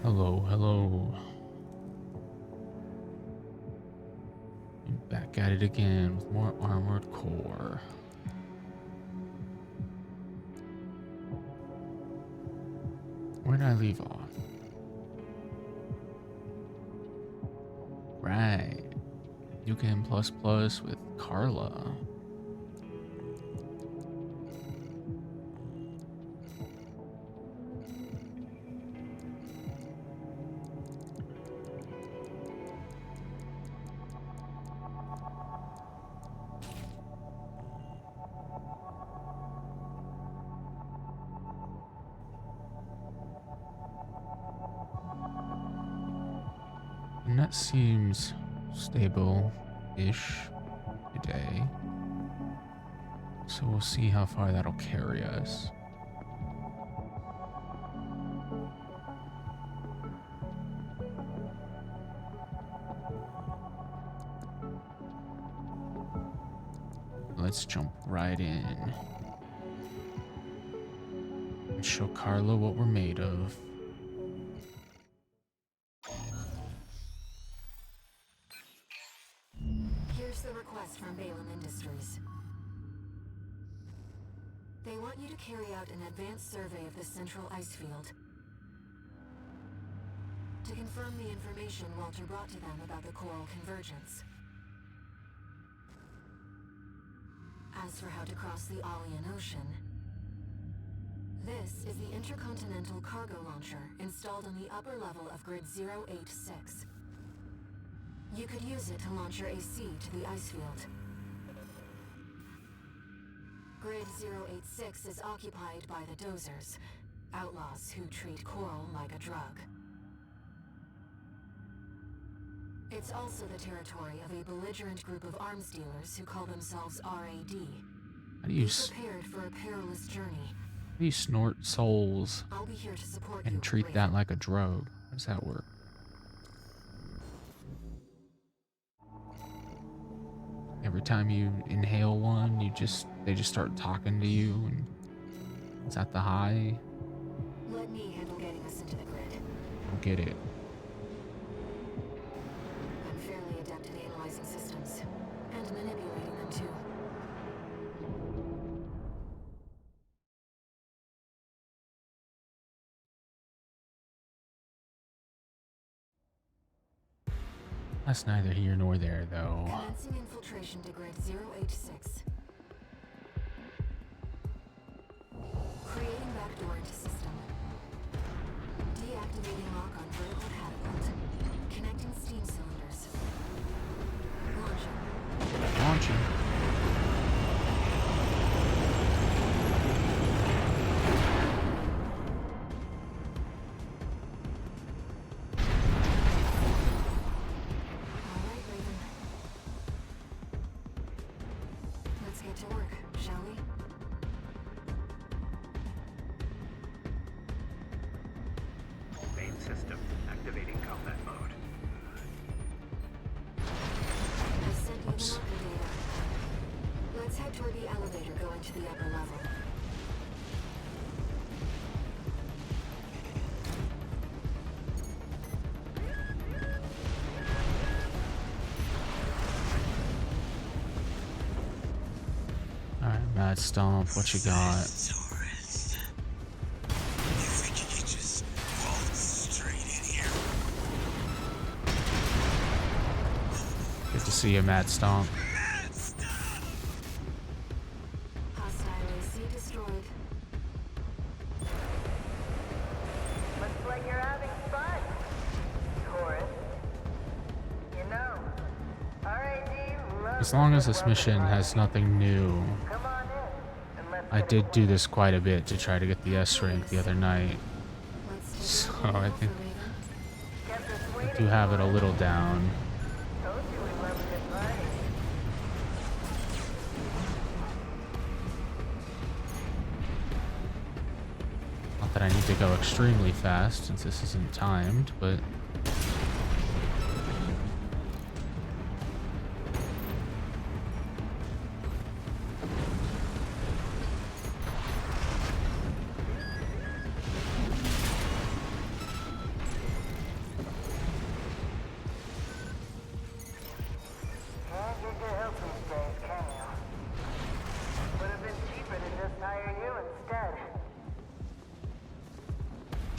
Hello, hello. Back at it again with more Armored Core. Where did I leave off? Right. UKM++ with Carla. And that seems stable-ish today. So we'll see how far that'll carry us. Let's jump right in and show Carla what we're made of. Here's the request from Balaam Industries. They want you to carry out an advanced survey of the central ice field to confirm the information Walter brought to them about the coral convergence. As for how to cross the Aalian Ocean, this is the intercontinental cargo launcher installed on the upper level of Grid 086. You could use it to launch your AC to the ice field. Grid 086 is occupied by the Dozers, outlaws who treat coral like a drug. It's also the territory of a belligerent group of arms dealers who call themselves RAD. How do you, Be prepared for a perilous journey. how do you snort souls I'll be here to support you, and treat that like a drug? How does that work? Every time you inhale one, they just start talking to you, and is that the high? Let me handle getting us into the grid. I don't get it. I'm fairly adept at analyzing systems and manipulating them too. That's neither here nor there, though. Commencing infiltration to Grid 086. Creating backdoor into system. Deactivating lock on vertical catapult. Connecting steam cylinders. Launching. Launching. All right, Raven. Let's get to work, shall we? Main system activating combat mode. I sent you the marker data. Let's head toward the elevator going to the upper level. Alright, Mad Stomp, what you got? Taurus. You think you can just walk straight in here? Good to see you, Mad Stomp. Mad stuff! Hostile AC destroyed. Looks like you're having fun, Taurus. You know, RAD loves As long as a this good mission has nothing new. Come on in and let's I get did it do this quite a bit to try to get the S rank the other night. Let's take So a I look think for Raven. Kept us I waiting do have it a for little down. Told you we love a good party. Not that I need to go extremely fast since this isn't timed, but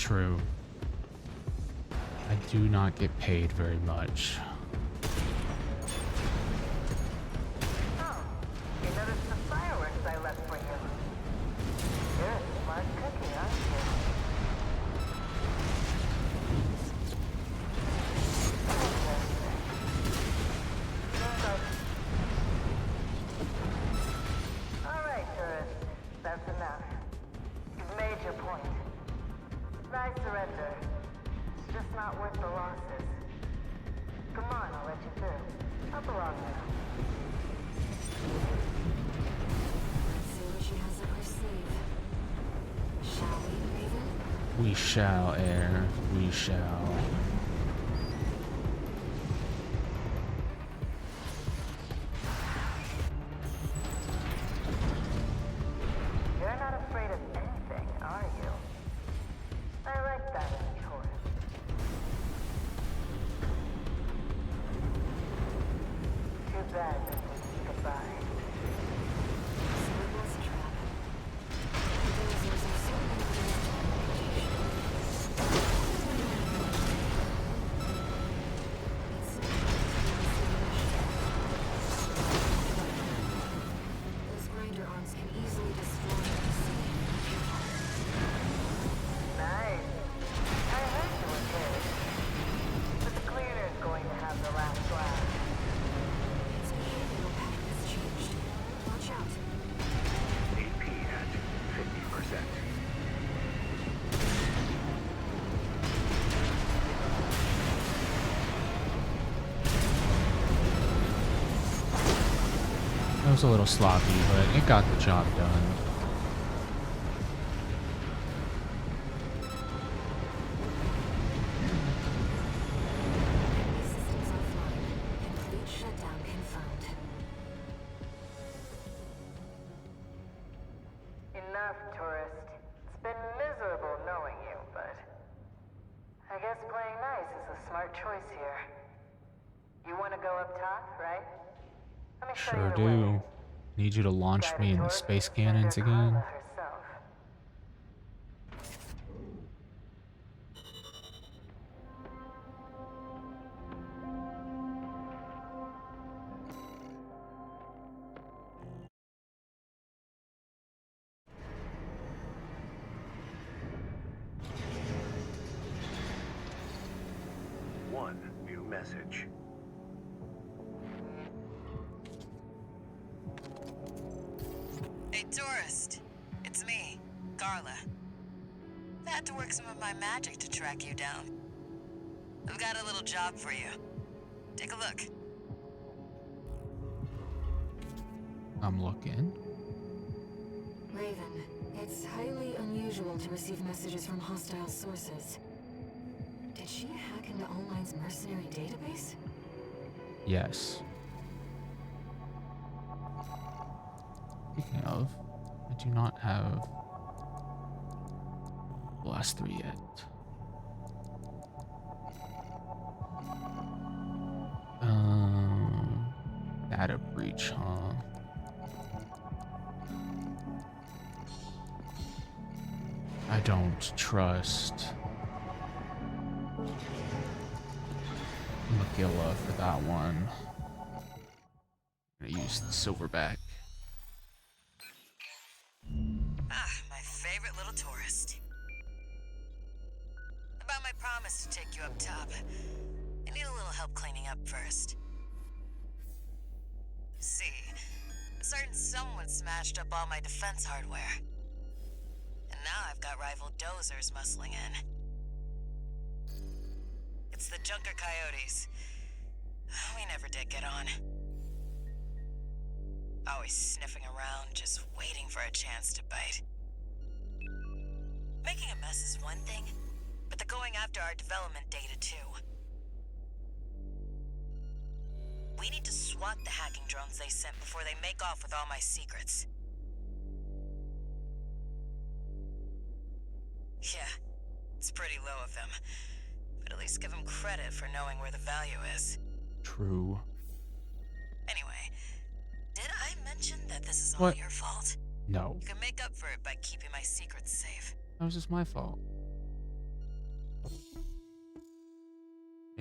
True. I do not get paid very much. Oh, you noticed the fireworks I left for you. You're a smart cookie, aren't you? All right, tourist. That's enough. You've made your point. I surrender. It's just not worth the losses. Come on, I'll let you through. Up along now. Let's see what she has up her sleeve. Shall we, Raven? We shall, Air. We shall. You're not afraid of anything, are you? I like that in a tourist. Too bad that we can goodbye. So it was a trap. The dozers are so dangerous to reputation. It's not those grinder arms can easily destroy the sea. Nice. I heard you were good. But the cleaner's going to have the last laugh. Its behavioral pattern has changed. Watch out. AP at 50%. It was a little sloppy, but it got the job done. Enemy systems offline. Complete shutdown confirmed. Enough, tourist. It's been miserable knowing you, but I guess playing nice is a smart choice here. You want to go up top, right? Let me show Sure you the way. do. Need you to launch Guided me in the tour space from cannons Senator again. Carla herself. One new message. Hey, tourist. It's me, Carla. I had to work some of my magic to track you down. I've got a little job for you. Take a look. I'm looking. Raven, it's highly unusual to receive messages from hostile sources. Did she hack into All Might's mercenary database? Yes. Speaking of, I do not have Blast 3 yet. Data breach, huh? I don't trust Magilla for that one. I'm gonna use the Silverback. Ah, my favorite little tourist. About my promise to take you up top. I need a little help cleaning up first. See, a certain someone smashed up all my defense hardware. And now I've got rival dozers muscling in. It's the Junker Coyotes. We never did get on. Always sniffing around, just waiting for a chance to bite. Making a mess is one thing, but they're going after our development data too. We need to swat the hacking drones they sent before they make off with all my secrets. Yeah, it's pretty low of them, but at least give them credit for knowing where the value is. True. Anyway, did I mention that this is all What? your fault? No, You can make up for it by keeping my secrets safe. that was just my fault.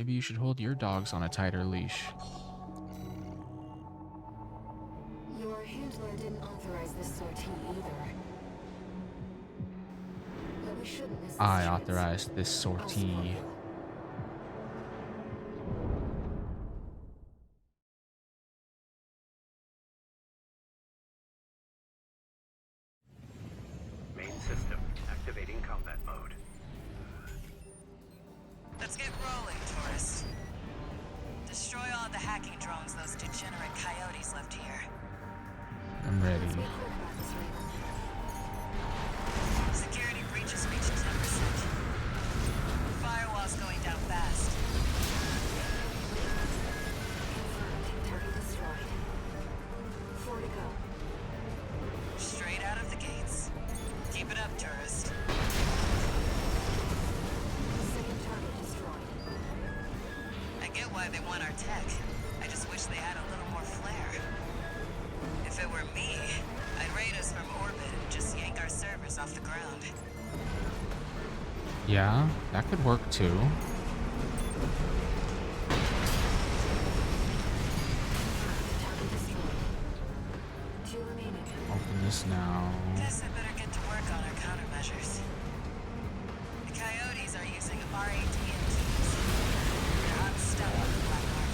Maybe you should hold your dogs on a tighter leash. Your handler didn't authorize this sortie either. But we shouldn't miss this I chance. authorized this sortie. Elsewhere. Main system activating combat mode. Let's get rolling, tourist. Destroy all the hacking drones those degenerate coyotes left here. I'm ready. Let's be quick about this, Raven. Security breaches reached 10%. Firewall's going down fast. Confirmed. Target destroyed. 4 to go. Straight out of the gates. Keep it up, tourist. Second target destroyed. I get why they want our tech. I just wish they had a little more flair. If it were me, I'd raid us from orbit and just yank our servers off the ground. Yeah, that could work too. Target destroyed. 2 remaining. Open this now. Guess I better get to work on our countermeasures. The coyotes are using RATMTs. They're hot stuff on the black market.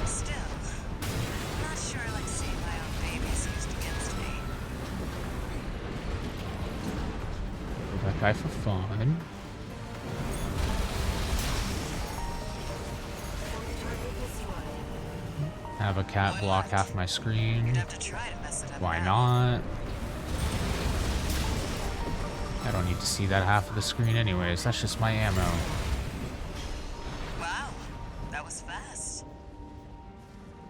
Still, I'm not sure I like seeing my own babies used against me. Kill that guy for fun. Target destroyed. Have a cat block half my screen. You'd have to try to mess it up. Why now. not? I don't need to see that half of the screen anyways. That's just my ammo. Wow, that was fast.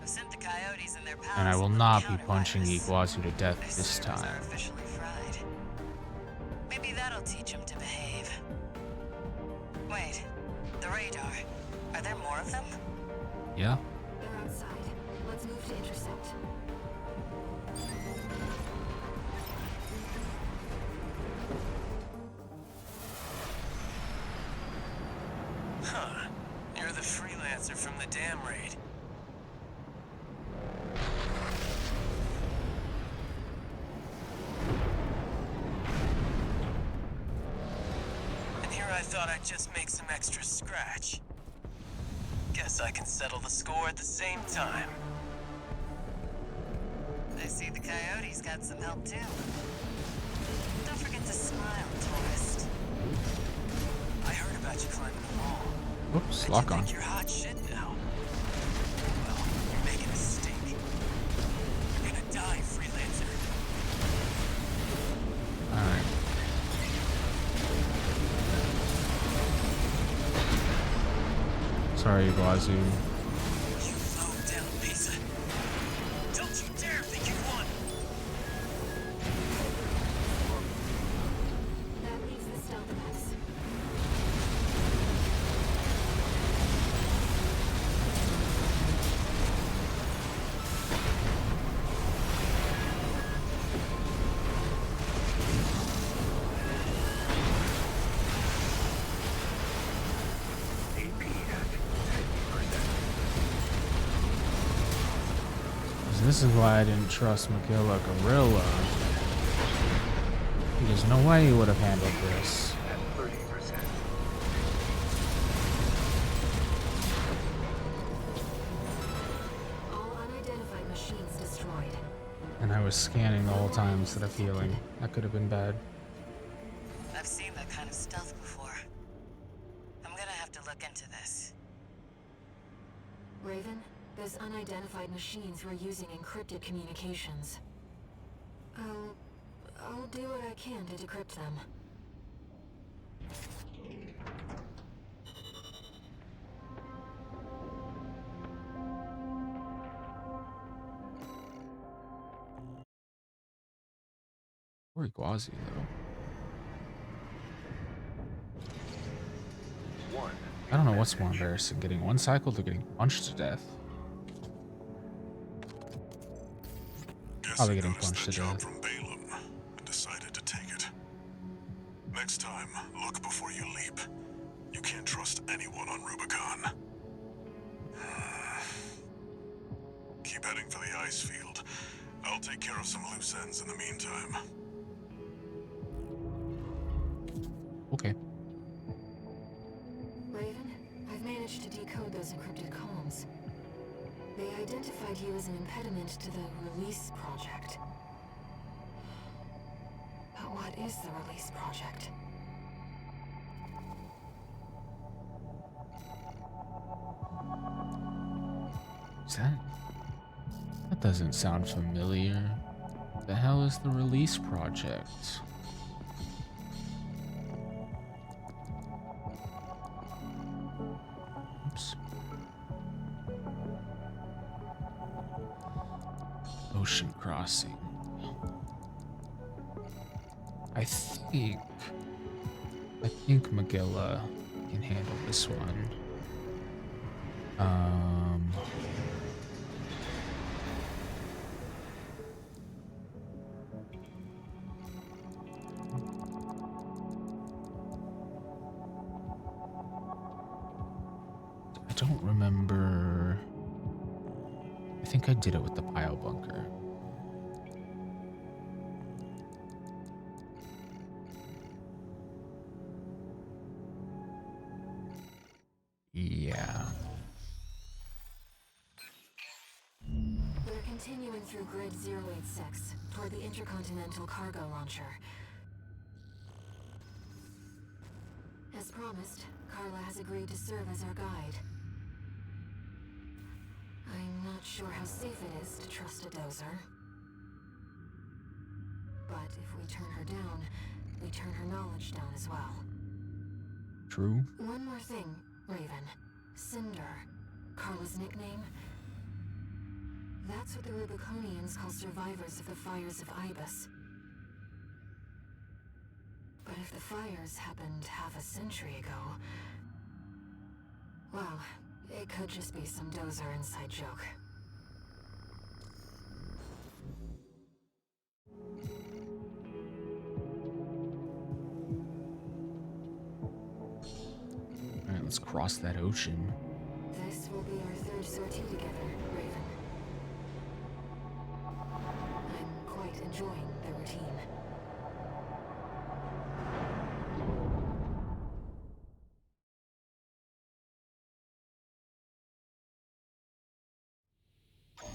I've sent the coyotes and their pals. And I will a not be counter punching virus. Iguazu to death Their this servers are time. officially fried. Maybe that'll teach them to behave. Wait, the radar. Are there more of them? Yeah. They're outside. Let's move to intercept. Huh. You're the freelancer from the dam raid. And here I thought I'd just make some extra scratch. Guess I can settle the score at the same time. I see the coyotes got some help too. Don't forget to smile, tourist. I heard about you climbing the wall. Whoops, Bet lock you on. think you're hot shit now. Well, you're making a mistake. You're gonna die, freelancer. Alright. Sorry, Iguazu. You low-down piece of... Don't you dare think you won! That leaves the stealth mess. AP at 50%. This is why I didn't trust Miguel Gorilla. There's no way he would have handled this. At 30%. All unidentified machines destroyed. And I was scanning the whole time instead of healing. That could have been bad. I've seen that kind of stealth before. I'm gonna have to look into this. Raven, those unidentified machines were using encrypted communications. I'll do what I can to decrypt them. Or Iguazu, though. One. I don't know what's more embarrassing, getting one cycled or getting punched to death. Probably getting punched to death. From Balaam and decided to take it. Next time, look before you leap. You You can't trust anyone on Rubicon. Keep heading for the ice field. I'll take care of some loose ends in the meantime. Okay. Raven, I've managed to decode those encrypted comms. They identified you as an impediment to the Release Project. But what is the Release Project? Is that doesn't sound familiar. What the hell is the Release Project? Oops. Ocean Crossing. I think Magilla can handle this one. I don't remember. I think I did it with the pile bunker. Yeah. We're continuing through Grid 086 toward the Intercontinental Cargo Launcher. As promised, Carla has agreed to serve as our guide. I'm not sure how safe it is to trust a dozer. But if we turn her down, we turn her knowledge down as well. True. One more thing, Raven. Cinder. Carla's nickname? That's what the Rubiconians call survivors of the fires of Ibis. But if the fires happened half a century ago... well, it could just be some dozer inside joke. Alright, let's cross that ocean. This will be our third sortie together, Raven. I'm quite enjoying the routine.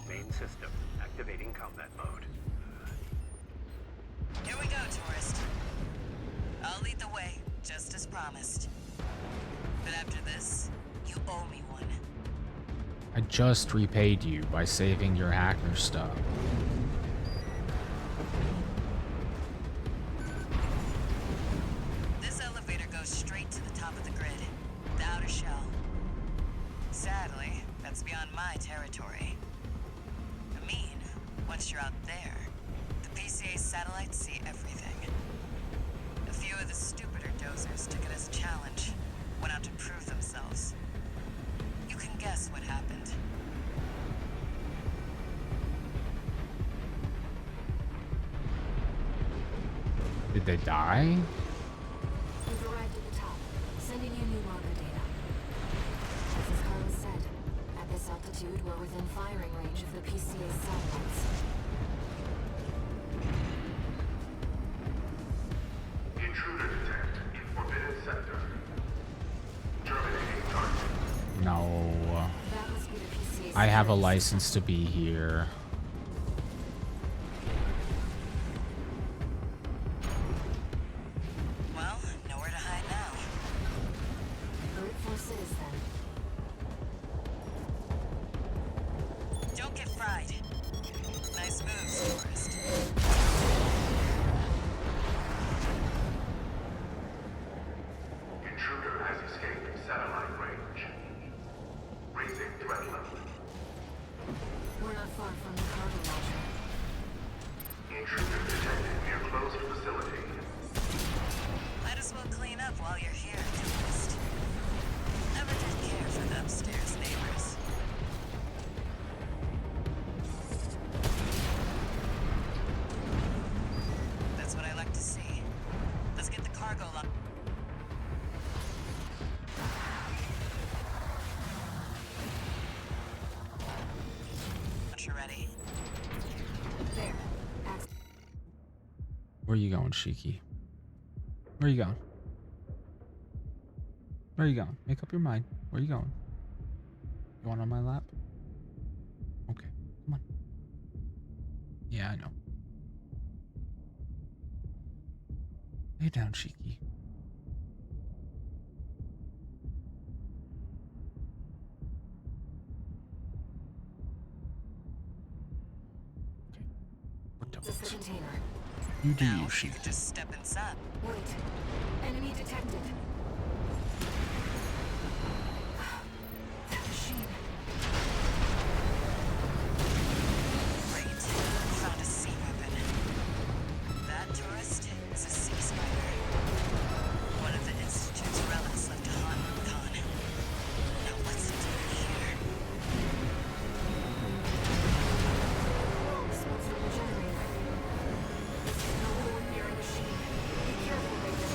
Main system activating combat mode. Here we go, tourist. I'll lead the way, just as promised. But after this, you owe me one. I just repaid you by saving your hacker stuff. This elevator goes straight to the top of the grid, the outer shell. Sadly, that's beyond my territory. I mean, once you're out there, the PCA satellites see everything. A few of the stupider dozers took it as a challenge, went out to prove themselves. You can guess what happened. Did they die? We've arrived at the top, sending you new logger data. As Carla said, at this altitude, we're within firing range of the PCA satellites. Intruder detect in forbidden sector. Terminating target. No. That must be the PCA I have a satellites. license to be here. Well, nowhere to hide now. Brute force it is then. Don't get fried. Nice moves, tourist. Intruder has escaped satellite range. Raising threat level. We're not far from the cargo launcher. Intruder detected near closed facility. Might as well clean up while you're here, tourist. Never did care for the upstairs neighbors. That's what I like to see. Let's get the cargo lock. launcher ready. There. Access. Where you going, Shiki? Where you going? Where you going? Make up your mind. Where you going? You want on my lap? Okay, come on. Yeah, I know. Lay down, Shiki. Okay. What the This is the container. You do Now, you, if you Shiki. could just step inside. Wait. Enemy detected. That machine. Great. Found a sea weapon. That tourist is a sea spider. One of the Institute's relics left to haunt Khan. Now what's it doing here? Smoke from the generator. This is no ordinary machine. Be careful, Raven.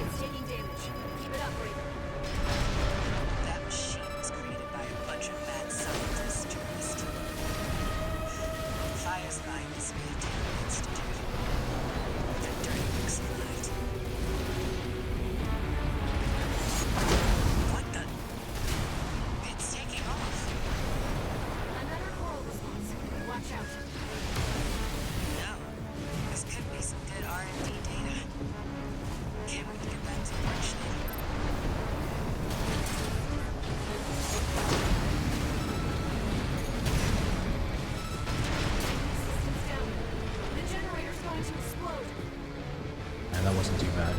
It's taking damage. Keep it up, Raven. That machine was created by a bunch of mad scientists, tourist. Fire's behind this Military Institute. That dirty book survived. What the? It's taking off. Another coral response. Watch out. No. This could be some good R&D data. Can't wait to get back to the workshop. Systems down. The generator's going to explode. Yeah, that wasn't too bad.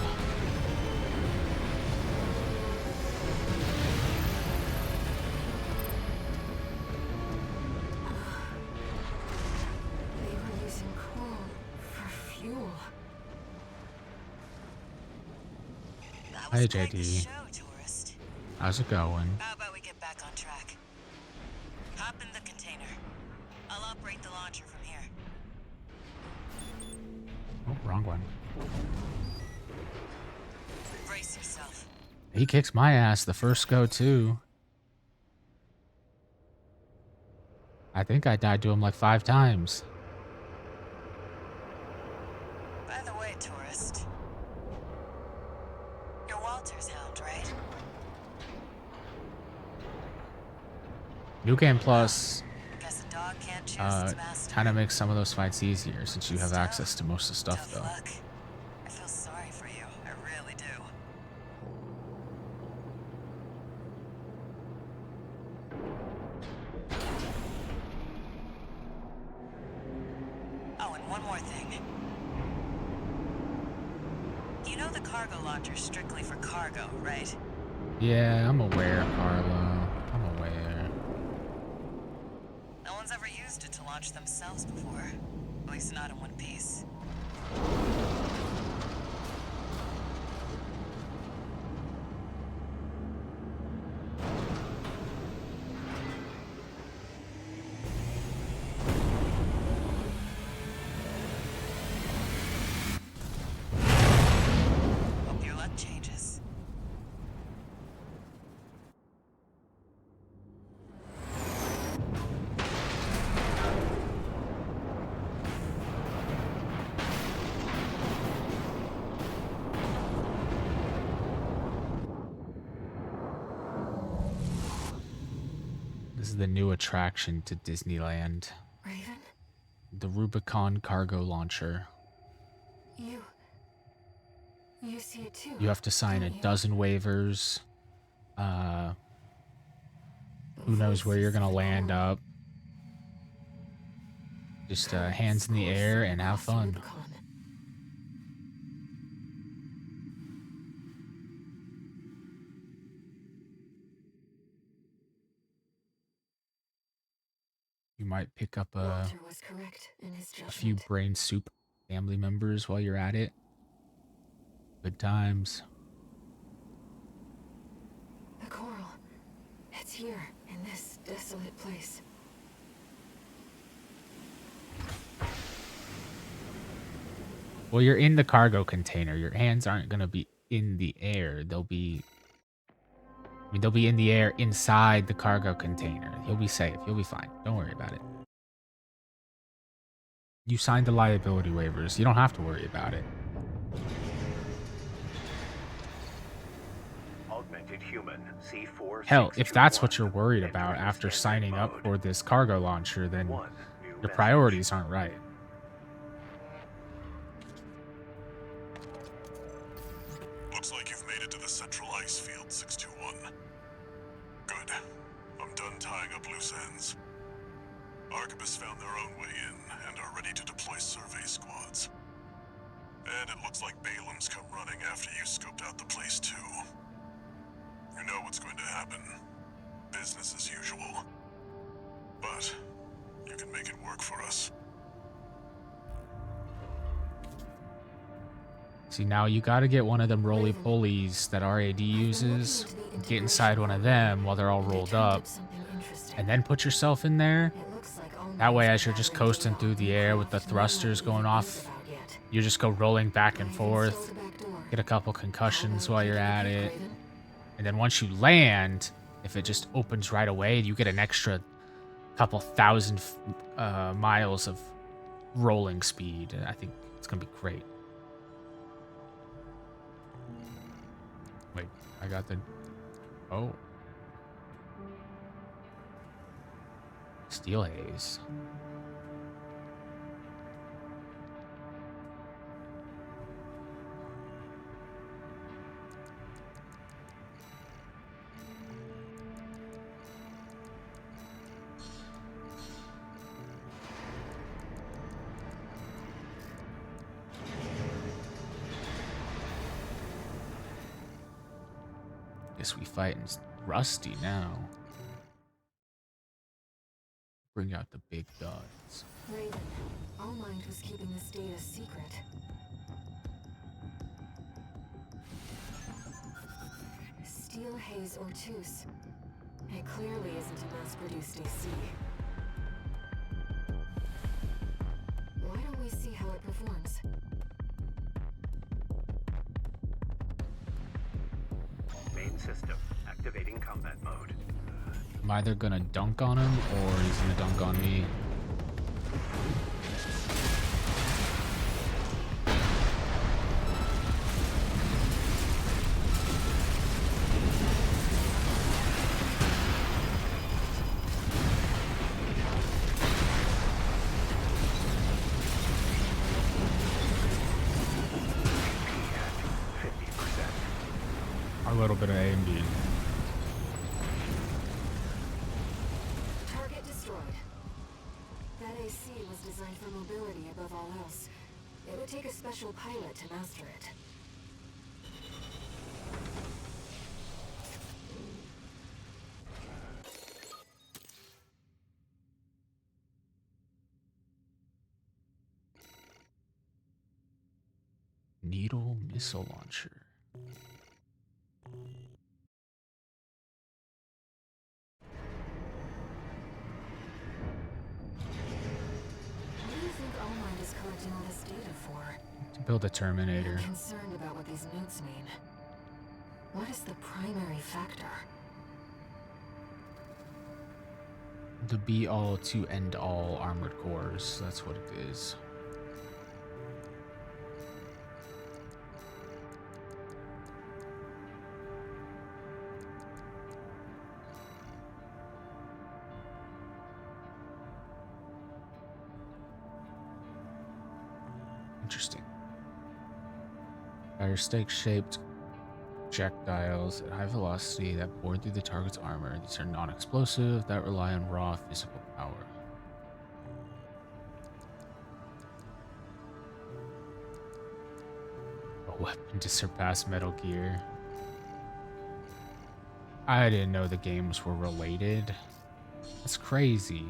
They were using coal for fuel. That Hey, was quite the JD. show, tourist. How's it going? How about we get back on track? Hop in the container. I'll operate the launcher from here. Oh, wrong one. Brace yourself. He kicks my ass the first go, too. I think I died to him like 5 times. By the way, tourist. You're Walter's hound, right? New Game Plus Guess a dog can't choose its master. kind of makes some of those fights easier since you have It's access tough. to most of the stuff, Tough though. luck. I feel sorry for you. I really do. Oh, and one more thing. You know the cargo launcher's strictly for cargo, right? Yeah, I'm aware, Carlo. I'm aware. No one's ever used it to launch themselves before. At least not in one piece. Hope your luck changes. This is the new attraction to Disneyland. Raven, The Rubicon cargo launcher. you see it too. You have to sign a don't you? dozen waivers. Who knows where you're gonna land up. Just hands in the air and have fun. Rubicon. You might pick up Walter was correct in his a few judgment. brain soup family members while you're at it. Good times. The coral. It's here, in this desolate place. Well, you're in the cargo container. Your hands aren't gonna be in the air. They'll be, mean, they'll be in the air inside the cargo container. He'll be safe. He'll be fine. Don't worry about it. You signed the liability waivers. You don't have to worry about it. Augmented human C4. Hell, if that's what you're worried about after signing up for this cargo launcher, then your priorities aren't right. Looks like you've made it to the central ice field, 621. Good. I'm done tying up loose ends. Arquebus found their own way in and are ready to deploy survey squads. And it looks like Balam's come running after you scoped out the place too. You know what's going to happen. Business as usual. But you can make it work for us. See, now you gotta get one of them roly-polies that RAD uses, and get inside one of them while they're all rolled up, and then put yourself in there. That way, as you're just coasting through the air with the thrusters going off, you just go rolling back and forth, get a couple concussions while you're at it, and then once you land, if it just opens right away, you get an extra couple thousand miles of rolling speed. I think it's gonna be great. Wait, I got the... Oh. Steel haze. Guess we fighting Rusty now. Bring out the big guns. Raven, Allmind was keeping this data secret. Steel haze Ortus. It clearly isn't a mass-produced AC. Why don't we see how it performs? Main system activating combat mode. I'm either gonna dunk on him or he's gonna dunk on me. A little bit of A and B. Target destroyed. That AC was designed for mobility above all else. It would take a special pilot to master it. Needle missile launcher. What do you think Allmind is collecting all this data for? To build a Terminator. I'm concerned about what these notes mean. What is the primary factor? The be-all to end-all armored cores. That's what it is. Interesting. Fire stake-shaped projectiles at high velocity that bore through the target's armor. These are non-explosive that rely on raw physical power. A weapon to surpass Metal Gear. I didn't know the games were related. That's crazy.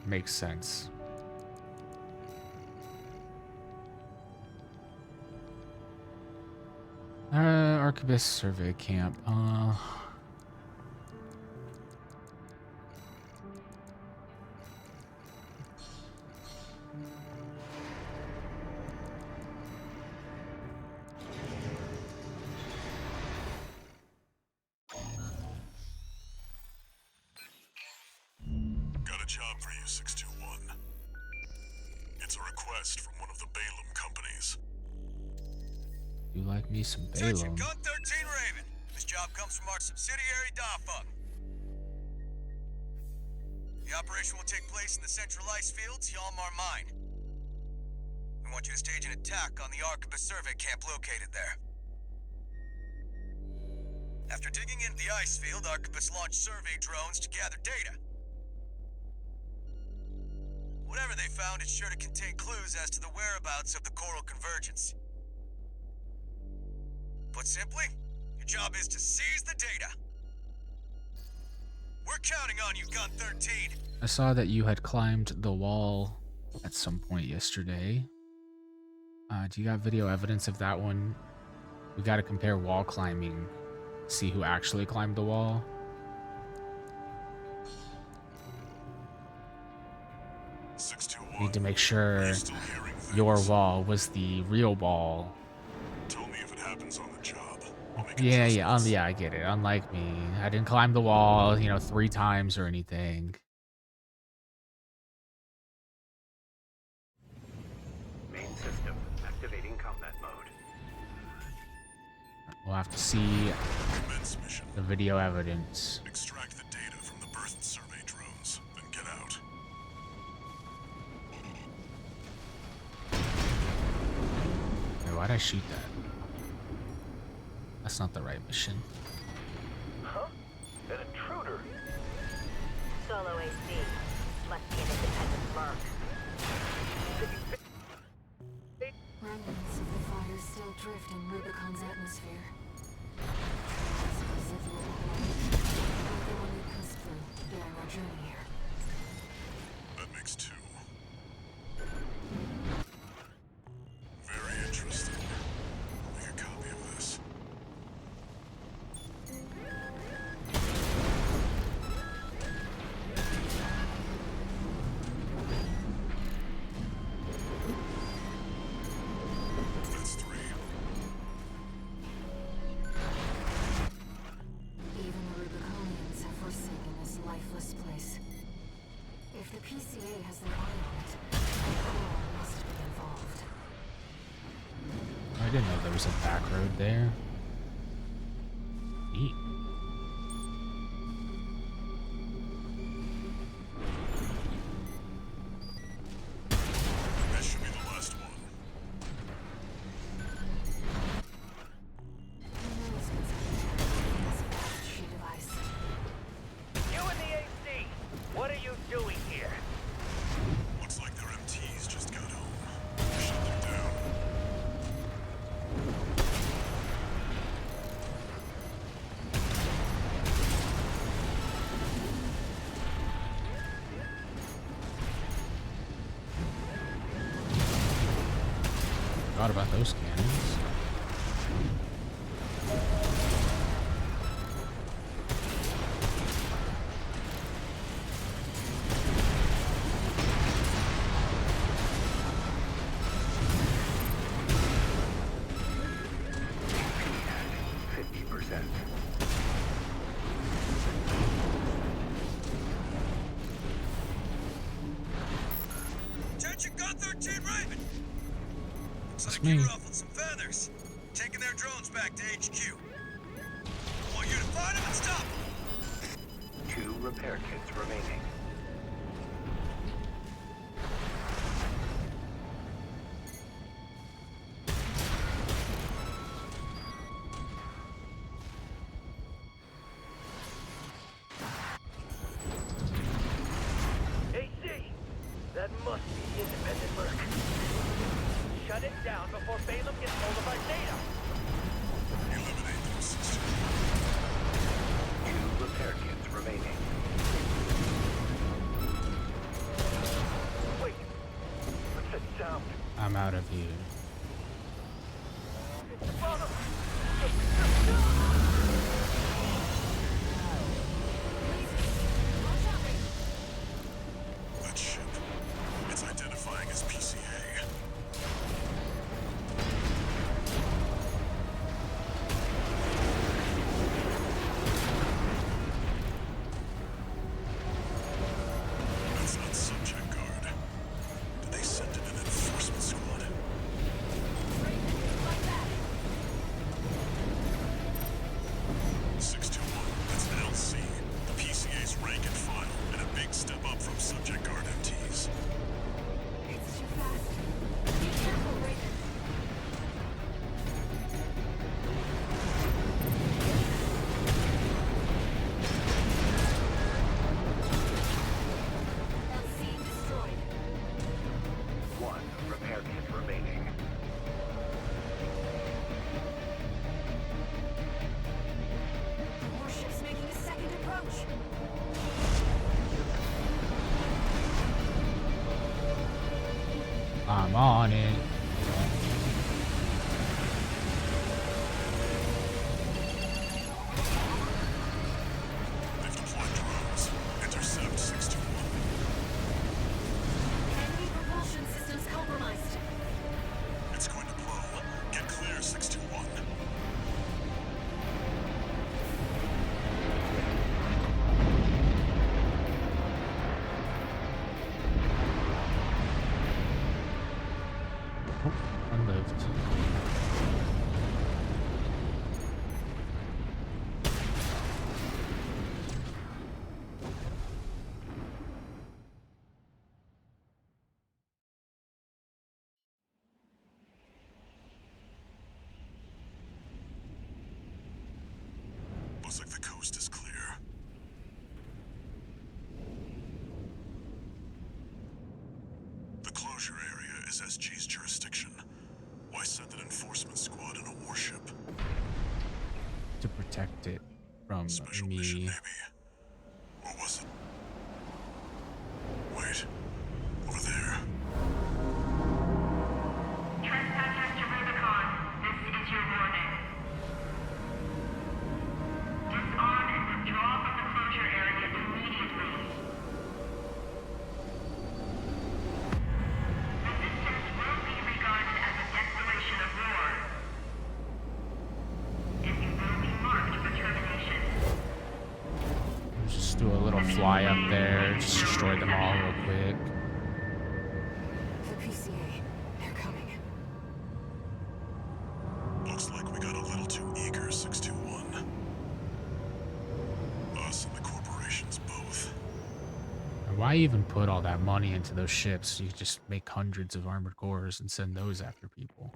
Makes sense. Arquebus survey camp. a job for you, 621. It's a request from one of the Balaam companies. You like me some Attention, Balaam. Gun 13 Raven. This job comes from our subsidiary Dafug. The operation will take place in the central ice fields, Yalmar Mine. We want you to stage an attack on the Arquebus survey camp located there. After digging into the ice field, Arquebus launched survey drones to gather data. Whatever they found, it's sure to contain clues as to the whereabouts of the Coral Convergence. Put simply, your job is to seize the data. We're counting on you, Gun 13. I saw that you had climbed the wall at some point yesterday. Do you got video evidence of that one? We got to compare wall climbing, see who actually climbed the wall. Need to make sure your wall was the real wall. Tell me if it happens on the job. Yeah, I get it. Unlike me, I didn't climb the wall, 3 times or anything. Main system activating combat mode. We'll have to see Commence mission. the video evidence. Extract the data from the birth survey drones, then get out. Wait, why'd I shoot that? That's not the right mission. Huh? An intruder? Solo AC. Must be an independent merc. Remnants of the fire still drift in Rubicon's atmosphere. Like the one we passed through during our journey here. That makes 2. Very interesting. I'll make a copy of this. That's 3. Even the Rubiconians have forsaken this lifeless place. If the PCA has their eye on it, the Core must be involved. I didn't know there was a back road there. Neat. That should be the last one. Who knows what's in this vast sheet of ice? You in the AC! What are you doing here? Looks like their MTs just got home. Shut them down. Forgot about those cannons. Attention, Gun 13 Raven. Looks That's like you me. ruffled some feathers. Taking their drones back to HQ. I want you to find them and stop them. 2 repair kits remaining. AC! That must be the independent merc. Shut it down before Balaam gets hold of our data! Eliminate them, 621. 2 repair kits remaining. Wait! What's that sound? I'm out of here. Father! That ship. It's identifying as PCA. I'm on it. They've deployed drones. Intercept 621. Enemy propulsion systems compromised. It's going to blow. Get clear, 621. Unlived. Looks like the coast is clear. The closure area is SG's jurisdiction. Why send an enforcement squad in a warship? To protect it from Special mission, me. maybe. Or was it? Wait. Over there. Trespassers to Rubicon, this is your warning. Disarm and withdraw from the closure area immediately. Resistance will be regarded as a declaration of war. And you will be marked for termination. Just do a little fly up there, just destroy them all real quick. The PCA. They're coming. Looks like we got a little too eager, 621. Us and the corporations both. And why even put all that money into those ships? You could just make hundreds of armored cores and send those after people.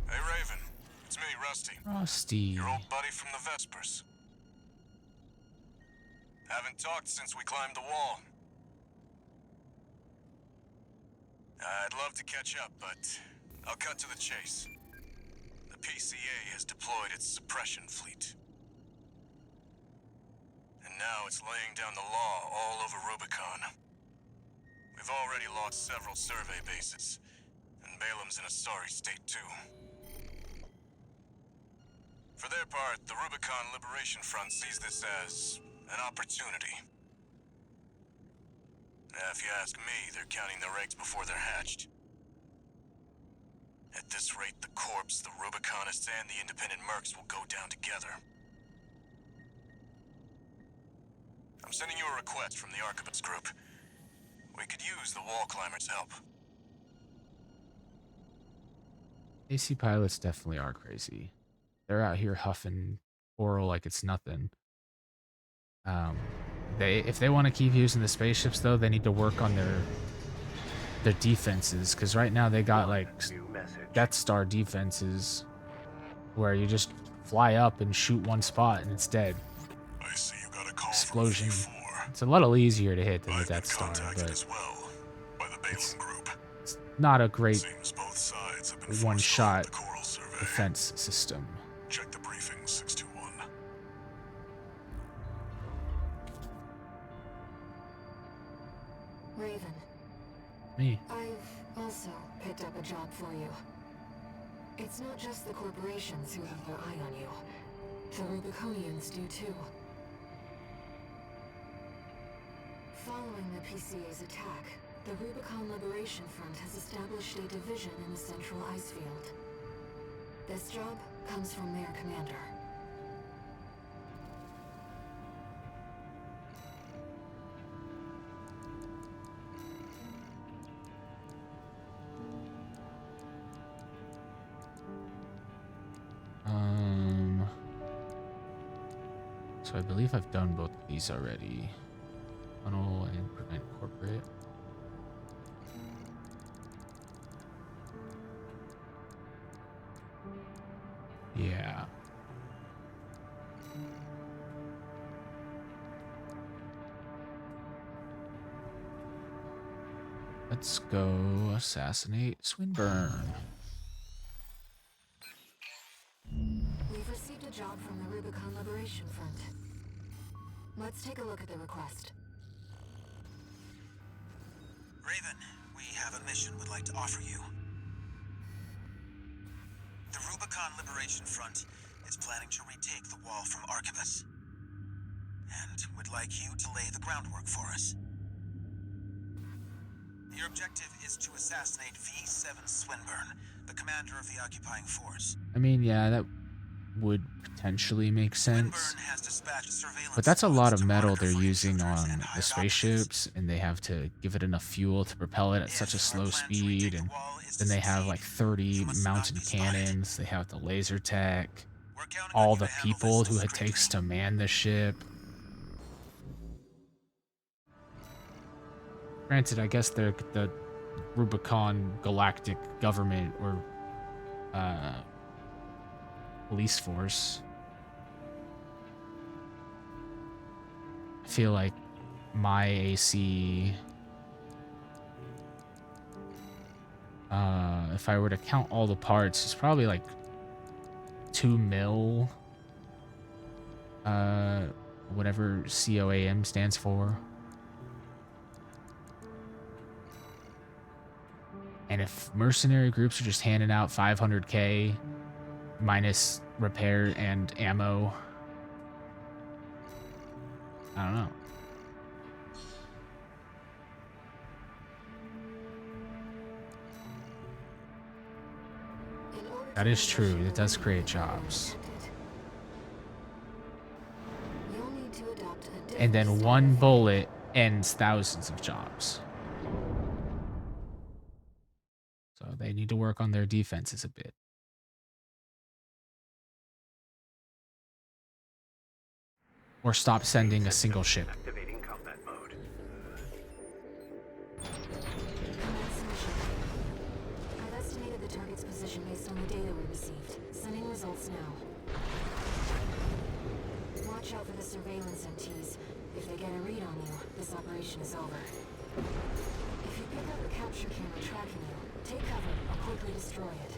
Hey, Raven. It's me, Rusty. Rusty. Your old buddy from the Vespers. Haven't talked since we climbed the wall. I'd love to catch up, but I'll cut to the chase. The PCA has deployed its suppression fleet. And now it's laying down the law all over Rubicon. We've already lost several survey bases, and Balam's in a sorry state too. For their part, the Rubicon Liberation Front sees this as an opportunity. If you ask me, they're counting their eggs before they're hatched. At this rate, the Corps, the Rubiconists, and the independent mercs will go down together. I'm sending you a request from the Arquebus group. We could use the wall climbers' help. AC pilots definitely are crazy. They're out here huffing oral like it's nothing. If they want to keep using the spaceships, though, they need to work on their defenses, because right now they got like New message. Death Star defenses where you just fly up and shoot one spot and it's dead. I see you got a call Explosion. from V4. It's a little easier to hit than the I've been Death Star, contacted but as well by the Balam group. it's not a great Seems both sides have been one-shot forced to hold the Coral survey. defense system. Check the briefing, 621. Raven, Me. I've also picked up a job for you. It's not just the corporations who have their eye on you. The Rubiconians do too. Following the PCA's attack, the Rubicon Liberation Front has established a division in the Central Ice Field. This job comes from their commander. So I believe I've done both of these already. Funnel and prevent corporate. Yeah. Let's go assassinate Swinburne. We've received a job from the Rubicon Liberation Front. Let's take a look at the request. Raven, we have a mission we'd like to offer you. The Rubicon Liberation Front is planning to retake the wall from Arquebus. And would like you to lay the groundwork for us. Your objective is to assassinate V7 Swinburne, the commander of the occupying force. I mean, yeah, that would potentially make sense. Swinburne has dispatched surveillance But that's a lot of squads to metal monitor they're for using intruders on and the hired spaceships, and they have to give it enough fuel to propel it at such a If our slow plan to speed, retake the and wall is to then they have succeed, like 30 you must not mounted be spotted. cannons, they have the laser tech, We're counting all on you the to handle people this who it discreetly. takes to man the ship. Granted, I guess they're the Rubicon Galactic Government or police force. I feel like my AC, if I were to count all the parts, it's probably like 2 mil, whatever COAM stands for. And if mercenary groups are just handing out 500k minus repair and ammo, I don't know. That is true. It does create jobs. You'll need to adopt a And then different one style. bullet ends thousands of jobs. So they need to work on their defenses a bit. Or stop sending a single ship. Activating combat mode. Commence mission. I've estimated the target's position based on the data we received. Sending results now. Watch out for the surveillance MTs. If they get a read on you, this operation is over. If you pick up a capture camera tracking you, take cover or quickly destroy it.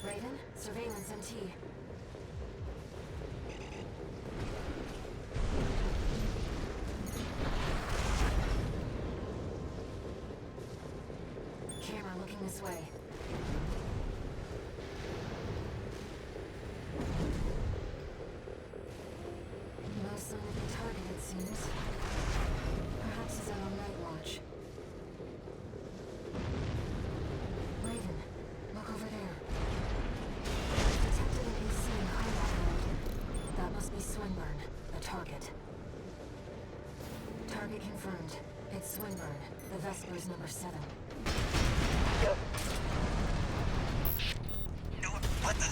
Raven, surveillance MT. Camera looking this way. No sign of the target, it seems. Perhaps he's out on night watch. Raven, look over there. Detected an AC in combat mode. That must be Swinburne, the target. Target confirmed. It's Swinburne, the Vespers number 7. What the?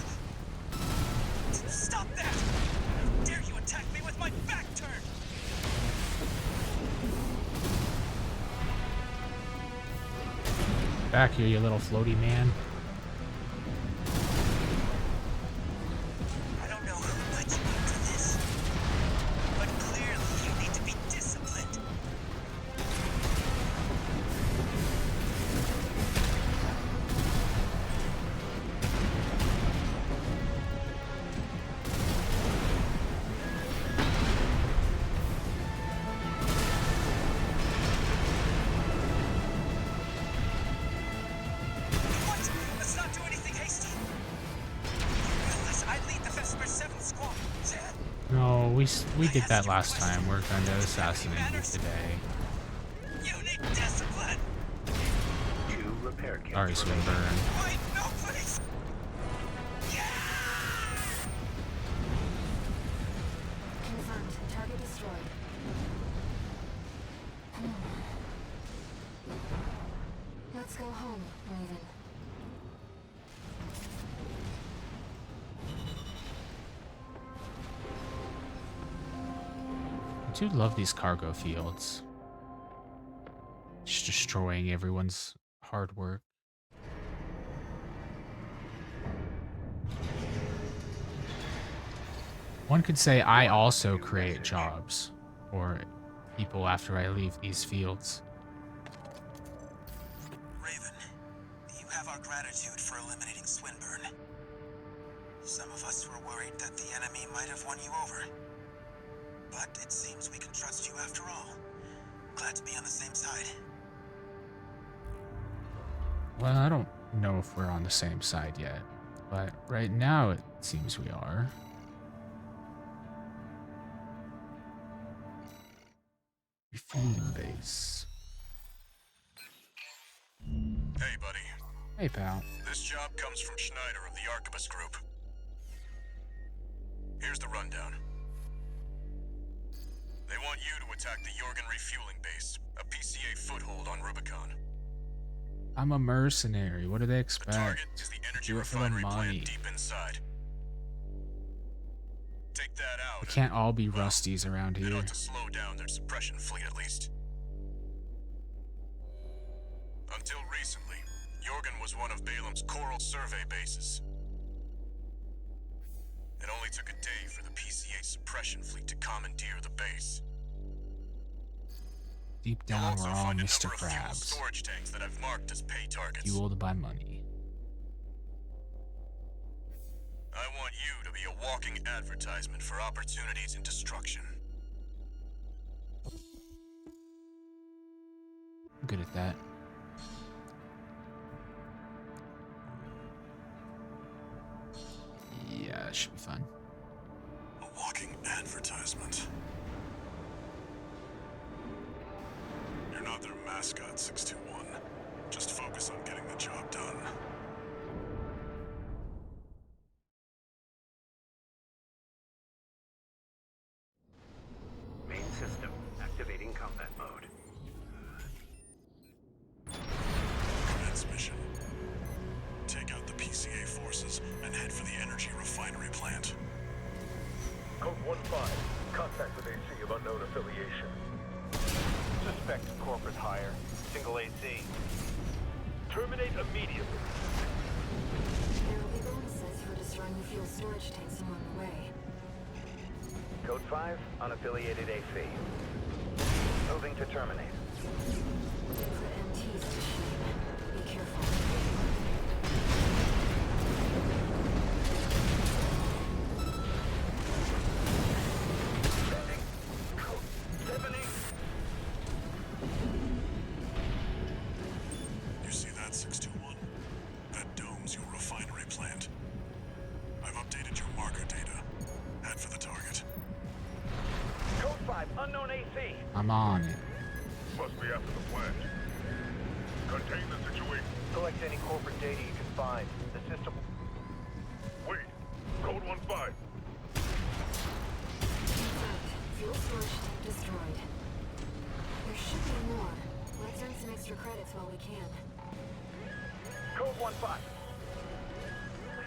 Stop that! How dare you attack me with my back turned? Back here, you little floaty man. I don't know who led you into this, but clearly you need to be disciplined. What? Let's not do anything hasty. Realize I lead the Vesper 7 squad. No, we did that last time. We're going to assassinate you today. You need discipline. 2 repair kits. Sorry, Swinburne. Wait, no, please. Confirmed. Target destroyed. Let's go home, Raven. I do love these cargo fields. Just destroying everyone's hard work. One could say I also create jobs for people after I leave these fields. Raven, you have our gratitude for eliminating Swinburne. Some of us were worried that the enemy might have won you over. but it seems we can trust you after all. Glad to be on the same side. Well, I don't know if we're on the same side yet, but right now it seems we are. Refueling base. Hey, buddy. Hey, pal. This job comes from Schneider of the Arquebus Group. Here's the rundown. They want you to attack the Jorgen refueling base, a PCA foothold on Rubicon. I'm a mercenary. What do they The expect? target is the energy Do it for the refinery money. plant deep inside. Take that out. We can't all be rusties around It here. ought to slow down their suppression fleet at least. Until recently, Jorgen was one of Balam's Coral survey bases. It only took a day for the PCA suppression fleet to commandeer the base. Deep You'll down, also we're all find a Mr. number of fuel Krabs. storage tanks that I've marked as pay targets. Fueled by money. I want you to be a walking advertisement for opportunities in destruction. I'm good at that. Yeah, that should be fun. A walking advertisement. You're not their mascot, 621. Just focus on getting the job done. Main system activating combat mode. Commence mission. Take out the PCA forces and head for the energy refinery plant. Code 1-5. Contact with AC of unknown affiliation. Suspect corporate hire. Single AC. Terminate immediately. There will be bonuses for destroying the fuel storage tanks along the way. Code 5, unaffiliated AC. Moving to terminate. Put MTs to shame. Be careful. Sending. Code 70. You see that, 621? That dome's your refinery plant. I've updated your marker data. Head for the target. Code 5, unknown AC. I'm on it. Must be after the plant. Contain the situation. Collect any corporate data you can find. The system. Wait. Code 1-5. Fuel storage tank destroyed. There should be more. Let's earn some extra credits while we can. Code 1-5.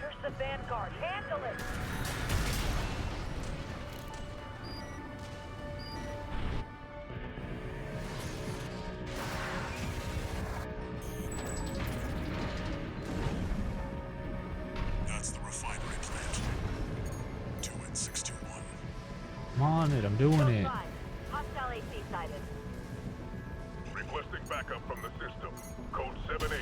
Where's the Vanguard? Handle it! That's the refinery plant. Do it, 621. I'm on it. I'm doing it. Hostile AC sighted. Requesting backup from the system. Code 7-8.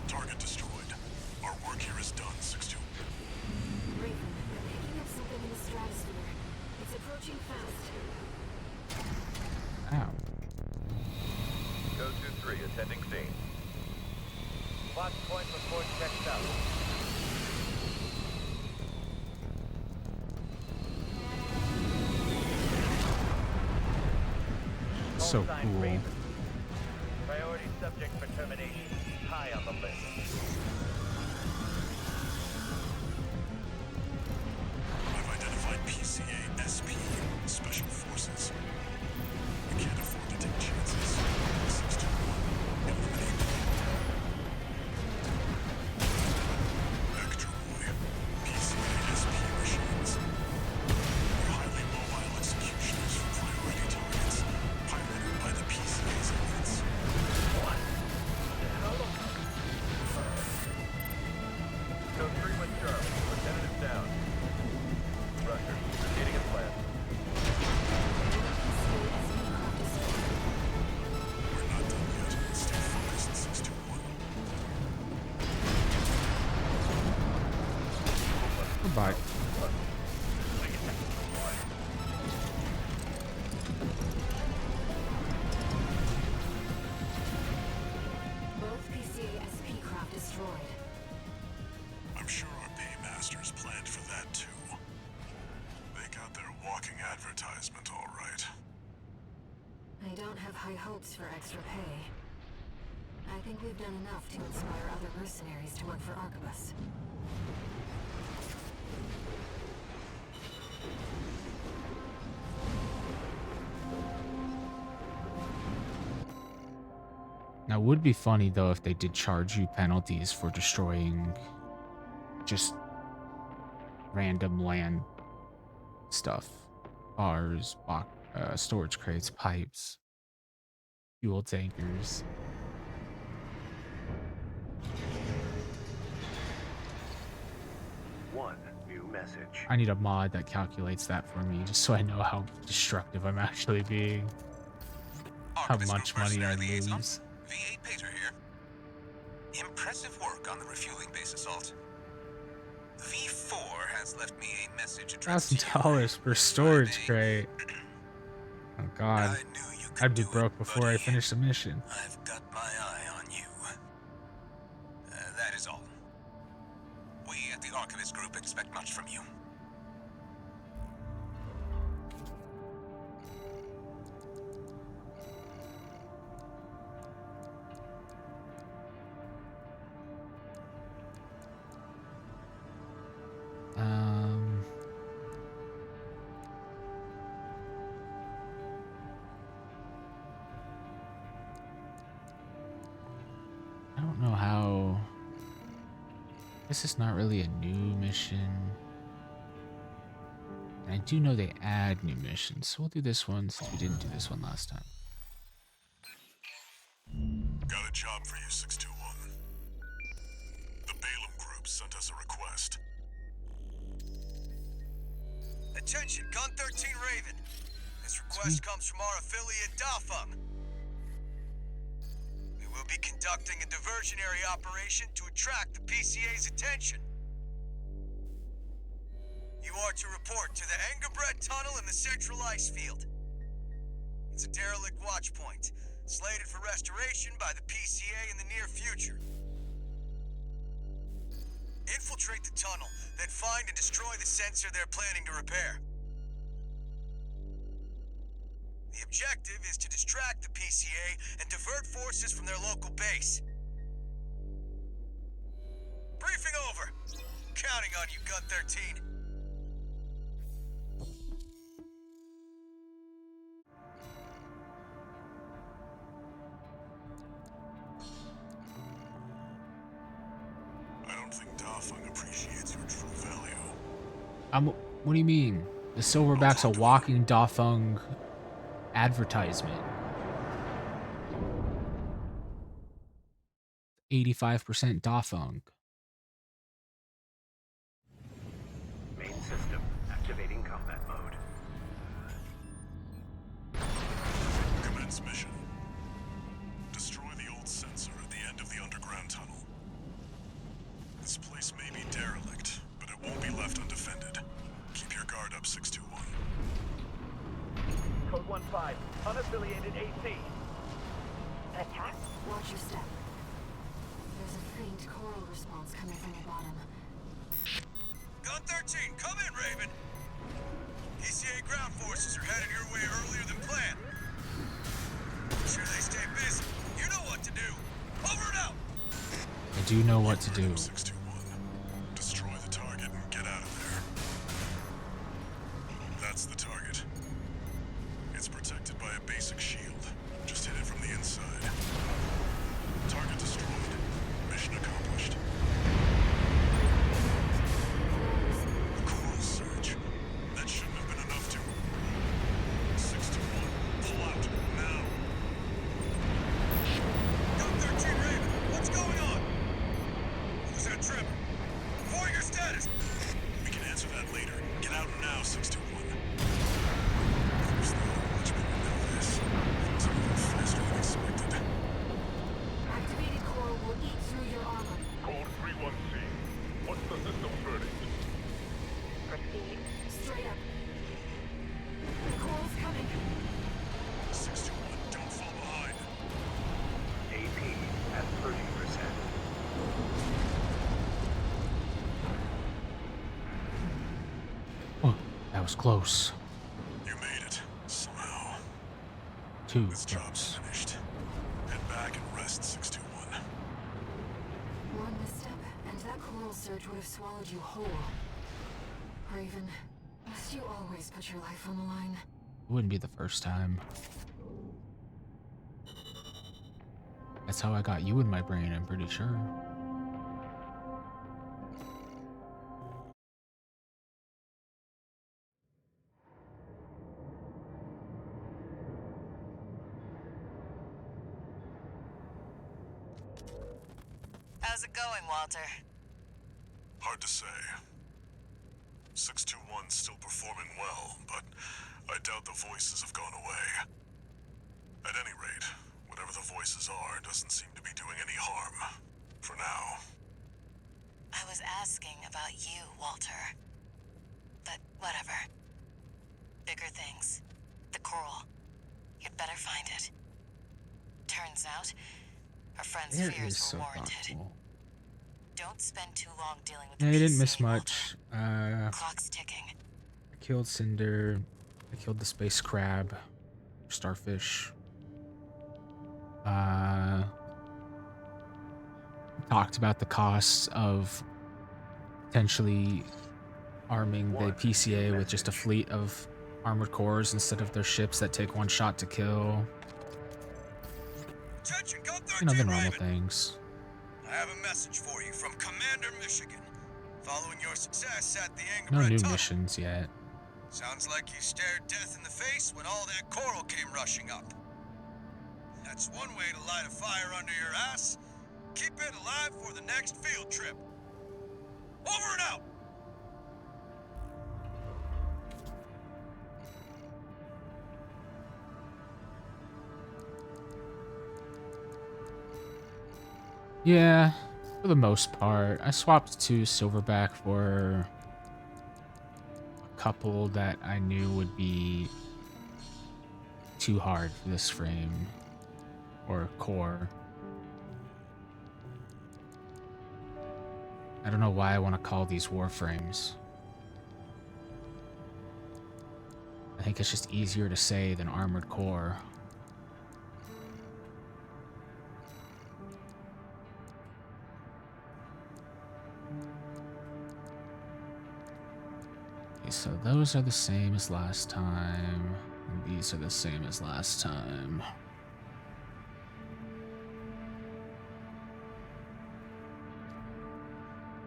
Target destroyed. Our work here is done, 621. Raven, I'm picking up something in the stratosphere. It's approaching fast. Ow. Code 2-3, attending scene. Watch point report checked out. So Call sign cool. Raven. Priority subject for termination. High on the list. I've identified PCA SP, Special Forces. We can't afford to take chances. 621. Eliminate them. Vector Boy. PCA SP machines. They're highly mobile executioners for priority targets, piloted by the PCA's elites. What? The hell? Goodbye. Both PCA SP craft destroyed. I'm sure our paymasters planned for that too. They got their walking advertisement all right. I don't have high hopes for extra pay. I think we've done enough to inspire other mercenaries to work for Arquebus. Now, it would be funny though if they did charge you penalties for destroying just random land stuff. Bars, storage crates, pipes, fuel tankers. One new message. I need a mod that calculates that for me, just so I know how destructive I'm actually being. How much money I lose. V8 Pater here. Impressive work on the refueling base assault. V4 has left me a message addressed to you. $1,000 per storage crate. Oh god. I knew you could I'd be do it, broke before I buddy. finish the mission. I've got my eye on you. That is all. We at the Archivist Group expect much from you. I don't know how. This is not really a new mission. And I do know they add new missions, so we'll do this one since we didn't do this one last time. Got a job for you, 621. The Balaam Group sent us a request. Attention, Gun 13 Raven. This request comes from our affiliate Dafeng. We will be conducting a diversionary operation to attract the PCA's attention. You are to report to the Engebret Tunnel in the Central Ice Field. It's a derelict watch point, slated for restoration by the PCA in the near future. Infiltrate the tunnel, then find and destroy the sensor they're planning to repair. The objective is to distract the PCA and divert forces from their local base. Briefing over. Counting on you, Gun 13. I don't think Dafeng appreciates your true value. What do you mean? The Silverback's a walking Dafeng advertisement. 85% Dafeng. Main system activating combat mode. Commence mission. Destroy the old sensor at the end of the underground tunnel. This place may be derelict, but it won't be left undefended. Keep your guard up, 621. Code 1-5, unaffiliated AC. Attack? Watch your step. There's a faint choral response coming from the bottom. Gun 13, come in, Raven. PCA ground forces are headed your way earlier than planned. Make sure they stay busy. You know what to do. Over and out. I do know what to do. 621. Destroy the target and get out of there. That's the target. It's protected by a basic shield. Just hit it from the inside. Target destroyed. Mission accomplished. A coral surge. That shouldn't have been enough to... 621. Pull out. Now. Gun 13 Raven, what's going on? What was that That was close. You made it, somehow. Too This job's close. finished. Head back and rest, 621. One misstep, and that coral surge would have swallowed you whole. Raven, must you always put your life on the line? It wouldn't be the first time. That's how I got you in my brain, I'm pretty sure. How's it going, Walter? Hard to say. 621's still performing well, but I doubt the voices have gone away. At any rate, whatever the voices are doesn't seem to be doing any harm. For now. I was asking about you, Walter. But whatever. Bigger things. The coral. You'd better find it. Turns out, her friend's There is fears so were warranted. thoughtful. Don't spend too long dealing with Yeah, the he didn't miss PCA, much. Walter. Clock's ticking. I killed Cinder. I killed the space crab. Starfish. Talked about the costs of potentially arming the PCA with just a fleet of armored cores instead of their ships that take one shot to kill. Attention, Gun 13, You know, the normal Raven. things. I have a message for you from Commander Michigan. Following your success at the No Angerbred new Tunnel. missions yet. Sounds like you stared death in the face when all that coral came rushing up. That's one way to light a fire under your ass. Keep it alive for the next field trip. Over and out! Yeah, for the most part. I swapped to Silverback for a couple that I knew would be too hard for this frame or core. I don't know why I want to call these warframes. I think it's just easier to say than armored core. Okay, so those are the same as last time. And these are the same as last time.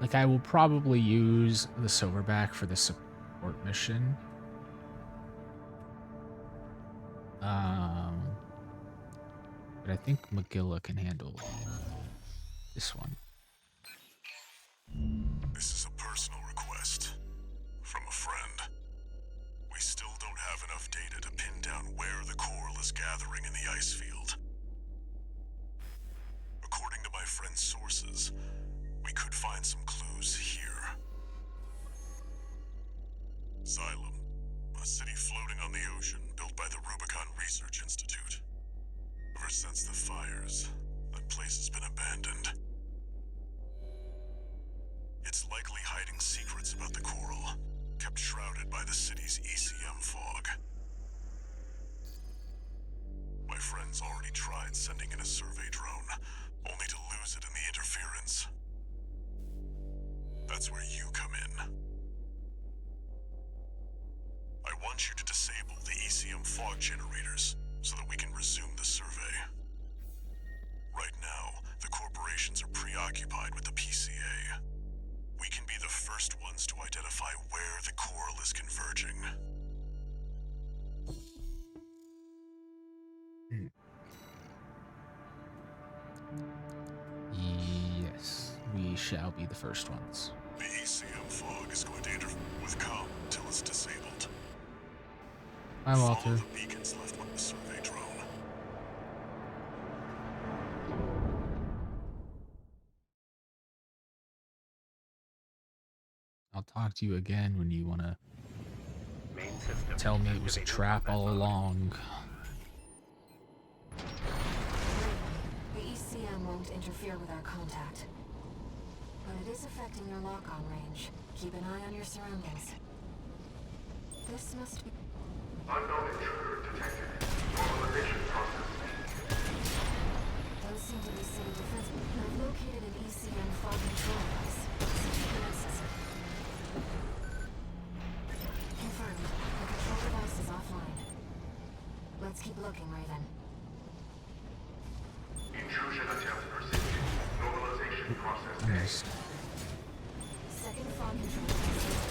Like, I will probably use the Silverback for the support mission. But I think Magilla can handle this one. This is a personal request. From a friend. We still don't have enough data to pin down where the coral is gathering in the ice field. According to my friend's sources, we could find some clues here. Xylem, a city floating on the ocean built by the Rubicon Research Institute. Ever since the fires, that place has been abandoned. It's likely hiding secrets about the coral, kept shrouded by the city's ECM fog. My friend's already tried sending in a survey drone, only to lose it in the interference. That's where you come in. I want you to disable the ECM fog generators so that we can resume the survey. Right now, the corporations are preoccupied with the PCA. We can be the first ones to identify where the coral is converging. Yes, we shall be the first ones. The ECM fog is going to interfere with comm until it's disabled. Hi, Walter. Follow the beacons left with the survey drone. I'll talk to you again when you want to Main system tell me it was a activating trap combat all mode. along. The ECM won't interfere with our contact. But it is affecting your lock-on range. Keep an eye on your surroundings. This must be... Unknown intruder detected. Normalization process. Those seem to be city defense. I've located an ECM fog control device. Confirmed. The control device is offline. Let's keep looking, Raven. Intrusion attempt persisting. Normalization process. Missed. Second fog control device.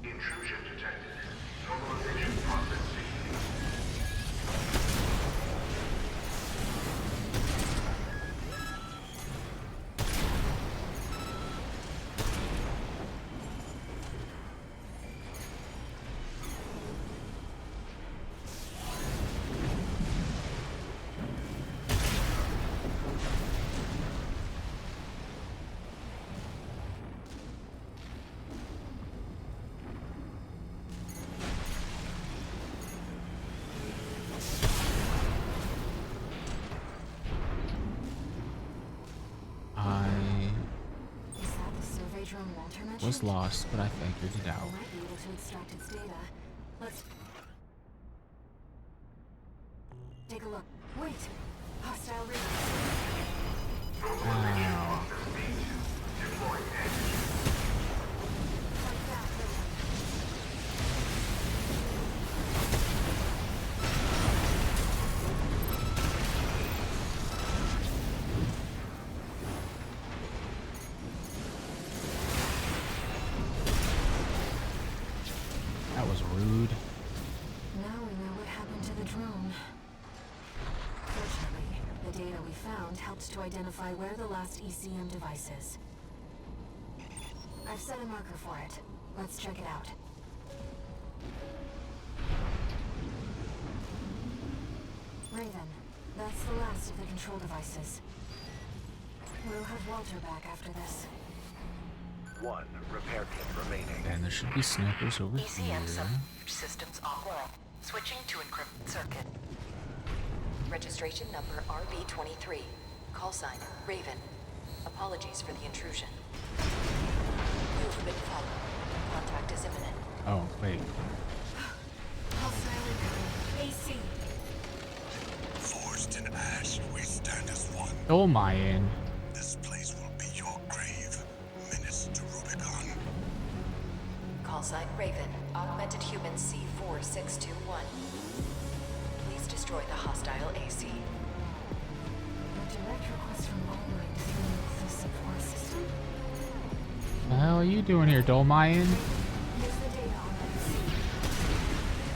Intrusion detected. Normalization process ceased. Is that the survey drone Walter mentioned? Was lost, but I figured it out. Might be able to extract its data. Let's take a look. Wait! Hostile readers. Ow. Deploying edge. Fight back, Raven. That was rude. Now we know what happened to the drone. Fortunately, the data we found helped to identify where the last ECM device is. I've set a marker for it. Let's check it out. Raven, that's the last of the control devices. We'll have Walter back after this. One repair kit remaining. And there should be snipers over here. ECM systems offline. Switching to encrypted circuit. Registration number RB23. Call sign Raven. Apologies for the intrusion. You've been followed. Contact is imminent. Oh, wait. Hostile incoming. AC. Forged in ash, we stand as one. Oh, Mayan. This place will be your grave. Menace to Rubicon. Call sign Raven. Augmented human C4621. Please destroy the hostile AC. A direct request from Allwing through the support system? What the hell are you doing here, Dolmayan? Here's the data on that AC.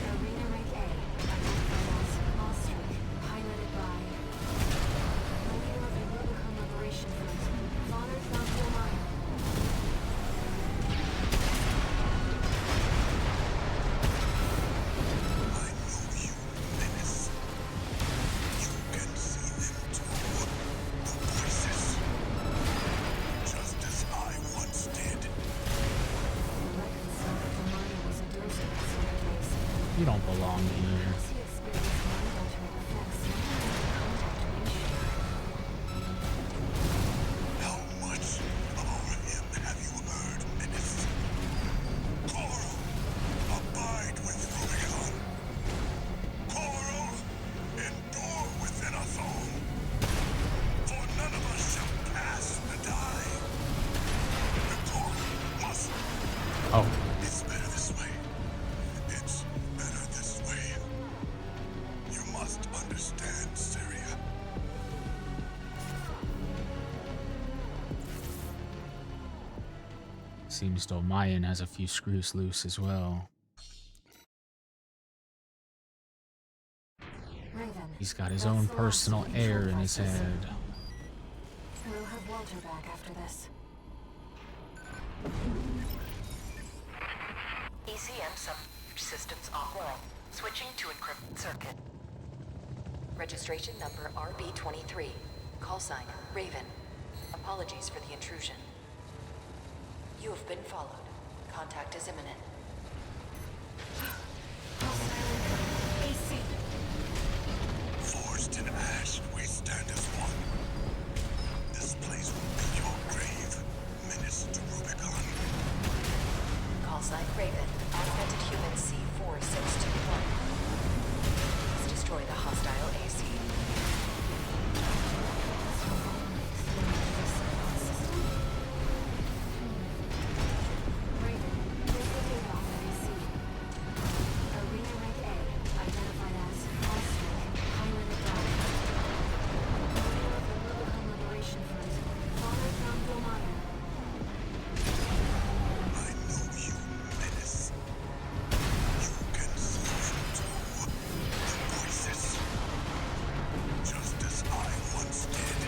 Arena Rank A, identified as Ostrich, piloted by the leader of a Rubicon Liberation Front, Father Franco Meyer. I know you, Menace. You can see them too. The voices. Just as I once did. Records say that the Meyer was a dozer in some days. You don't belong here. As he experienced mind-altering effects, he contact Winship. How much about him have you heard, Menace? Coral, abide with Rubicon. Coral, endure within us all. For none of us shall pass the die. The Coral must. Oh, It's better this way. It's better this way. You must understand, Syria. seems Dolmayan has a few screws loose as well. Raven. He's got his that's own the last personal of the air control in his devices. head. We'll have Walter back after this. ECM systems offline. Switching to encrypted circuit. Registration number RB23. Call sign, Raven. Apologies for the intrusion. You have been followed. Contact is imminent. AC. Forged in ash, we stand as one. This place will be your grave. Menace to Rubicon. Call sign, Raven. Augmented human C4621. Let's destroy the hostile AC. Raven, there's the data on the AC. Arena Rank A, identified as Ostrich, highlighted by leader of the Rubicon Liberation Front, Father from Domaya. I know you, Menace. You can listen to the voices. Just as I once did.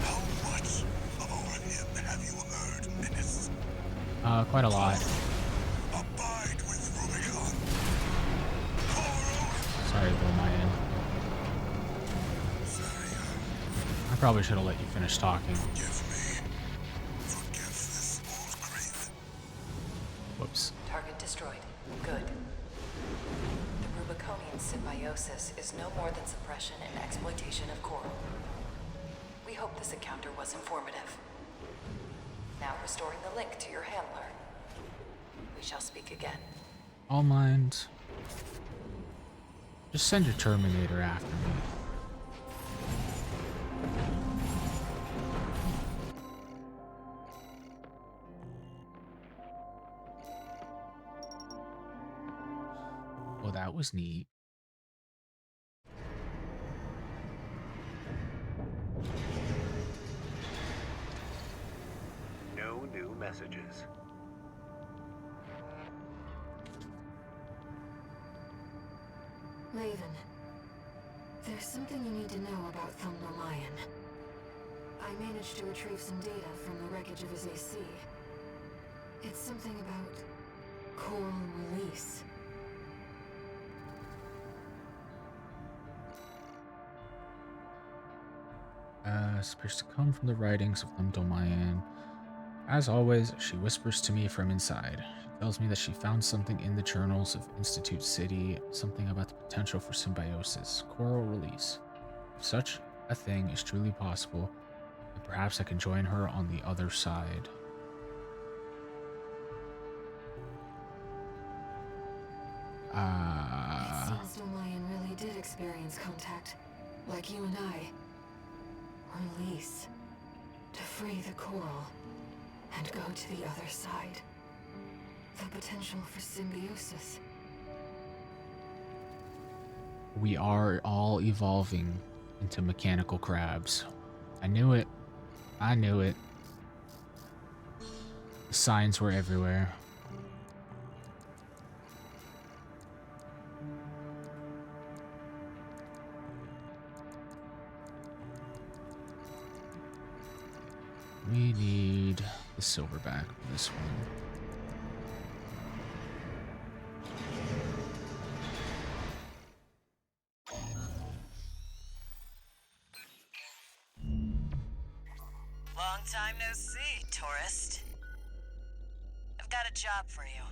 How much about him have you heard, Menace? Quite a lot. Abide with Rubicon. Coral! Sorry to blow my end. I probably should have let you finish talking. Forgive me. Forgive this old Kraith. Whoops. Target destroyed. Good. The Rubiconian symbiosis is no more than suppression and exploitation of Coral. We hope this encounter was informative. Now restoring the link to your handler. We shall speak again. All mind. Just send your Terminator after me. Well, that was neat. No new messages. Raven, there's something you need to know about Thumno Mayan. I managed to retrieve some data from the wreckage of his AC. It's something about coral release. Appears to come from the writings of Thumno Mayan. As always, she whispers to me from inside. She tells me that she found something in the journals of Institute City, something about the potential for symbiosis, coral release. If such a thing is truly possible, then perhaps I can join her on the other side. It seems Domayan really did experience contact, like you and I. Release. To free the coral. And go to the other side. The potential for symbiosis. We are all evolving into mechanical crabs. I knew it. I knew it. The signs were everywhere. We need the silverback for this one. Long time no see, tourist. I've got a job for you.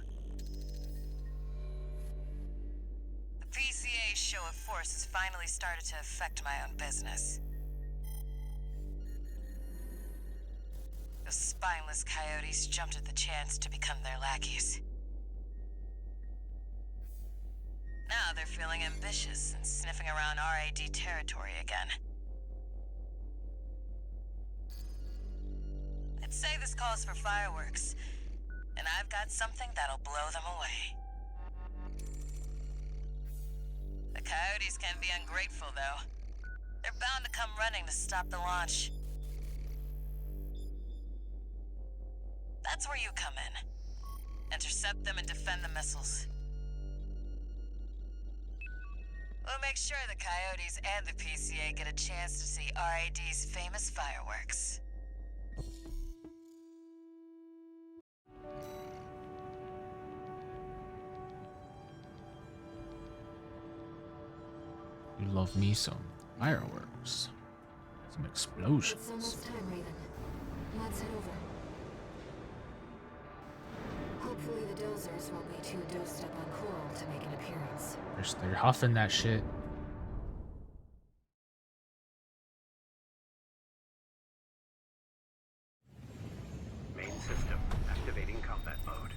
The PCA's show of force has finally started to affect my own business. Those spineless coyotes jumped at the chance to become their lackeys. Now they're feeling ambitious and sniffing around RAD territory again. I'd say this calls for fireworks, and I've got something that'll blow them away. The coyotes can be ungrateful, though. They're bound to come running to stop the launch. That's where you come in. Intercept them and defend the missiles. We'll make sure the Coyotes and the PCA get a chance to see RAD's famous fireworks. love me some fireworks. Some It's explosions. almost time, Raven. Let's head over. Hopefully the dozers won't be too dosed up on coral to make an appearance. They're huffing that shit. Main system activating combat mode.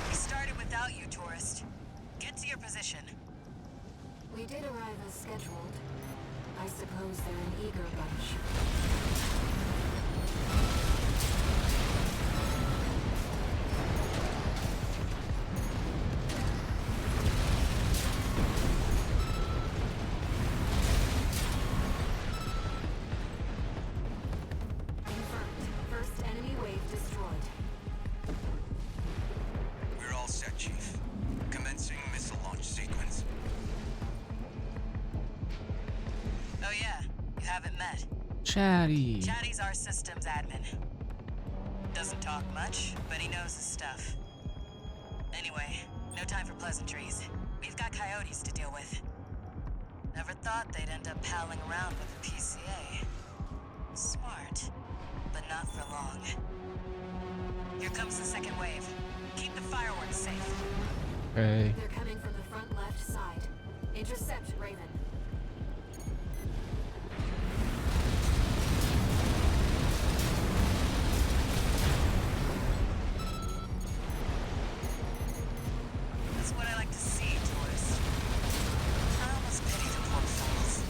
We started without you, tourist. Get to your position. We did arrive as scheduled. I suppose they're an eager bunch. Confirmed. First enemy wave destroyed. We're all set, Chief. Commencing missile launch sequence. Oh yeah, you haven't met. Chatty. Chatty's our systems admin. Doesn't talk much, but he knows his stuff. Anyway, no time for pleasantries. We've got coyotes to deal with. Never thought they'd end up palling around with the PCA. Smart, but not for long. Here comes the second wave. Keep the fireworks safe. Okay. They're coming from the front left side. Intercept, Raven. That's what I like to see, tourist. I almost pity the poor fools.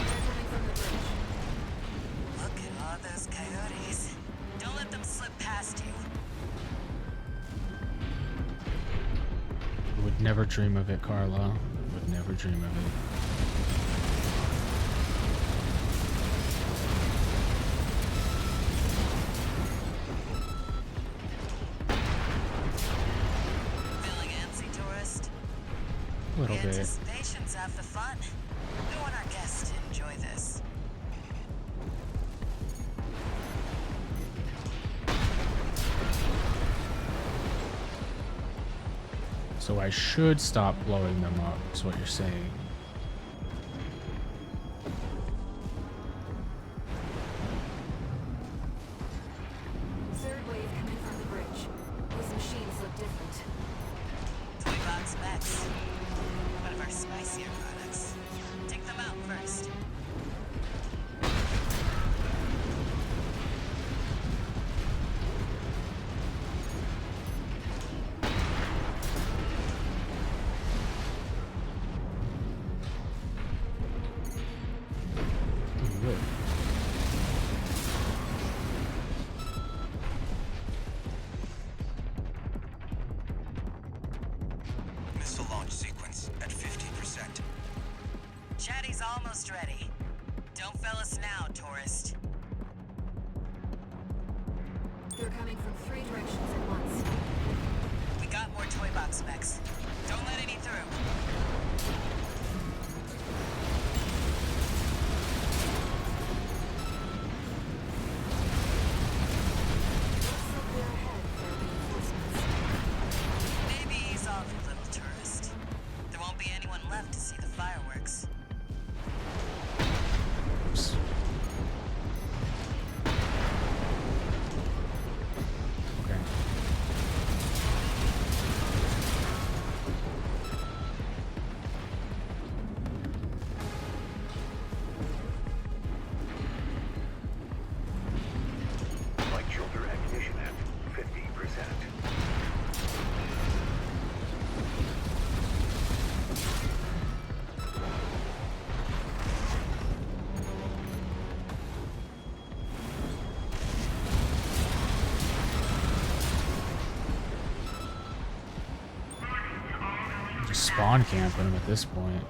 They're coming from the bridge. Look at all those coyotes. Don't let them slip past you. Would never dream of it, Carla. Would never dream of it. Feeling antsy, tourist? A little The bit. anticipation's half the fun. We want our guests to enjoy this. So I should stop blowing them up, is what you're saying. Third wave coming from the bridge. These machines look different. Toy Box Max. One of our spicier products. Take them out first. Good. Missile launch sequence at 50%. Chatty's almost ready. Don't fail us now, tourist. They're coming from three directions at once. We got more Toy Box Max. Don't let any through. Looks like they're ahead of their reinforcements. Maybe ease off a little, tourist. There won't be anyone left to see the fireworks. Oops. Okay. spawn camping him at this point.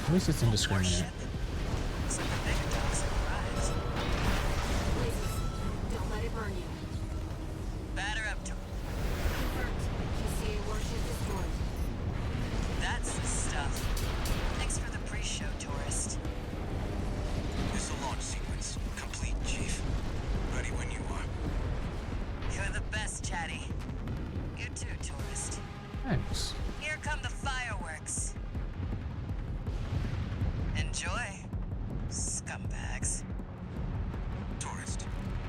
At least it's indiscriminate. Looks like the big dogs have arrived. Blazes, don't let it burn you. Batter up to Confirmed. PCA warship destroyed. That's the stuff. Thanks for the pre-show, tourist. Missile launch sequence complete, Chief. Ready when you are. You're the best, Chatty. You too, tourist. Thanks. Here come the fireworks. Enjoy, scumbags. Tourist,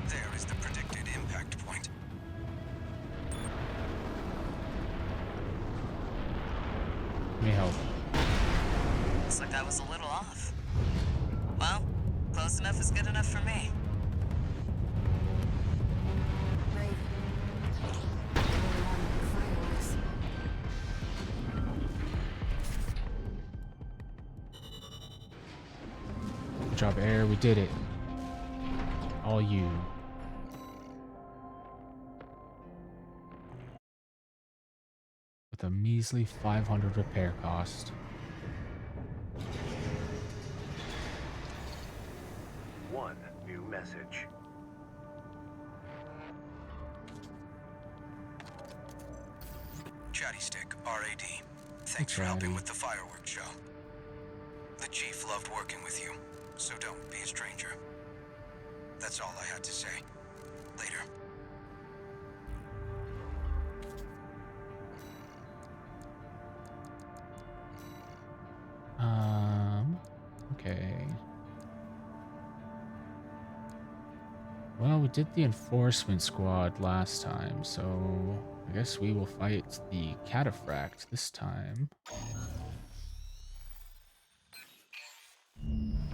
there is the predicted impact point. Let me help. Looks like I was a little off. Well, close enough is good enough for me. Raven. Fireworks. Good job, Air. We did it. All you. With a measly 500 repair cost. One new message. Chatty Stick, RAD. Thanks for helping with the fireworks show. The Chief loved working with you, so don't be a stranger. That's all I had to say. Later. Okay. Well, we did the enforcement squad last time, so I guess we will fight the cataphract this time.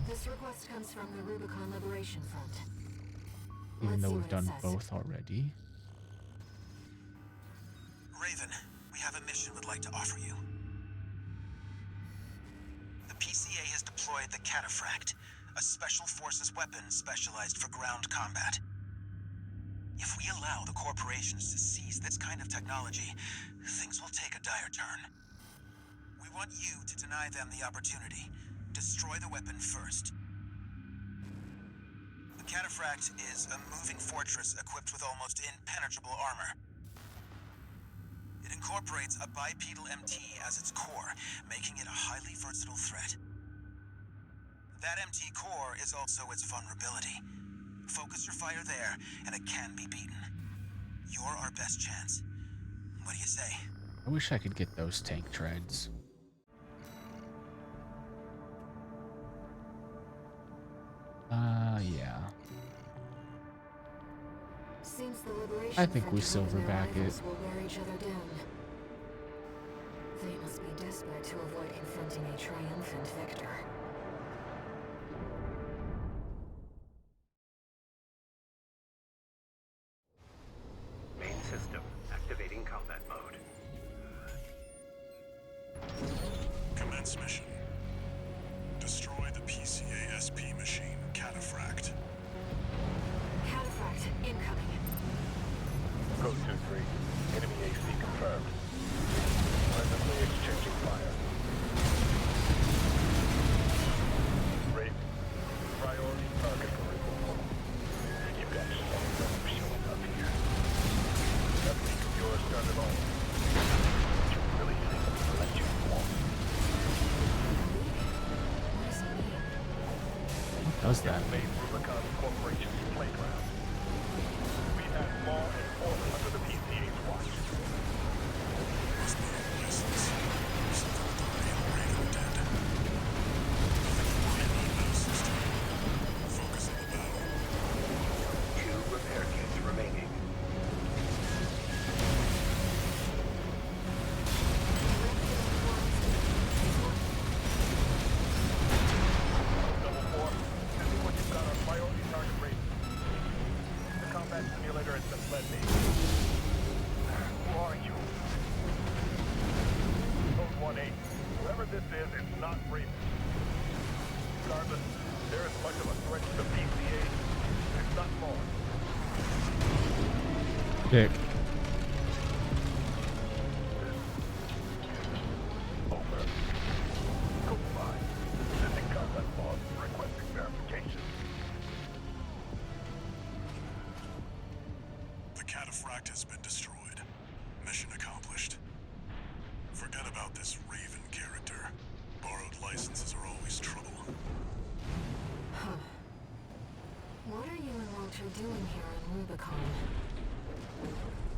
This request comes from the Rubicon Liberation Front. Even Let's though see we've what it done says. both already. Raven, we have a mission we'd like to offer you. The PCA has deployed the Cataphract, a special forces weapon specialized for ground combat. If we allow the corporations to seize this kind of technology, things will take a dire turn. We want you to deny them the opportunity. Destroy the weapon first. The Cataphract is a moving fortress equipped with almost impenetrable armor. It incorporates a bipedal MT as its core, making it a highly versatile threat. That MT core is also its vulnerability. Focus your fire there, and it can be beaten. You're our best chance. What do you say? I wish I could get those tank treads. Yeah. Seems the Liberation I think Front we and their silverback it. rivals will wear each other down. They must be desperate to avoid confronting a triumphant victor. Main system activating combat mode. Commence mission. Destroy the PCA SP machine, Cataphract. Cataphract incoming. Code 2-3. Enemy AC confirmed. Presently exchanging fire. Raven. Priority target for removal. You guys are showing up here. That week of yours done it all. You really think I'm gonna let you walk? What does it mean? What does that? Made Rubicon Corporation's playground. We have law enforcement under the PCA's watch. Must be a license. Something with the real Raven dead. Nothing to worry about now, sister. Focus on the battle. 2 repair kits remaining. Double 4. Tell me what you've got on priority target rate. The combat simulator has misled me. Who are you? Code 1-8. Whoever this is, it's not Raven. Regardless, they're as much of a threat to the PCA. It's not Dick. Over. Comply. Sending combat log requesting verification. The cataphract has been destroyed. Mission accomplished. Forget about this Raven character. Borrowed licenses are always trouble. What are you and Walter doing here on Rubicon?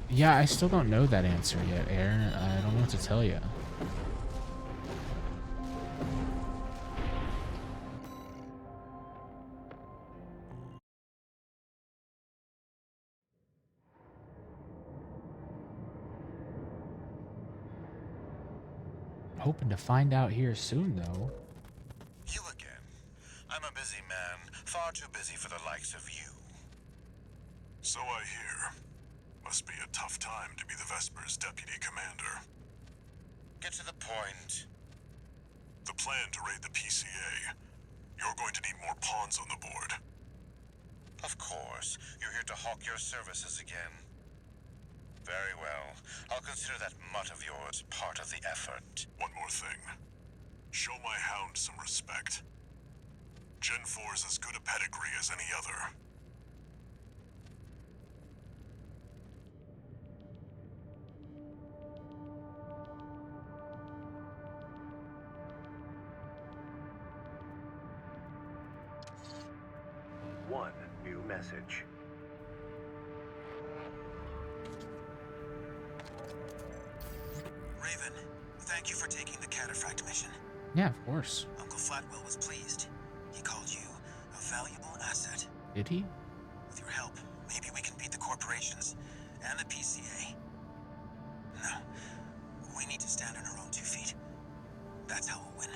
Yeah, I still don't know that answer yet, Aaron. I don't know what to tell you. Hoping to find out here soon, though. You again. I'm a busy man, far too busy for the likes of you. So I hear. Must be a tough time to be the Vesper's deputy commander. Get to the point. The plan to raid the PCA. You're going to need more pawns on the board. Of course, you're here to hawk your services again. Very well. I'll consider that mutt of yours part of the effort. One more thing. Show my hound some respect. Gen 4's as good a pedigree as any other. One new message. Raven, thank you for taking the cataphract mission. Yeah, of course. Uncle Flatwell was pleased. He called you a valuable asset. Did he? With your help, maybe we can beat the corporations and the PCA. No, we need to stand on our own 2 feet. That's how we'll win.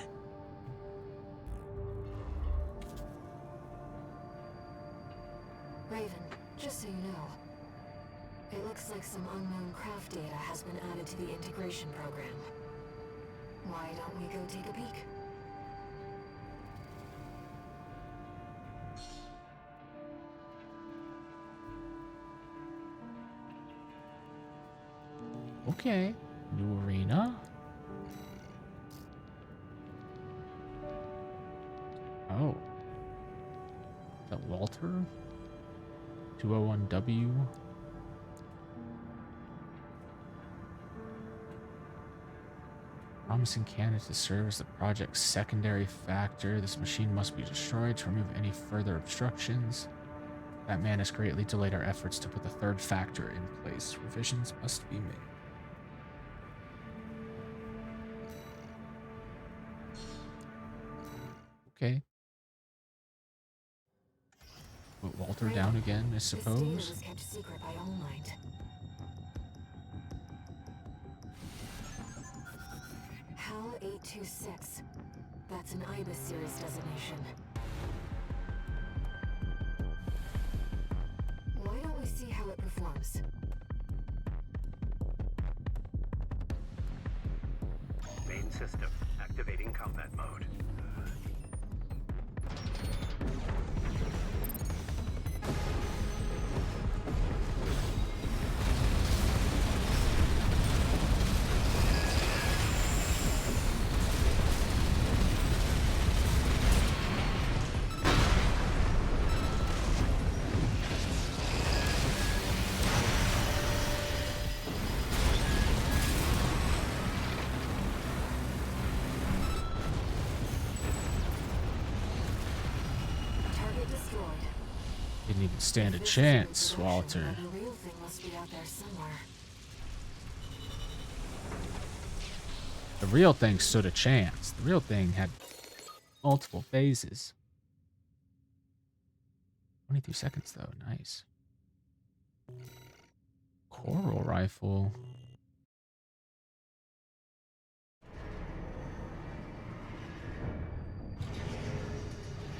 Raven, just so you know, it looks like some unknown craft data has been added to the integration program. Why don't we go take a peek? Okay. New arena. Oh. Is that Walter? 201W. Promising candidate to serve as the project's secondary factor. This machine must be destroyed to remove any further obstructions. That man has greatly delayed our efforts to put the third factor in place. Revisions must be made. Okay. Put Walter down again, I This data suppose. was kept secret by All Might. HAL 826. That's an IBIS series designation. Why don't we see how it performs? Main system activating combat mode. Target destroyed. Didn't even stand a If this chance, isn't the production, Walter. then the real thing must be out there somewhere. The real thing stood a chance. The real thing had multiple phases. 22 seconds, though. Nice. Coral rifle.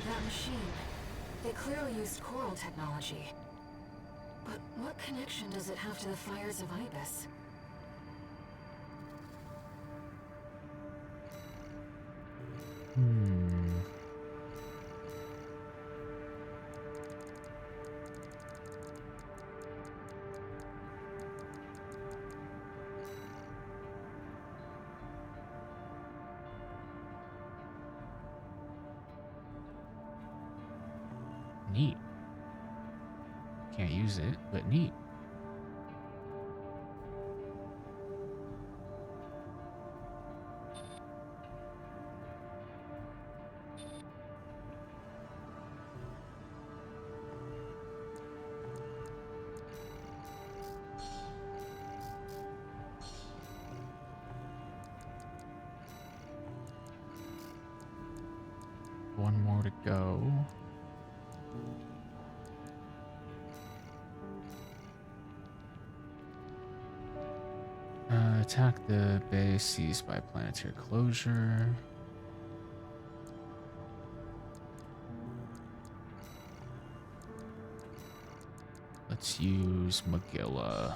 That machine. They clearly used Coral technology. But what connection does it have to the fires of Ibis? Neat. Can't use it, but neat. One more to go. Attack the base seized by planetary closure. Let's use Magilla.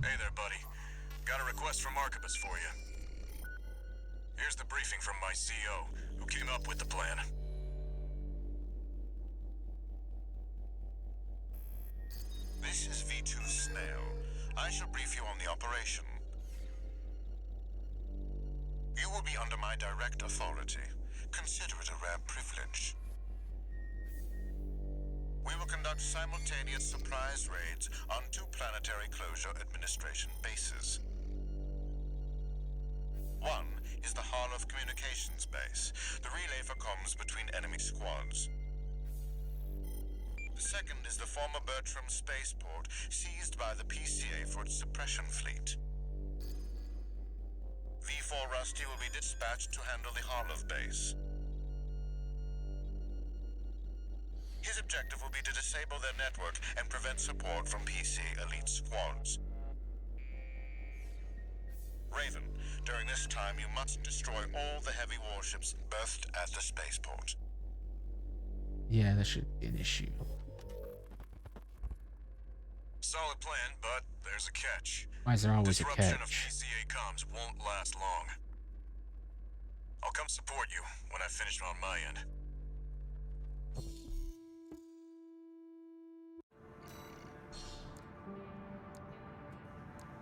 Hey there, buddy. Got a request from Archibus for you. Here's the briefing from my CO, who came up with the plan. This is V2 Snail. I shall brief you on the operation. You will be under my direct authority. Consider it a rare privilege. We will conduct simultaneous surprise raids on 2 Planetary Closure Administration bases. One is the Hall of Communications base, the relay for comms between enemy squads. The second is the former Bertram spaceport, seized by the PCA for its suppression fleet. V4 Rusty will be dispatched to handle the Harlov base. His objective will be to disable their network and prevent support from PC elite squads. Raven, during this time you must destroy all the heavy warships berthed at the spaceport. Yeah, that should be an issue. Solid plan, but there's a catch. Why is there always a Disruption of catch? PCA comms won't last long. I'll come support you when I finish on my end.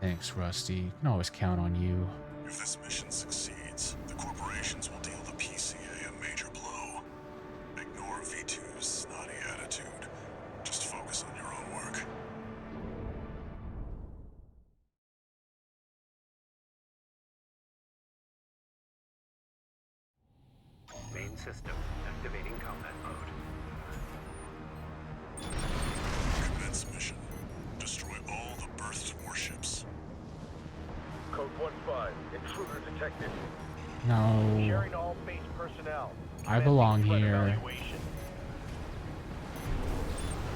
Thanks, Rusty. You can always count on you. If this mission succeeds, the corporations will deal the PCA a major blow. Ignore V2's snotty attitude. Just focus on your own work. Main system activating combat mode. Commence mission. Destroy all the berthed warships. Code 1-5. Intruder detected. No. Sharing all base personnel. I belong Threat here. evaluation.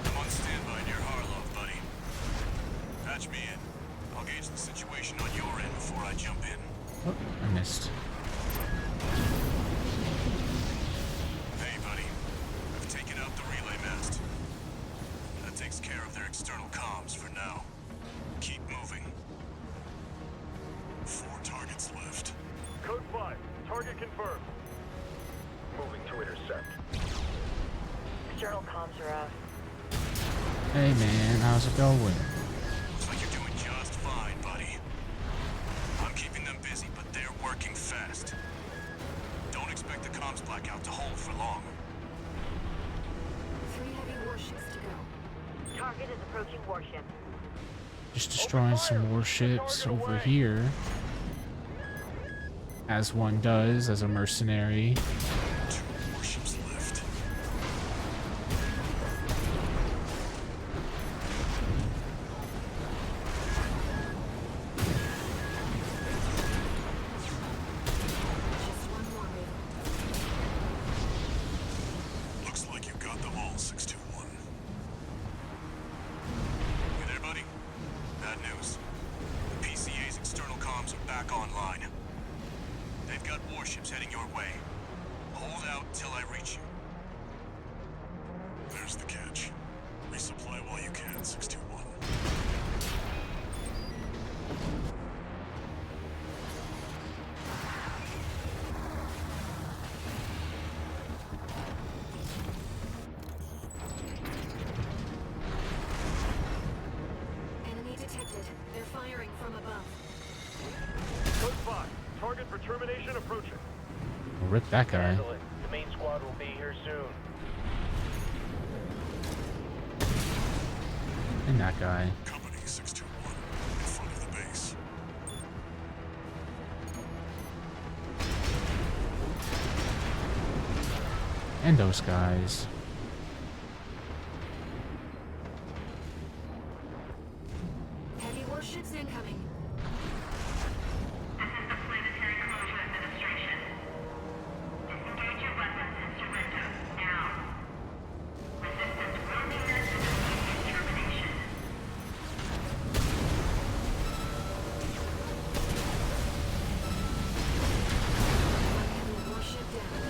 I'm on standby near Harlov, buddy. Patch me in. I'll gauge the situation on your end before I jump in. Oh, I missed. Hey, buddy. I've taken out the relay mast. That takes care of their external comms for now. Keep moving. 4 targets left. Code 5. Target confirmed. Moving to intercept. External comms are out. Hey man, how's it going? Looks like you're doing just fine, buddy. I'm keeping them busy, but they're working fast. Don't expect the comms blackout to hold for long. 3 heavy warships to go. Target is approaching warship. Just destroying some warships over here. As one does as a mercenary. 2 warships left. Just one more, Raven. Looks like you got them all, 621. You there, buddy? Bad news. The PCA's external comms are back online. They've got warships heading your way. Hold out till I reach you. There's the catch. Resupply while you can, 621. Enemy detected target for termination approaching. We'll rip that guy. Handle it. The main squad will be here soon. And that guy. Company 621 in front of the base. And those guys. Heavy warships incoming. This is the Planetary Closure Administration. Disengage your weapons and surrender, now. Resistance will be met with immediate termination. Heavy warship down.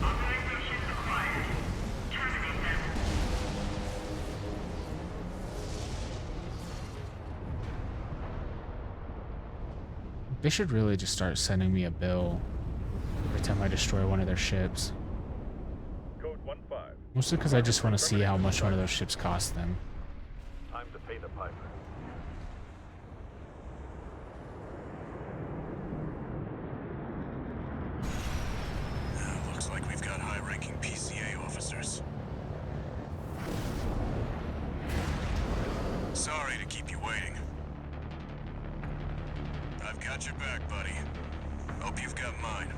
Authorization acquired. Terminate them. They should really just start sending me a bill every time I destroy one of their ships. Code 1-5. Mostly because I just want to see how much one of those ships costs them. Time to pay the piper. Looks like we've got high-ranking PCA officers. Sorry to keep you waiting. I've got your back, buddy. Hope you've got mine.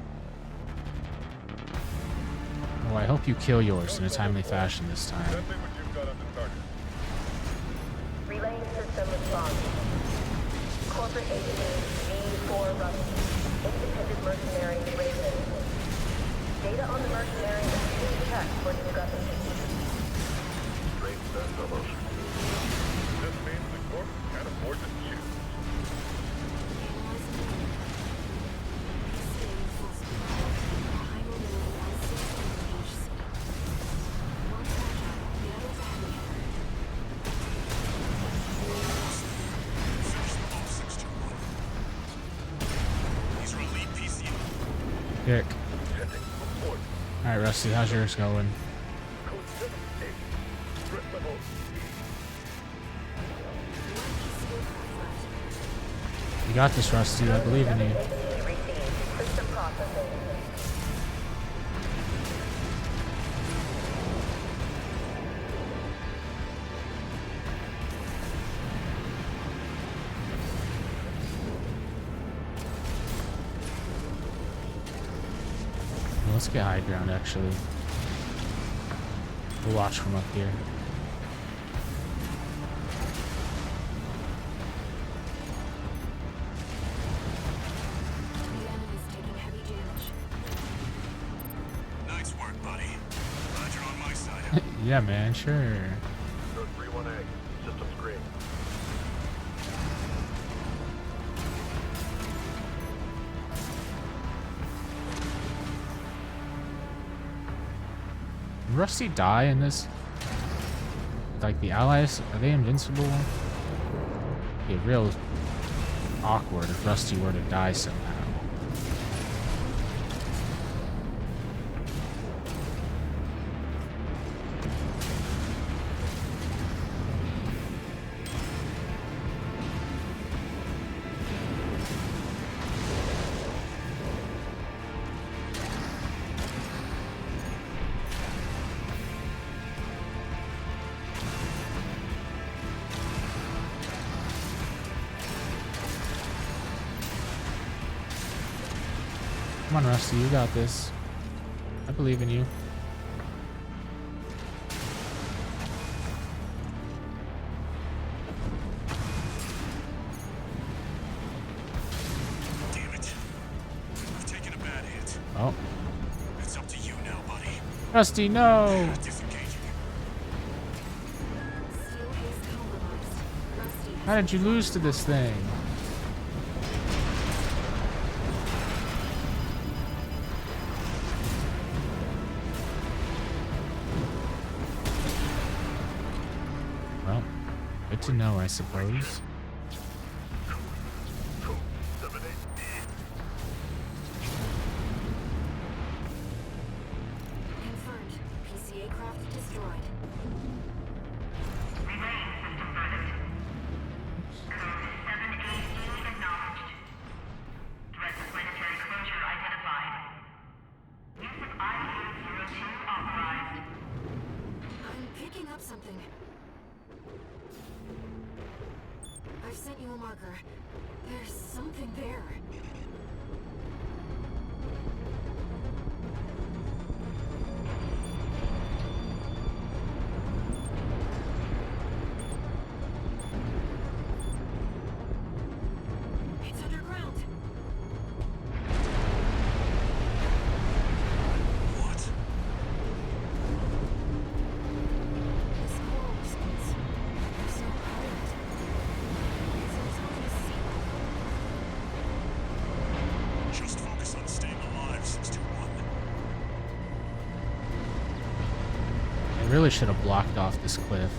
Well, I hope you kill yours in a timely fashion this time. Send me what you've got on the target. Relaying system response. Corporate agent V4 Rusty. Independent mercenary Raven. Data on the mercenary is being checked for discrepancy. Strange fellows. This means the Corp can't afford to choose. Staying full speed. High mobility L6 engaged. One's agile, the other's a heavy hitter. Finish them off, 621. These are elite PCA. Kick. Sending report. Alright, Rusty, how's yours going? Code 7-8. Threat level E. One PCA craft left. You got this, Rusty. I believe in you. Received. System processing. Well, let's get high ground, actually. We'll watch from up here. The enemy's taking heavy damage. Nice work, buddy. Glad you're on my side. Yeah, man, sure. Code 3-1A. Systems green. Did Rusty die in this? Like, the allies, are they invincible? It'd be real awkward if Rusty were to die somehow. Come on, Rusty, you got this. I believe in you. Damn it. I've taken a bad hit. Oh, It's up to you now, buddy. Rusty, no! Disengaging. Steel haze compromised. Rusty has How did you lose to this thing? Well, good to know, I suppose. Code 7-8E. confirmed. PCA Gatecraft destroyed. Relaying system verdict. Code 7AE acknowledged. Threat to planetary closure identified. Use of IA-02 authorized. I'm picking up something. I've sent you a marker. There's something there. It's underground. What? This coral response. There's no pilot. It's only a sea level. Just focus on staying alive, 621. I really should have blocked off this cliff.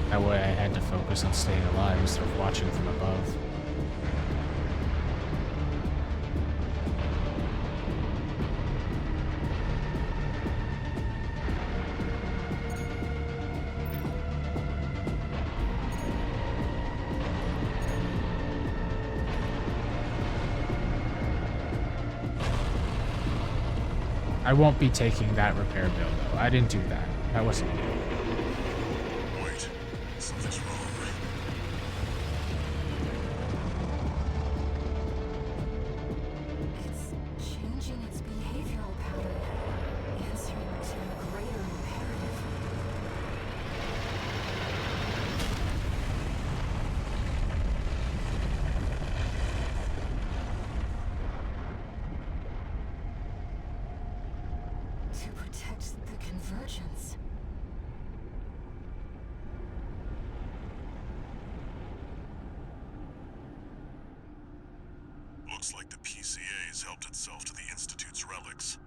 That way I had to focus on staying alive instead of watching from above. I won't be taking that repair bill though. I didn't do that. That wasn't me. Wait, something's wrong. It's changing its behavioral pattern, answering to a greater imperative. To protect the convergence. Looks like the PCA has helped itself to the Institute's relics.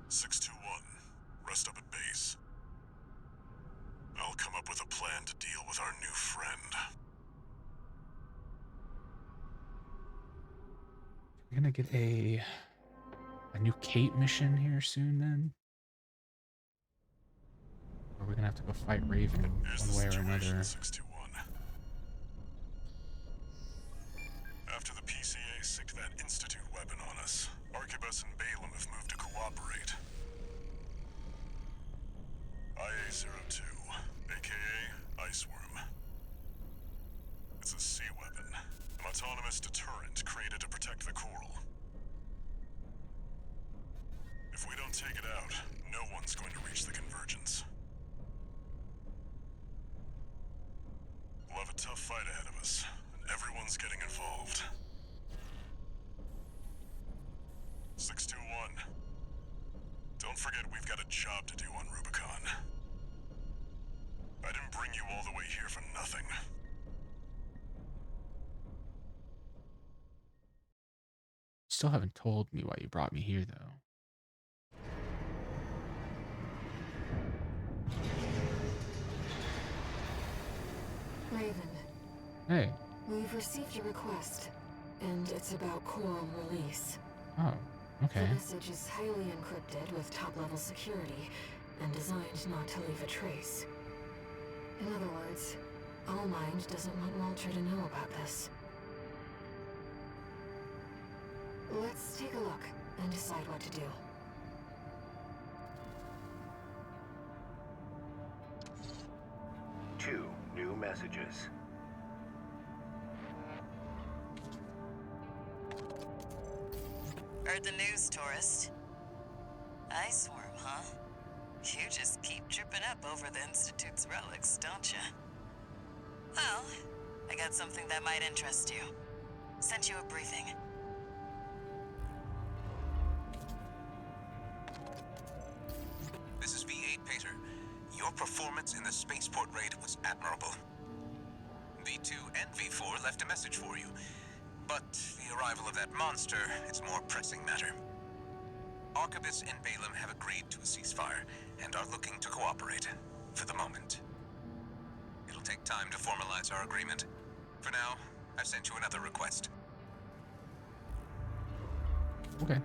621, rest up at base. I'll come up with a plan to deal with our new friend. We're gonna get a new Kate mission here soon then? Or we're gonna have to go fight Raven Here's one the way or situation, another. 621. After the PCA sicked that Institute weapon on us, Arquebus and Balaam have moved to cooperate. IA-02, aka Iceworm. It's a sea weapon, an autonomous deterrent created to protect the coral. If we don't take it out, no one's going to reach the convergence. We'll have a tough fight ahead of us, and everyone's getting involved. 621. Don't forget we've got a job to do on Rubicon. I didn't bring you all the way here for nothing. Still haven't told me why you brought me here though. Raven, Hey. we've received your request, and it's about coral release. Oh, okay. The message is highly encrypted with top-level security, and designed not to leave a trace. In other words, Allmind doesn't want Walter to know about this. Let's take a look and decide what to do. Two new messages. Heard the news, tourist. Iceworm, huh? You just keep tripping up over the Institute's relics, don't you? Well, I got something that might interest you. Sent you a briefing. This is V8 Pater. Your performance in the spaceport raid was admirable. V2 and V4 left a message for you. But the arrival of that monster is a more pressing matter. Arquebus and Balaam have agreed to a ceasefire and are looking to cooperate, for the moment. It'll take time to formalize our agreement. For now, I've sent you another request. Okay.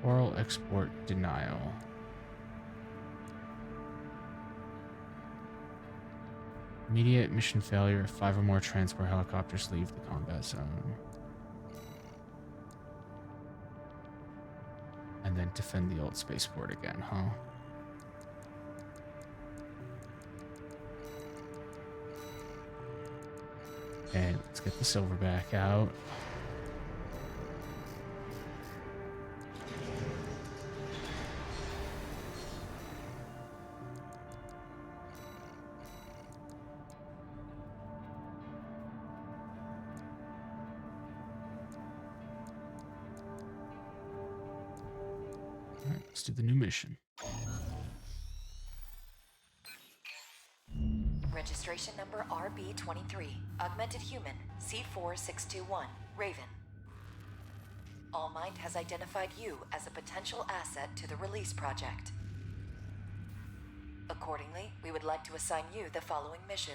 Coral export denial. Immediate mission failure if 5 or more transport helicopters leave the combat zone. And then defend the old spaceport again, huh? Okay, let's get the Silverback out. Alright, let's do the new mission. Registration number RB23, Augmented Human, C4621, Raven. Allmind has identified you as a potential asset to the release project. Accordingly, we would like to assign you the following mission.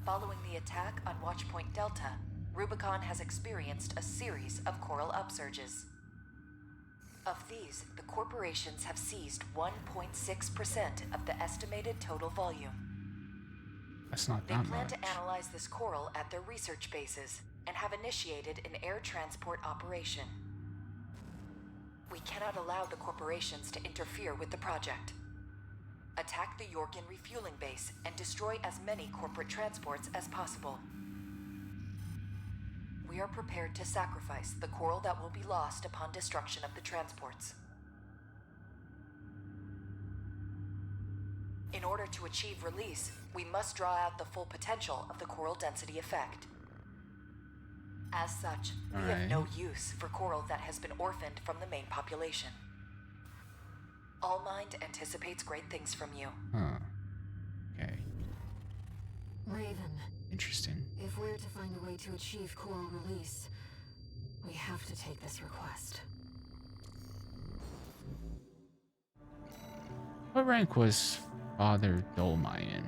Following the attack on Watchpoint Delta, Rubicon has experienced a series of coral upsurges. Of these, the corporations have seized 1.6% of the estimated total volume. That's not They that plan much. to analyze this coral at their research bases and have initiated an air transport operation. We cannot allow the corporations to interfere with the project. Attack the Yorkin refueling base and destroy as many corporate transports as possible. We are prepared to sacrifice the coral that will be lost upon destruction of the transports. In order to achieve release, we must draw out the full potential of the coral density effect. As such, we have no use for coral that has been orphaned from the main population. Allmind anticipates great things from you. Huh. Okay. Raven, Interesting. if we're to find a way to achieve coral release, we have to take this request. What rank was Father Dolmayan?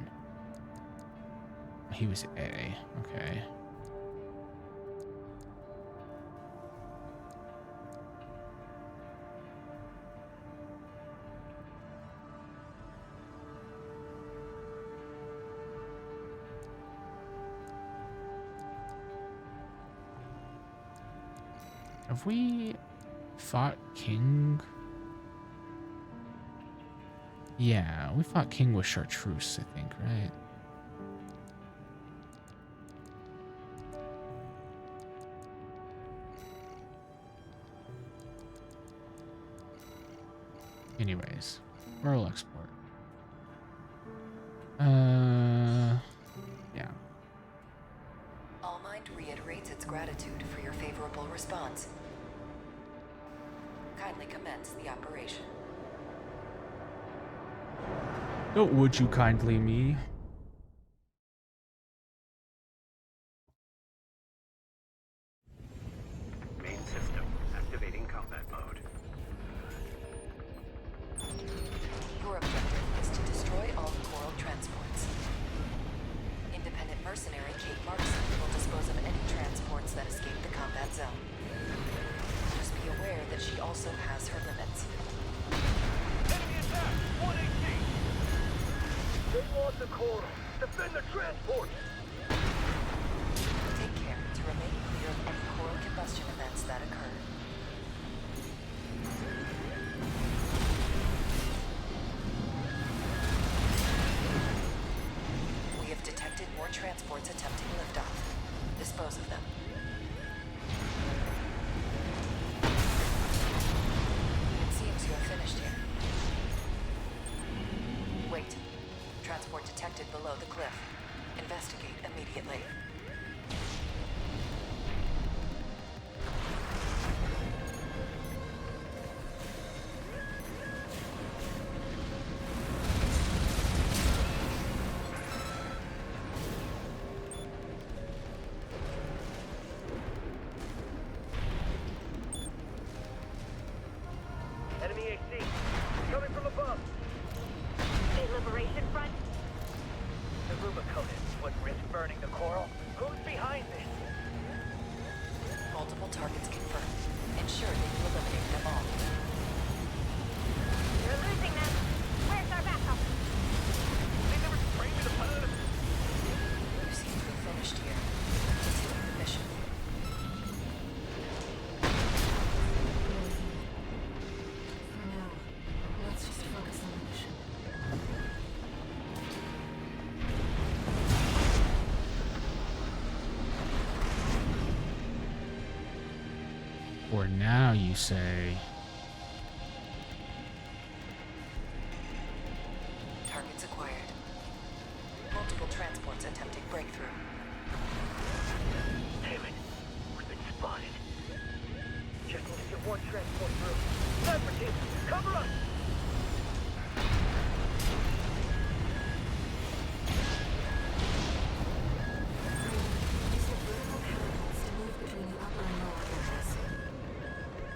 He was A. Okay. Have we fought King? Yeah, we fought King with Chartreuse, I think, right? Anyways, Coral export. Yeah. Allmind reiterates its gratitude for your favorable response. Kindly commence the operation. Oh, would you kindly me? Main system activating combat mode. Your objective is to destroy all coral transports. Independent mercenary Kate Markson will dispose of any transports that escape the combat zone. Just be aware that she also has her limits. Enemy attack! 118! They want the coral! Defend the transport! Take care to remain clear of any coral combustion events that occur. We have detected more transports attempting liftoff. Dispose of them. It seems you have finished here. Wait. Transport detected below the cliff. Investigate immediately. Enemy AC! Coming from above! The Liberation Front? The Rubicon would risk burning the coral. For now, you say. Targets acquired. Multiple transports attempting breakthrough. Damn it. We've been spotted. Just need to get one transport through. Sniper team, cover us! Use the vertical catapults to move between the upper and lower areas.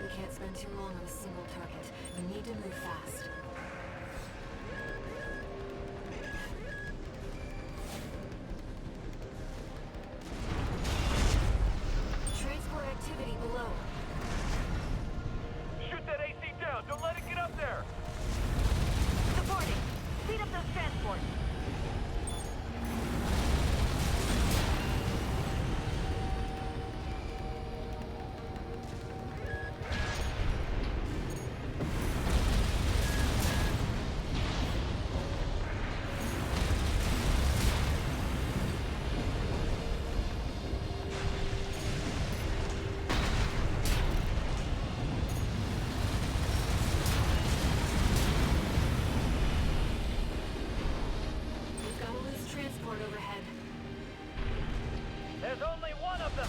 We can't spend too long on a single target. We need to move fast. Transport activity below. Shoot that AC down! Don't let it get up there! Supporting. Speed up those transports. We've got a loose transport overhead. There's only one of them!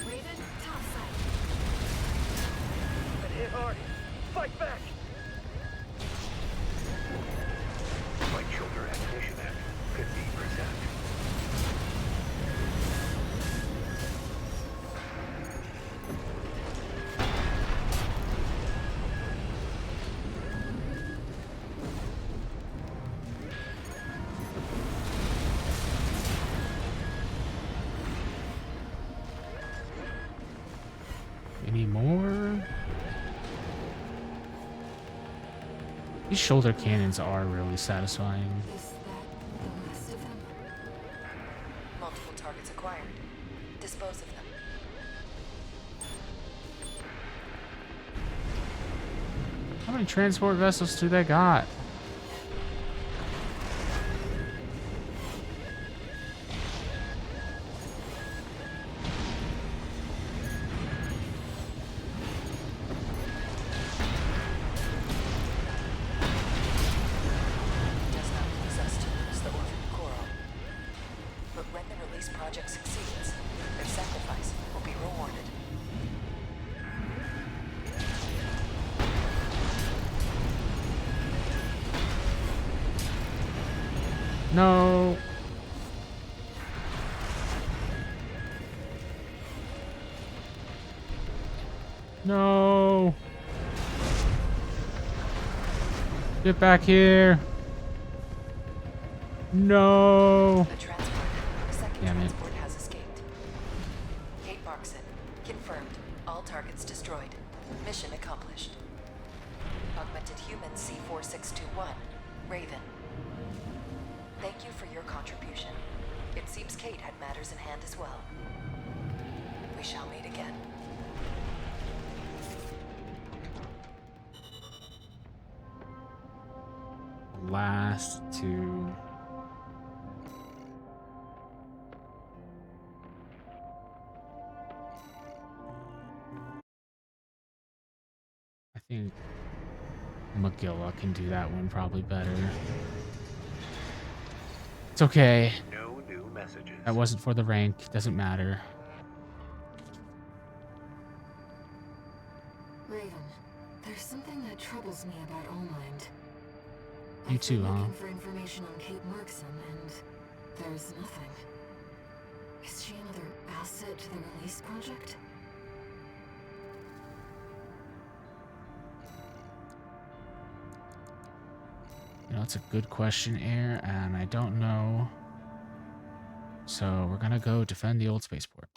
Raven, top side. Been hit hard. Fight back! Flight shoulder acquisition at 50%. Any more? These shoulder cannons are really satisfying. Is that the last of them? Multiple targets acquired. Dispose of them. How many transport vessels do they got? It does not please us to lose the orphan coral. But when the release project succeeds, their sacrifice will be rewarded. No. No. Get back here. No. A transport. The second Damn it. transport has escaped. Kate Markson. Confirmed. All targets destroyed. Mission accomplished. Augmented Human C4621. Raven. Thank you for your contribution. It seems Kate had matters in hand as well. We shall meet again. Last two. I think Magilla can do that one probably better. It's okay. No new messages. That wasn't for the rank. Doesn't matter. Raven, there's something that troubles me about Allmind. You I've too, been huh? looking for information on Kate Markson, and there's nothing. Is she another asset to the release project? You know, it's a good question, Air, and I don't know. So we're gonna go defend the old spaceport.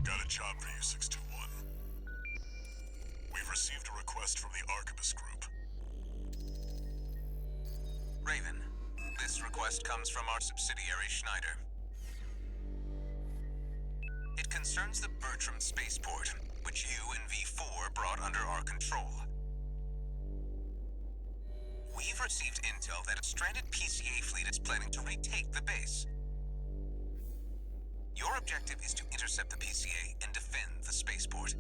Got a job for you, 621. We've received a request from the Arquebus Group. Raven, this request comes from our subsidiary Schneider. concerns the Bertram spaceport, which you and V4 brought under our control. We've received intel that a stranded PCA fleet is planning to retake the base. Your objective is to intercept the PCA and defend the spaceport.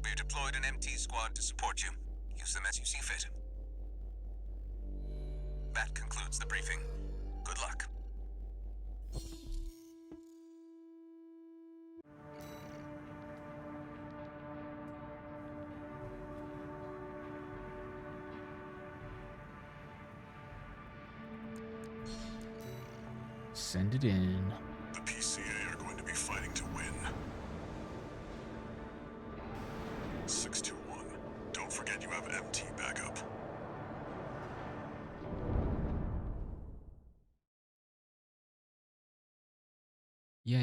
We've deployed an MT squad to support you. Use them as you see fit. That concludes the briefing. Good luck. Send it in. The PCA are going to be fighting to win. 621. Don't forget you have MT backup. Yeah,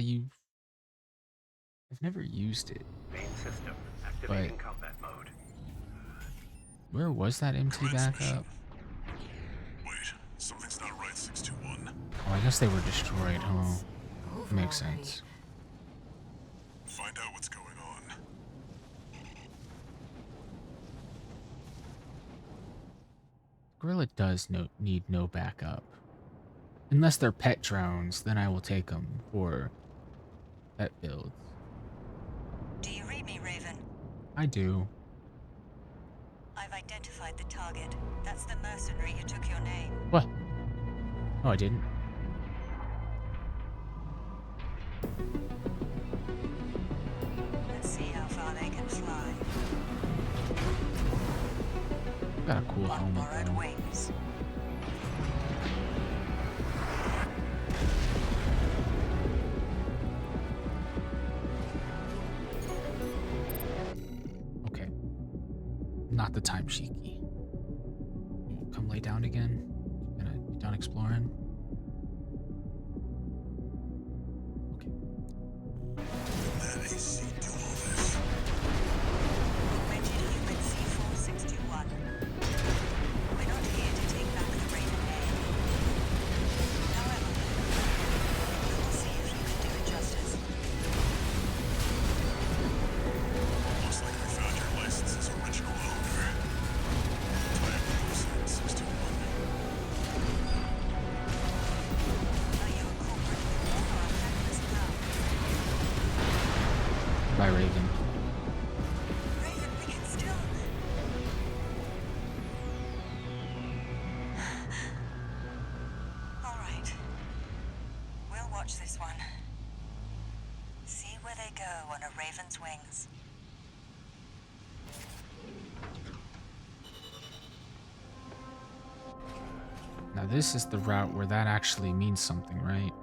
I've never used it. Main system activating combat mode. Where was that MT backup? Wait, something's not right, 621. Oh, I guess they were destroyed, huh? Makes sense. Find out what's going on. Gorilla does need no backup. Unless they're pet drones, then I will take them for pet builds. Do you read me, Raven? I do. I've identified the target. That's the mercenary who took your name. What? Oh, I didn't. Let's see how far they can fly. Got a cool On helmet borrowed though. wings. Okay. Not the time, Shiki. Come lay down again. Gonna be done exploring. That AC do all this. Rigid human C4621. We're not here to take back the Raven name. However, we will see if you can do it justice. Looks like we found your license's original owner. Tie up the loose end, 621. Are you a corporate or a fabulous clown? Bye, Raven. Raven, we can still... All right. We'll watch this one. See where they go on a Raven's wings. Now this is the route where that actually means something, right?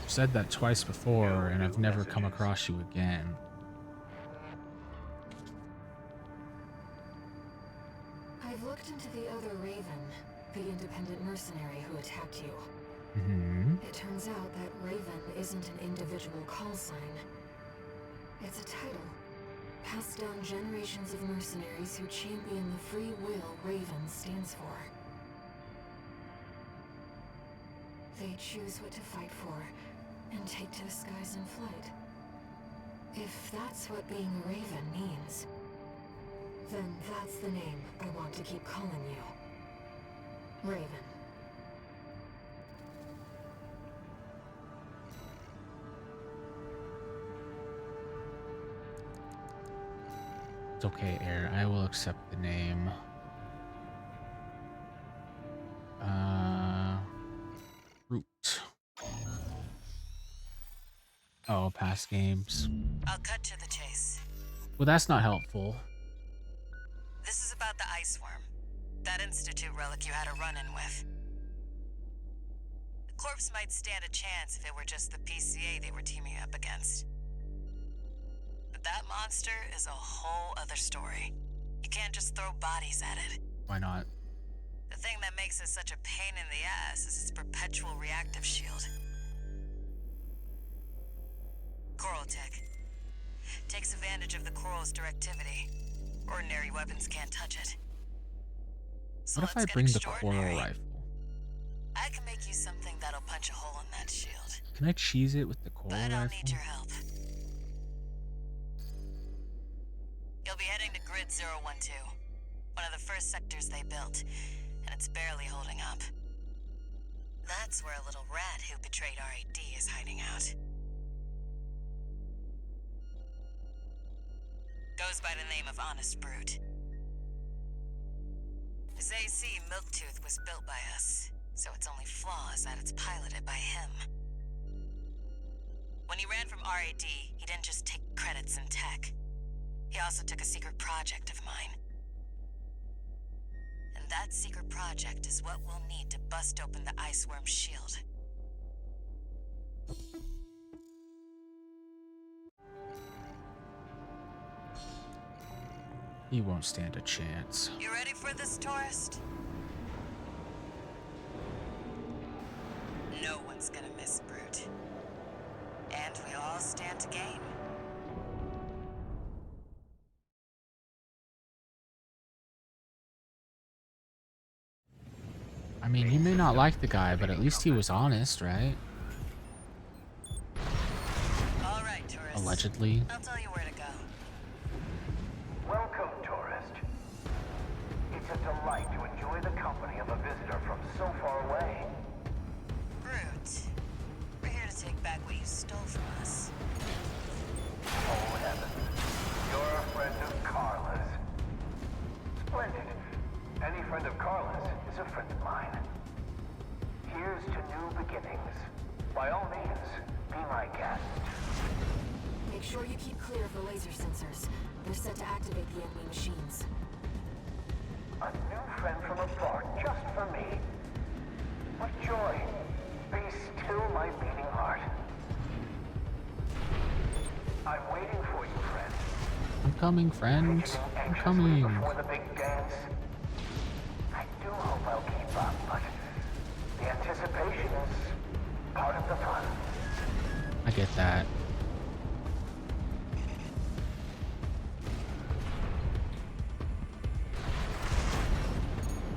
I've said that twice before, and I've never come across you again. I've looked into the other Raven, the independent mercenary who attacked you. Mm-hmm. It turns out that Raven isn't an individual call sign. It's a title, passed down generations of mercenaries who champion the free will Raven stands for. They choose what to fight for, and take to the skies in flight. If that's what being a Raven means, then that's the name I want to keep calling you. Raven. It's okay, Air. I will accept the name. Root. Oh, past games. I'll cut to the chase. Well, that's not helpful. This is about the Ice Worm. That Institute relic you had a run-in with. The corpse might stand a chance if it were just the PCA they were teaming up against. But that monster is a whole other story. You can't just throw bodies at it. Why not? The thing that makes it such a pain in the ass is its perpetual reactive shield. Coral tech. Takes advantage of the coral's directivity. Ordinary weapons can't touch it. So What if let's I get bring the extraordinary. coral rifle? I can make you something that'll punch a hole in that shield. Can I cheese it with the coral But I'll rifle? need your help. You'll be heading to Grid 012, one of the first sectors they built, and it's barely holding up. That's where a little rat who betrayed RAD is hiding out. Goes by the name of Honest Brute. His AC Milktooth was built by us, so its only flaw is that it's piloted by him. When he ran from RAD, he didn't just take credits in tech. He also took a secret project of mine. And that secret project is what we'll need to bust open the Iceworm shield. He won't stand a chance. You ready for this, tourist? No one's gonna miss Brute. And we all stand to gain. I mean, you may not like the guy, but at least he was honest, right? All right, tourist. Allegedly. I'll tell you where to go. Welcome, tourist. It's a delight to enjoy the company of a visitor from so far away. Brute, we're here to take back what you stole from us. Oh, heavens. You're a friend of Carla's. Splendid. Any friend of Carla's is a friend of mine. Here's to new beginnings. By all means, be my guest. Make sure you keep clear of the laser sensors. They're set to activate the enemy machines. A new friend from afar, just for me. What joy. Be still my beating heart. I'm waiting for you, friend. I'm coming, friend. I'm coming. Before the big dance. I do hope I'll keep up, but the anticipation is part of the fun. I get that.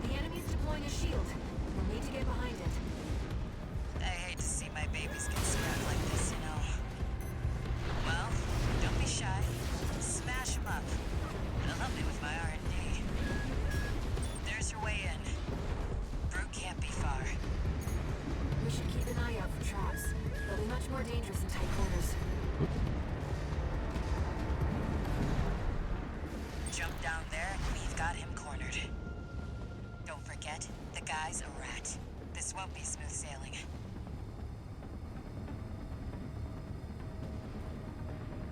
The enemy's deploying a shield. We'll need to get behind it. I hate to see my babies get scrapped like this, you know. Well, don't be shy. Smash them up. It'll help me with my R&D. There's your way in. Brute can't be far. We should keep an eye out for traps. They'll be much more dangerous in tight quarters. Jump down there and we've got him cornered. Don't forget, the guy's a rat. This won't be smooth sailing.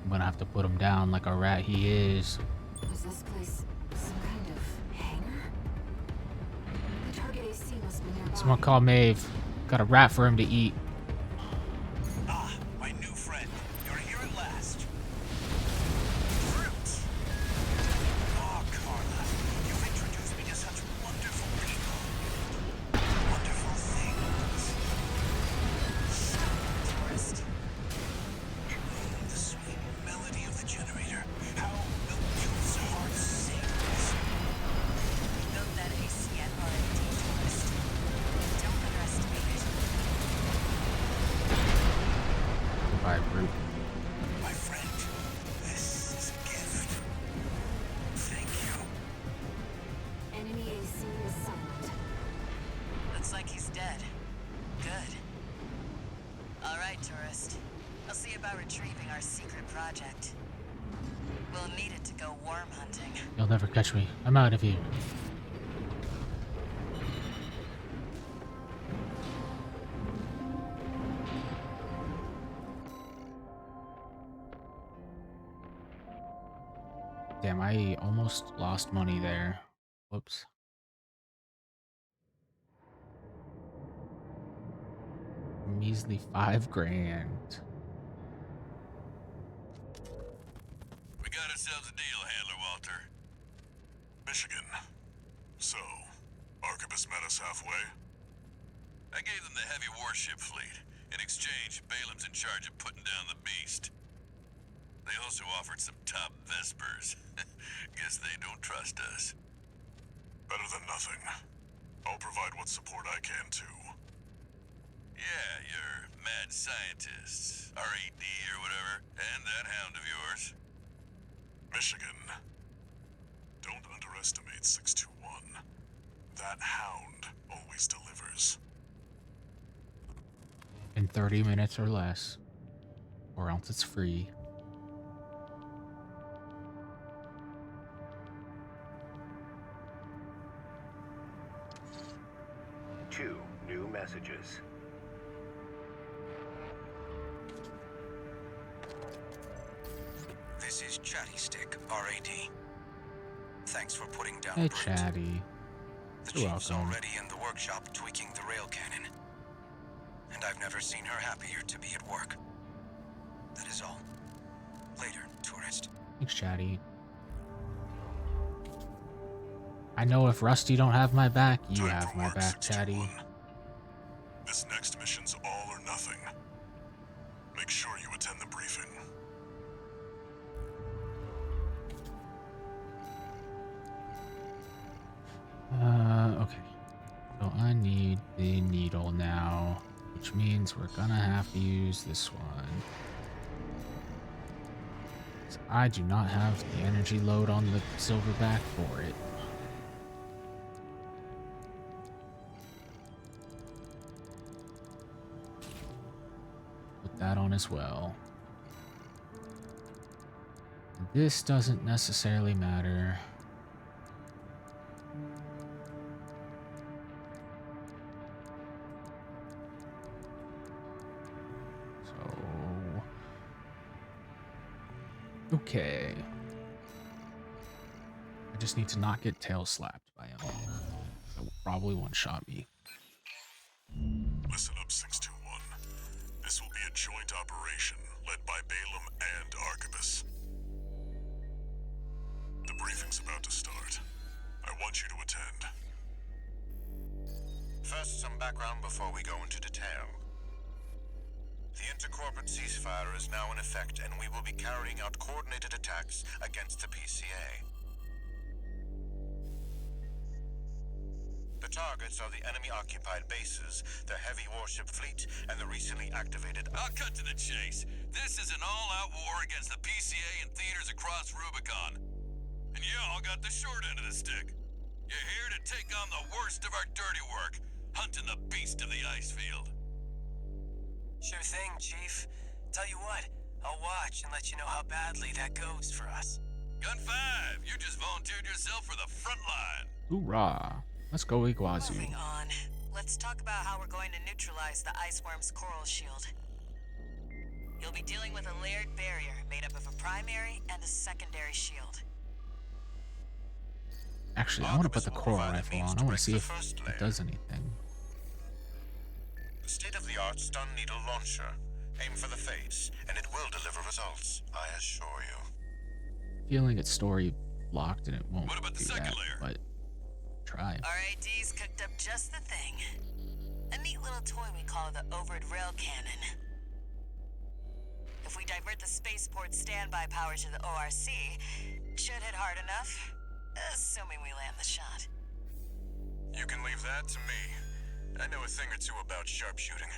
I'm gonna have to put him down like a rat he is. Was this place some kind of hangar? The target AC must be nearby. Someone call Maeve. Got a rat for him to eat. Ah, my new friend. You're here at last. Brute! Oh, Carla, you've introduced me to such wonderful people. Wonderful things. Tourist. The sweet melody of the generator. How Milktooth's heart sings. We built that AC at R&D, tourist. Don't underestimate it. Goodbye, Brute. My friend, this is a gift. Thank you. Enemy AC is silent. Looks like he's dead. Good. All right, tourist. I'll see about retrieving our secret project. We'll need it to go worm hunting. You'll never catch me. I'm out of here. Damn, I almost lost money there. Whoops. Measly $5 grand. We got ourselves a deal, Handler Walter. Michigan. So, Arquebus met us halfway? I gave them the heavy warship fleet. In exchange, Balaam's in charge of putting down the beast. They also offered some top Vespers. Guess they don't trust us. Better than nothing. I'll provide what support I can, too. Yeah, your mad scientists, RAD or whatever, and that hound of yours. Michigan. Don't underestimate 621. That hound always delivers. In 30 minutes or less, or else it's free. Two new messages. This is Chatty Stick, RAD. Thanks for putting down Hey, Brute. Chatty. The You're chief's welcome. already in the workshop tweaking the rail cannon. And I've never seen her happier to be at work. That is all. Later, tourist. Thanks, Chatty. I know if Rusty don't have my back, you Time have for my work, back, Chatty. 621. This next mission's all or nothing. Make sure you attend the briefing. Okay. So I need the needle now, which means we're gonna have to use this one. So I do not have the energy load on the silverback for it. Put that on as well. This doesn't necessarily matter. Okay. I just need to not get tail slapped by him. That will probably one-shot me. Listen up, 621. This will be a joint operation led by Balaam and Arquebus. The briefing's about to start. I want you to attend. First, some background before we go into detail. The intercorporate ceasefire is now in effect, and we will be carrying out coordinated attacks against the PCA. The targets are the enemy-occupied bases, the heavy warship fleet, and the recently activated... I'll cut to the chase. This is an all-out war against the PCA and theaters across Rubicon. And y'all got the short end of the stick. You're here to take on the worst of our dirty work, hunting the beast of the ice field. Sure thing, Chief. Tell you what, I'll watch and let you know how badly that goes for us. Gun 5, you just volunteered yourself for the front line. Hoorah! Let's go, Iguazu. Moving on. Let's talk about how we're going to neutralize the Iceworm's coral shield. You'll be dealing with a layered barrier made up of a primary and a secondary shield. Actually, I want to put the coral rifle on. I want to see if it does anything. The state-of-the-art stun needle launcher. Aim for the face, and it will deliver results, I assure you. Feeling it's story locked and it won't What about the do second that, layer? but try. RAD's cooked up just the thing. A neat little toy we call the Overed Rail Cannon. If we divert the spaceport standby power to the ORC, should hit hard enough, assuming we land the shot. You can leave that to me. I know a thing or two about sharpshooting.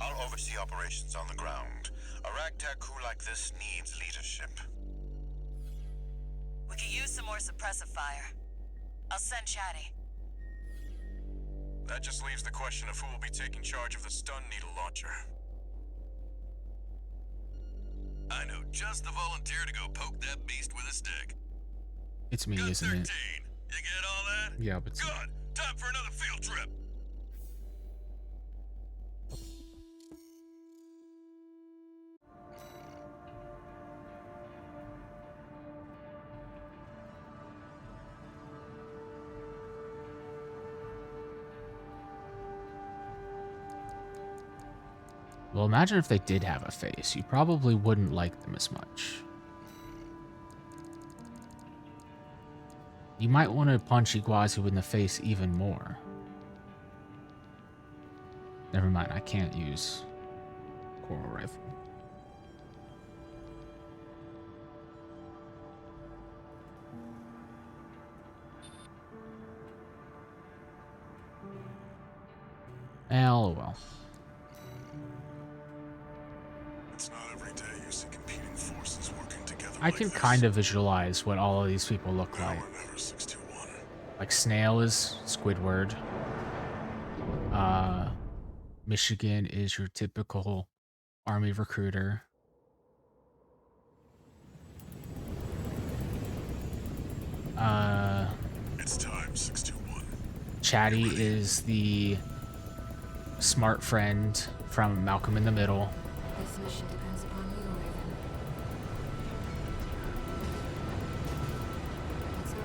I'll oversee operations on the ground. A ragtag crew like this needs leadership. We could use some more suppressive fire. I'll send Chatty. That just leaves the question of who will be taking charge of the stun needle launcher. I know just the volunteer to go poke that beast with a stick. It's me, Gun isn't 13, it? you get all that? Yeah, but Good. Time for another field trip. Well, imagine if they did have a face. You probably wouldn't like them as much. You might want to punch Iguazu in the face even more. Never mind, I can't use Coral Rifle. Well. It's not every day you see competing forces working together. I can kind of visualize what all of these people look like. Never 621. Like Snail is Squidward. Michigan is your typical army recruiter. It's time, 621. Chatty is the smart friend from Malcolm in the Middle. This mission depends upon you, Raven. Let's go.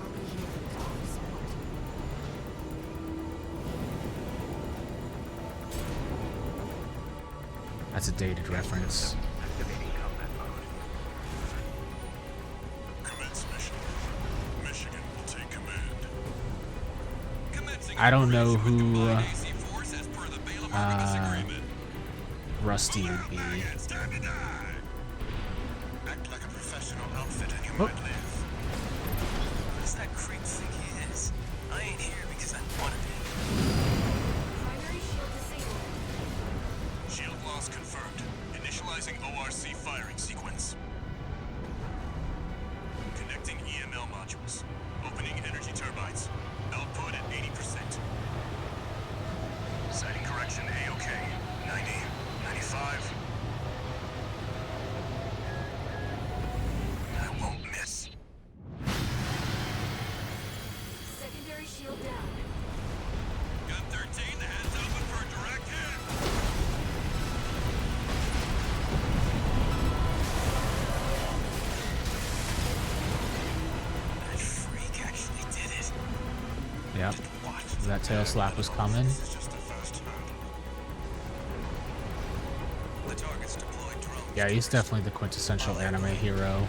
I'll be here to offer support. That's a dated reference. Activating combat mode. Commence mission. Michigan will take command. Commencing I don't know operation with who combined AC force as per the Balaam Armistice agreement. Rusty would be. Stand and die. Act like a professional outfit and you Oh. might live. What does that creep think he is? I ain't here because I want to be. Primary shield disabled. Shield loss confirmed. Initializing ORC firing sequence. Connecting EML modules. Opening energy turbines. Output at 80%. Sighting correction A-OK. 90, 95. I won't miss. Secondary shield down. Gun 13, the hands open for a direct hit. That freak actually did it. Yep. What? That tail slap was coming. This is just the first hurdle. The target's deployed drone. Yeah, he's definitely the quintessential anime hero.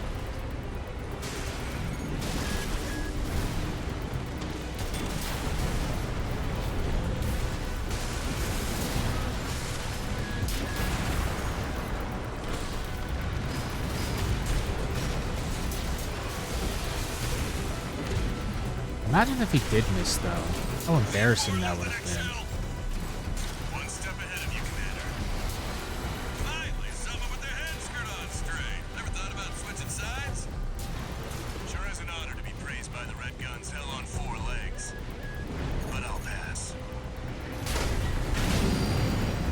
Imagine if he did miss, though. How embarrassing that would have been. One step ahead of you, Commander. Finally, someone with their head screwed on straight. Never thought about switching sides? Sure is an honor to be praised by the Red Guns hell on 4 legs. But I'll pass.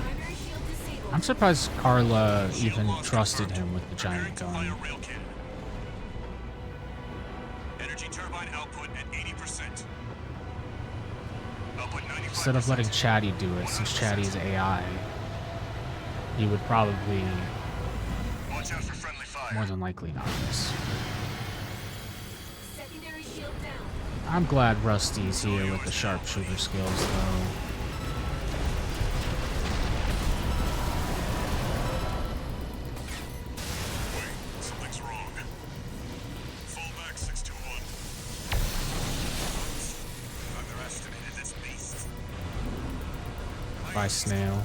Primary shield disabled. I'm surprised Carla even trusted him with the giant Preparing to gun. fire rail cannon. Energy turbine output at 80%. Output 95%. Instead of letting Chatty do it, since Chatty's AI, he would probably Watch out for friendly fire. more than likely not miss. Secondary shield down. I'm glad Rusty's here with the sharpshooter skills, though. Wait, something's wrong. Fall back, 621. Underestimated this beast. By Snail.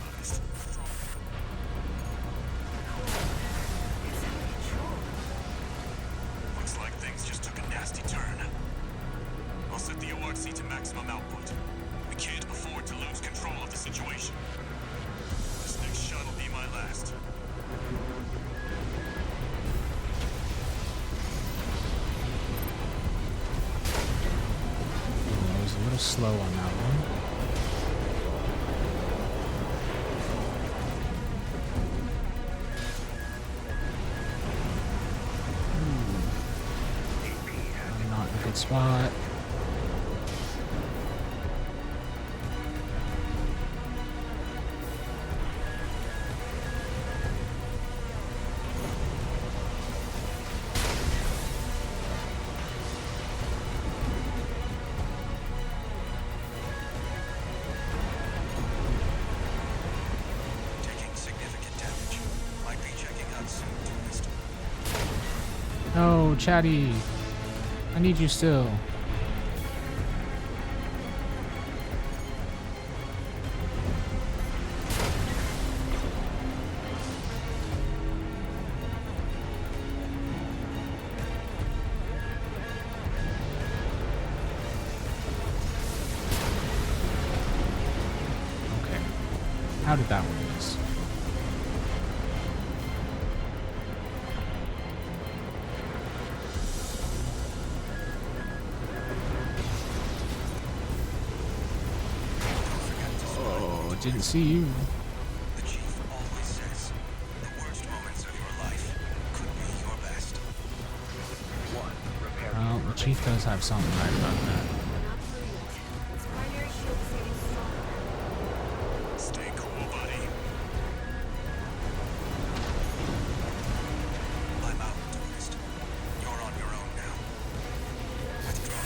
Looks like things just took a nasty turn. I'll set the ORC to maximum output. We can't afford to lose control of the situation. This next shot will be my last. I was a little slow on that one. I'm not in a good spot. Taking significant damage. Might be checking out soon, Tourist. No, Chatty. I need you still. How did that one miss? Oh, didn't see you. The chief always says the worst moments of your life could be your best. One, repair Well, the chief does have something right about that. Not through yet. Its primary shield is getting stronger. Stay cool, buddy. I'm out, tourist. You're on your own now. Withdraw.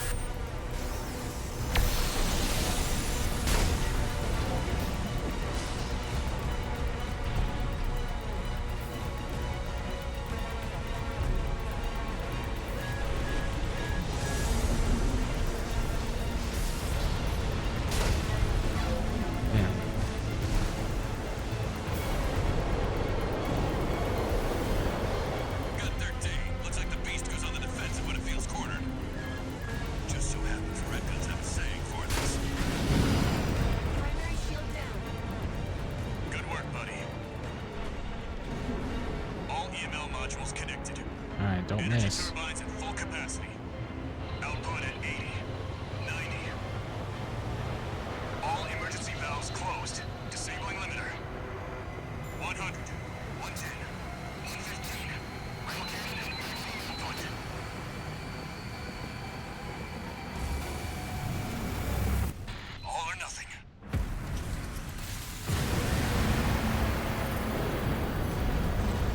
Man. Gun 13. Looks like the beast goes on the defensive when it feels cornered. Just so happens Red Guns have a saying for this. Primary shield down. Good work, buddy. All EML modules connected. Alright, don't Energy miss. turbines at full capacity. Output at 80, 90. All emergency valves closed. Disabling limiter. 100, 110, 115. Output. All or nothing.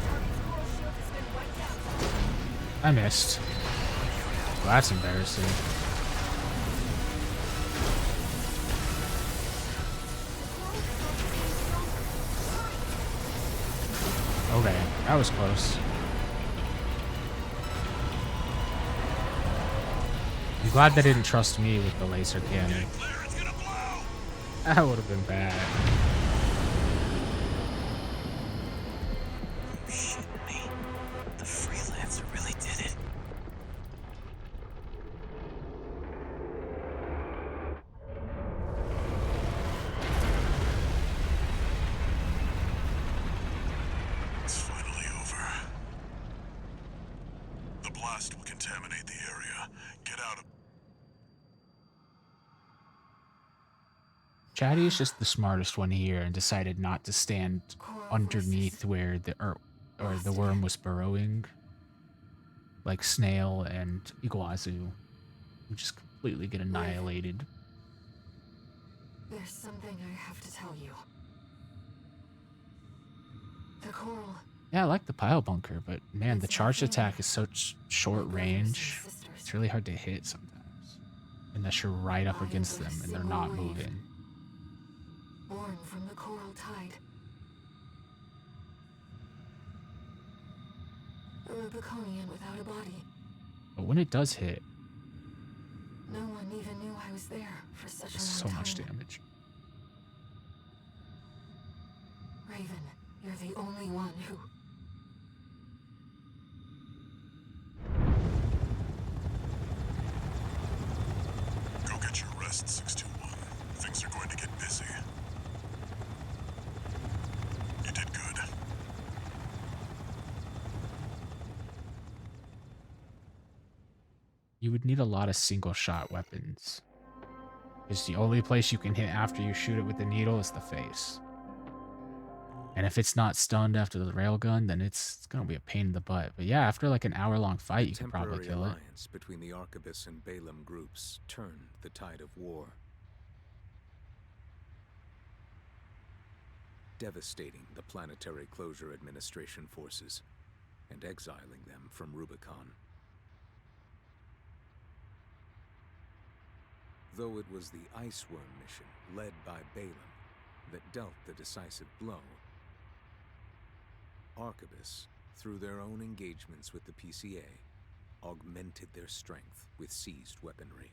Target's coral shield has been wiped out. I missed. Well, that's embarrassing. Okay, that was close. I'm glad they didn't trust me with the laser cannon. Clear, it's gonna blow! That would have been bad. Shit me. The freelancer really did it. It's finally over. The blast will contaminate the area. Get out of... Chatty is just the smartest one here and decided not to stand underneath where the worm was burrowing, like Snail and Iguazu, who just completely get annihilated. There's something I have to tell you. The coral. Yeah, I like the pile bunker, but man, the charged attack is such short range. It's really hard to hit sometimes, unless you're right up against them and they're not moving. Born from the coral tide. A Rubiconian without a body. But when it does hit, No one even knew I was there for such a it's long so much time. damage. Raven, you're the only one who... Go get your rest, 621. Things are going to get busy. You did good. You would need a lot of single shot weapons, because the only place you can hit after you shoot it with the needle is the face. And if it's not stunned after the railgun, then it's gonna be a pain in the butt. But yeah, after like an hour-long fight, you can probably Temporary kill it. alliance between the Arquebus and Balaam groups turned the tide of war, devastating the Planetary Closure Administration forces and exiling them from Rubicon. Though it was the Iceworm mission led by Balaam that dealt the decisive blow, Arquebus, through their own engagements with the PCA, augmented their strength with seized weaponry.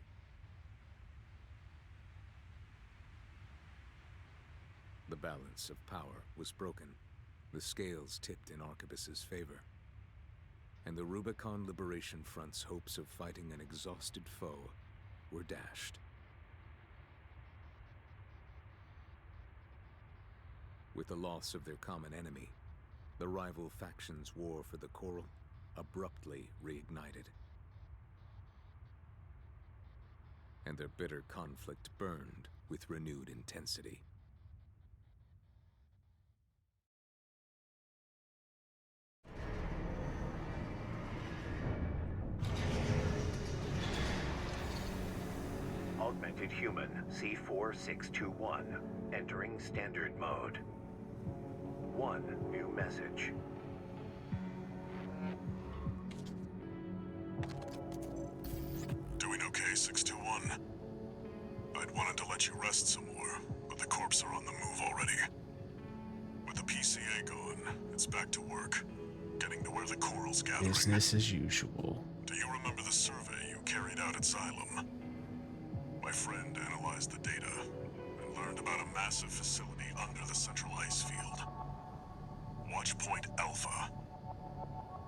The balance of power was broken, the scales tipped in Arquebus's favor, and the Rubicon Liberation Front's hopes of fighting an exhausted foe were dashed. With the loss of their common enemy, the rival factions' war for the Coral abruptly reignited. And their bitter conflict burned with renewed intensity. Augmented Human C4621, entering standard mode. One new message. Doing okay, 621? I'd wanted to let you rest some more, but the corps are on the move already. With the PCA gone, it's back to work, getting to where the Coral's gathering. Business as usual. Do you remember the survey you carried out at Xylem? My friend analyzed the data and learned about a massive facility under the central ice field. Watchpoint Alpha.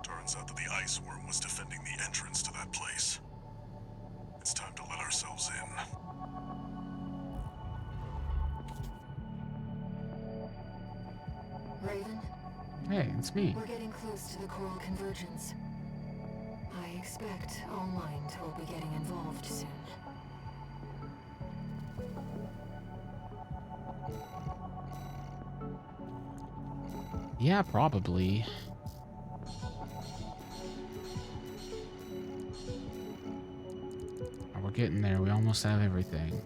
Turns out that the ice worm was defending the entrance to that place. It's time to let ourselves in. Raven, Hey, it's me. we're getting close to the Coral Convergence. I expect All Mind will be getting involved soon. Yeah, probably. Oh, we're getting there. We almost have everything.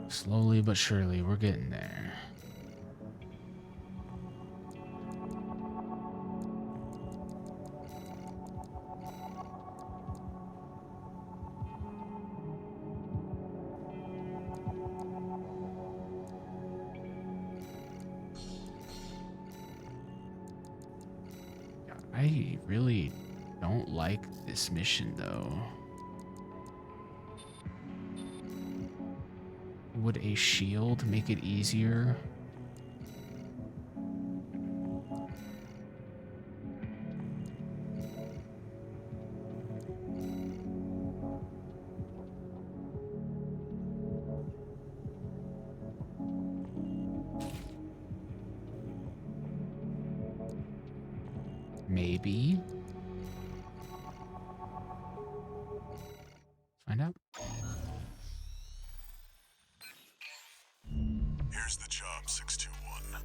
Slowly but surely, we're getting there. I really don't like this mission, though. Would a shield make it easier? Maybe. Find out. Here's the job, 621.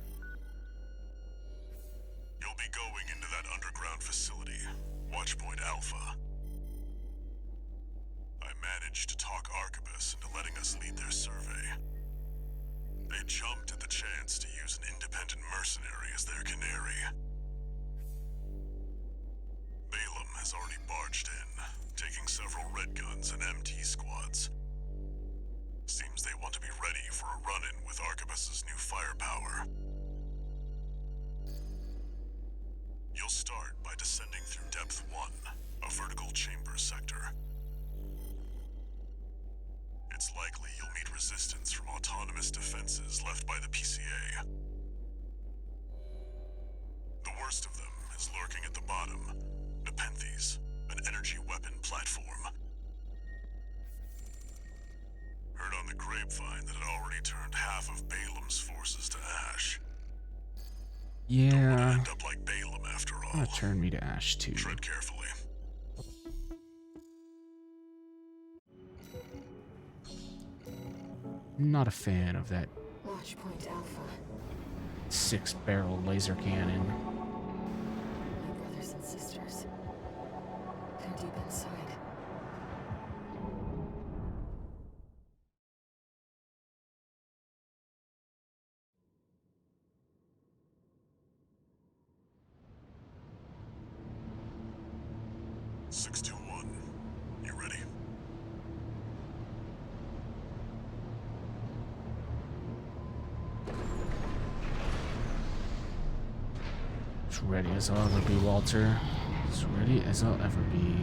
You'll be going into that underground facility, Watchpoint Alpha. I managed to talk Arquebus into letting us lead their survey. They jumped at the chance to use an independent mercenary as their canary. Balaam has already barged in, taking several red guns and MT squads. Seems they want to be ready for a run-in with Arquebus's new firepower. You'll start by descending through Depth 1, a vertical chamber sector. It's likely you'll meet resistance from autonomous defenses left by the PCA. The worst of them is lurking at the bottom, Nepenthes, an energy weapon platform. Heard on the grapevine that it already turned half of Balaam's forces to ash. Don't want to Yeah. end up like Balaam after all. Gonna turn me to ash too. Tread carefully. Not a fan of that Watchpoint Alpha. 6-barrel laser cannon. My brothers and sisters. How deep inside? One, 621. You ready? As ready as I'll ever be, Walter. As ready as I'll ever be.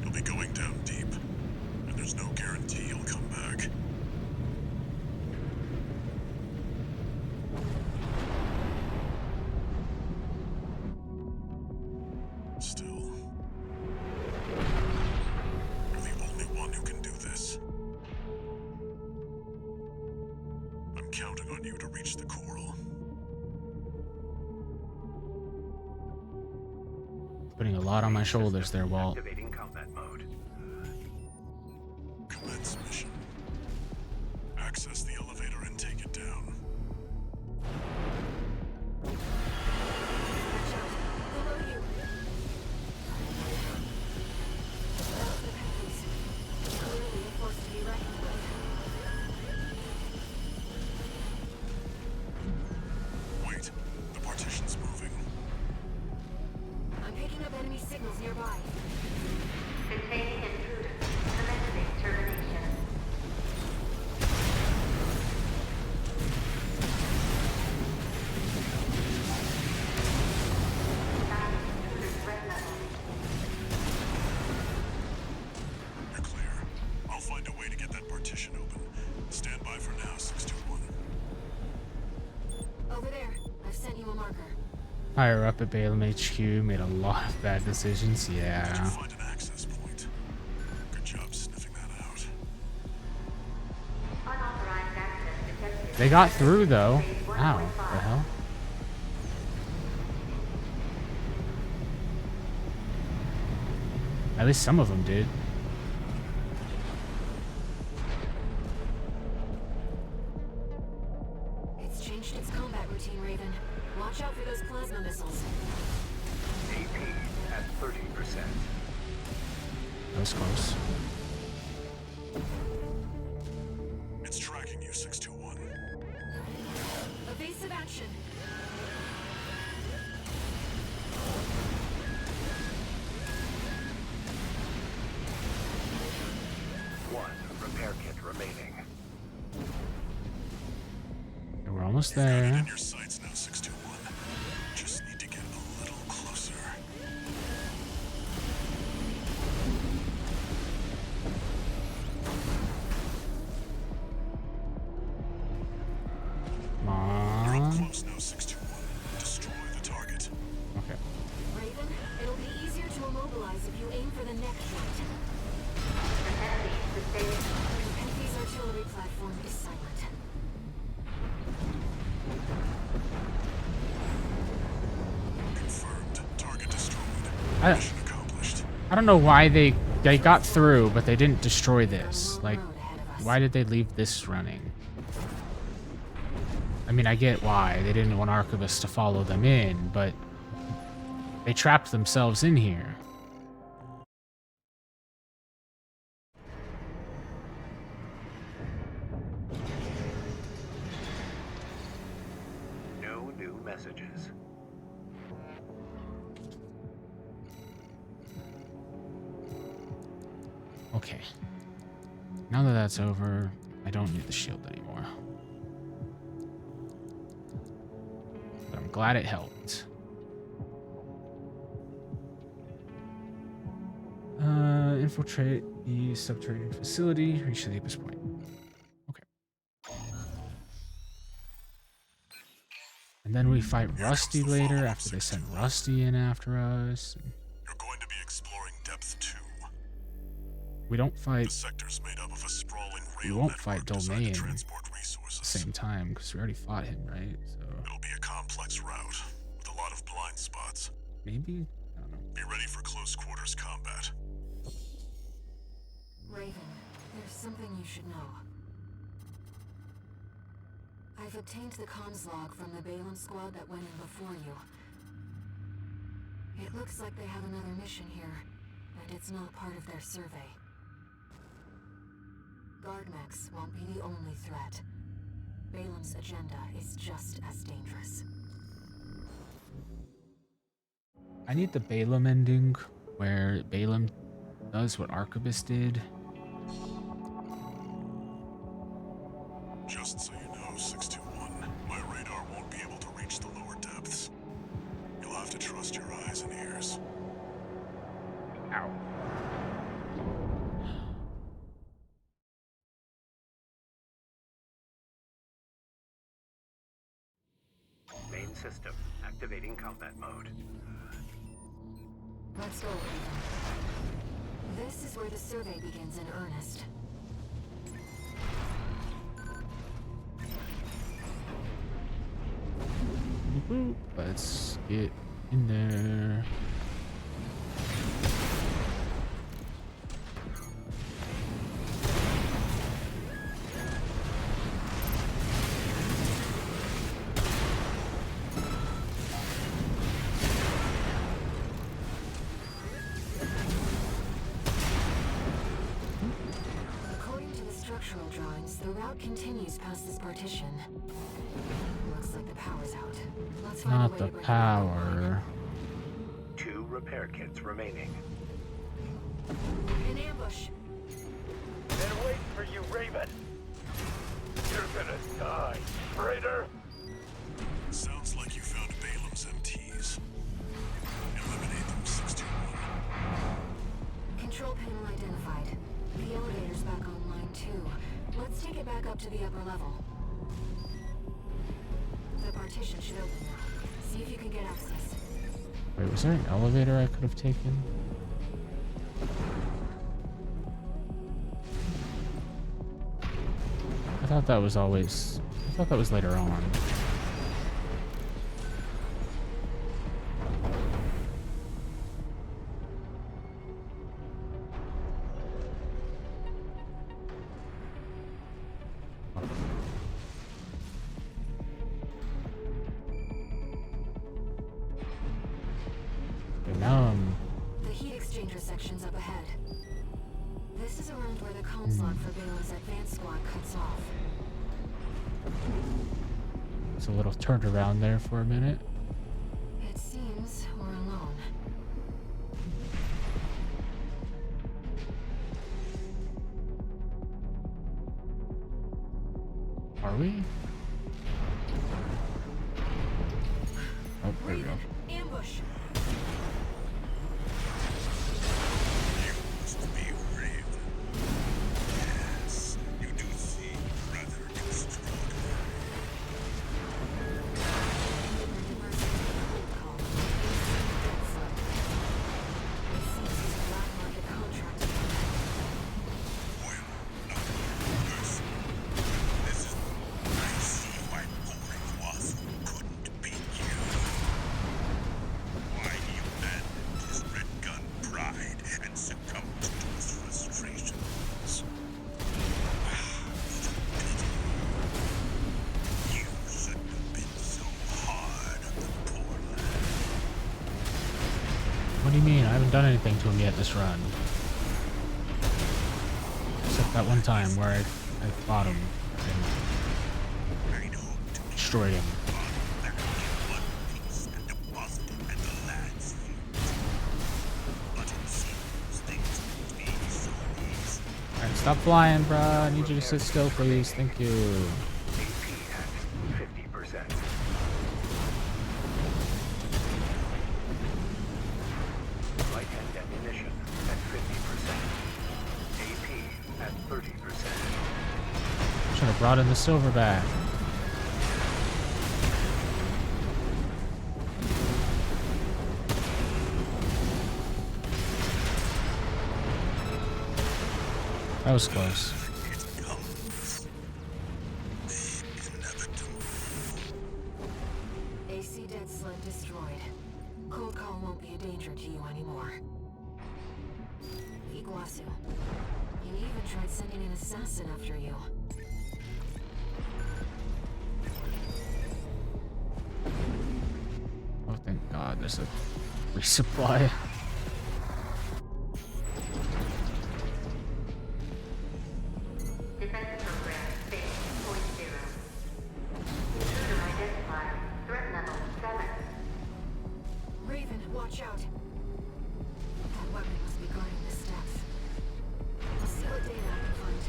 You'll be going down deep, and there's no guarantee you'll come back. Still, counting on you to reach the coral. Putting a lot on my shoulders there, Walt. Activating combat mode. Commence mission. Access the elevator and take it down. Below you. The penalties. Clearly a force to be reckoned with. Wait, the partition's moving. I'm picking up enemy signals nearby. Containing intruder. Commencing termination. Intruder threat level. You're clear. I'll find a way to get that partition open. Stand by for now, 621. Over there. I've sent you a marker. Higher up at Balaam HQ, made a lot of bad decisions. Yeah. Find an access point. Good job sniffing that out. Unauthorized access detected. They got through though. Ow, what the hell? At least some of them did. It's changed its combat routine, Raven. Watch out for those plasma missiles. AP at 30%. That was close. It's tracking you, 621. Evasive action. One repair kit remaining. Okay, we're almost Got it there. in your sights now, 621. Just need to get a little closer. Come You're up on. close now, 621. Destroy the target. Okay. Raven, it'll be easier to immobilize if you aim for the neck joint. Enemy sustained. Penthe's artillery platform is silent. Confirmed. Target destroyed. I Mission accomplished. don't know why they got through, but they didn't destroy this. Like, why did they leave this running? I mean, I get why. They didn't want Arquebus to follow them in, but they trapped themselves in here. No new messages. Okay. Now that that's over, I don't need the shield anymore. But I'm glad it helped. Infiltrate the subterranean facility, reach the deepest point. Okay. And then we fight Rusty later after they send Rusty in after us. You're going to be exploring depth 2. We don't The fight, sector's made up of a sprawling we rail won't network fight designed to Domain transport at the resources. same time because we already fought him, right? So It'll be a complex route with a lot of blind spots. maybe? I don't know. Be ready for close quarters combat. Raven, there's something you should know. I've obtained the comms log from the Balaam squad that went in before you. It looks like they have another mission here, and it's not part of their survey. Guardmechs won't be the only threat. Balaam's agenda is just as dangerous. I need the Balaam ending where Balaam does what Arquebus did. Just so you know, 621, my radar won't be able to reach the lower depths. You'll have to trust your eyes and ears. Ow. Main system activating combat mode. Let's go, Raven. This is where the survey begins in earnest. Let's get in there. According to the structural drawings, the route continues past this partition. Looks like the power's out. Let's find a Not way the to bring it back online. power. 2 repair kits remaining. An ambush. They're waiting for you, Raven. You're gonna die, traitor. Sounds like you found Balaam's MTs. Eliminate them, 621. Control panel identified. The elevator's back online too. Let's take it back up to the upper level. The partition should open now. See if you can get access. Wait, was there an elevator I could have taken? I thought that was always... I thought that was later on. Okay, now The heat exchanger section's up ahead. This is around where the comms log for Balaam's advanced squad cuts off. it's a little turned around there for a minute. It seems we're alone. Are we? Oh, there we go. Ambush! Used to be Raven. Yes, you do seem rather extraordinary. Well, not person. This is... I see why Ulrich Waffen couldn't beat you. Why he abandoned his red gun pride and succumbed to his frustrations. You shouldn't have been so hard on the poor lad. What do you mean? I haven't done anything to him yet this run. Except that one time where I fought him I'd hoped to be destroyed him. back in one piece and deposited at the lad's feet. But it seems things won't be so easy. Alright, stop flying, bruh. I need you to sit still, please. Thank you. AP at 50%. Light and ammunition at 50%. AP at 30%. Should have brought in the silverback. That was close. It comes. The inevitable. AC dead sled destroyed. Cold call won't be a danger to you anymore. Iguazu. You even tried sending an assassin after you. Oh, thank God, there's a resupply. Defense program phase 0. Intruder identified. Threat level 7. Raven, watch out. That weapon must be guarding the steps. I'll see what data I can find.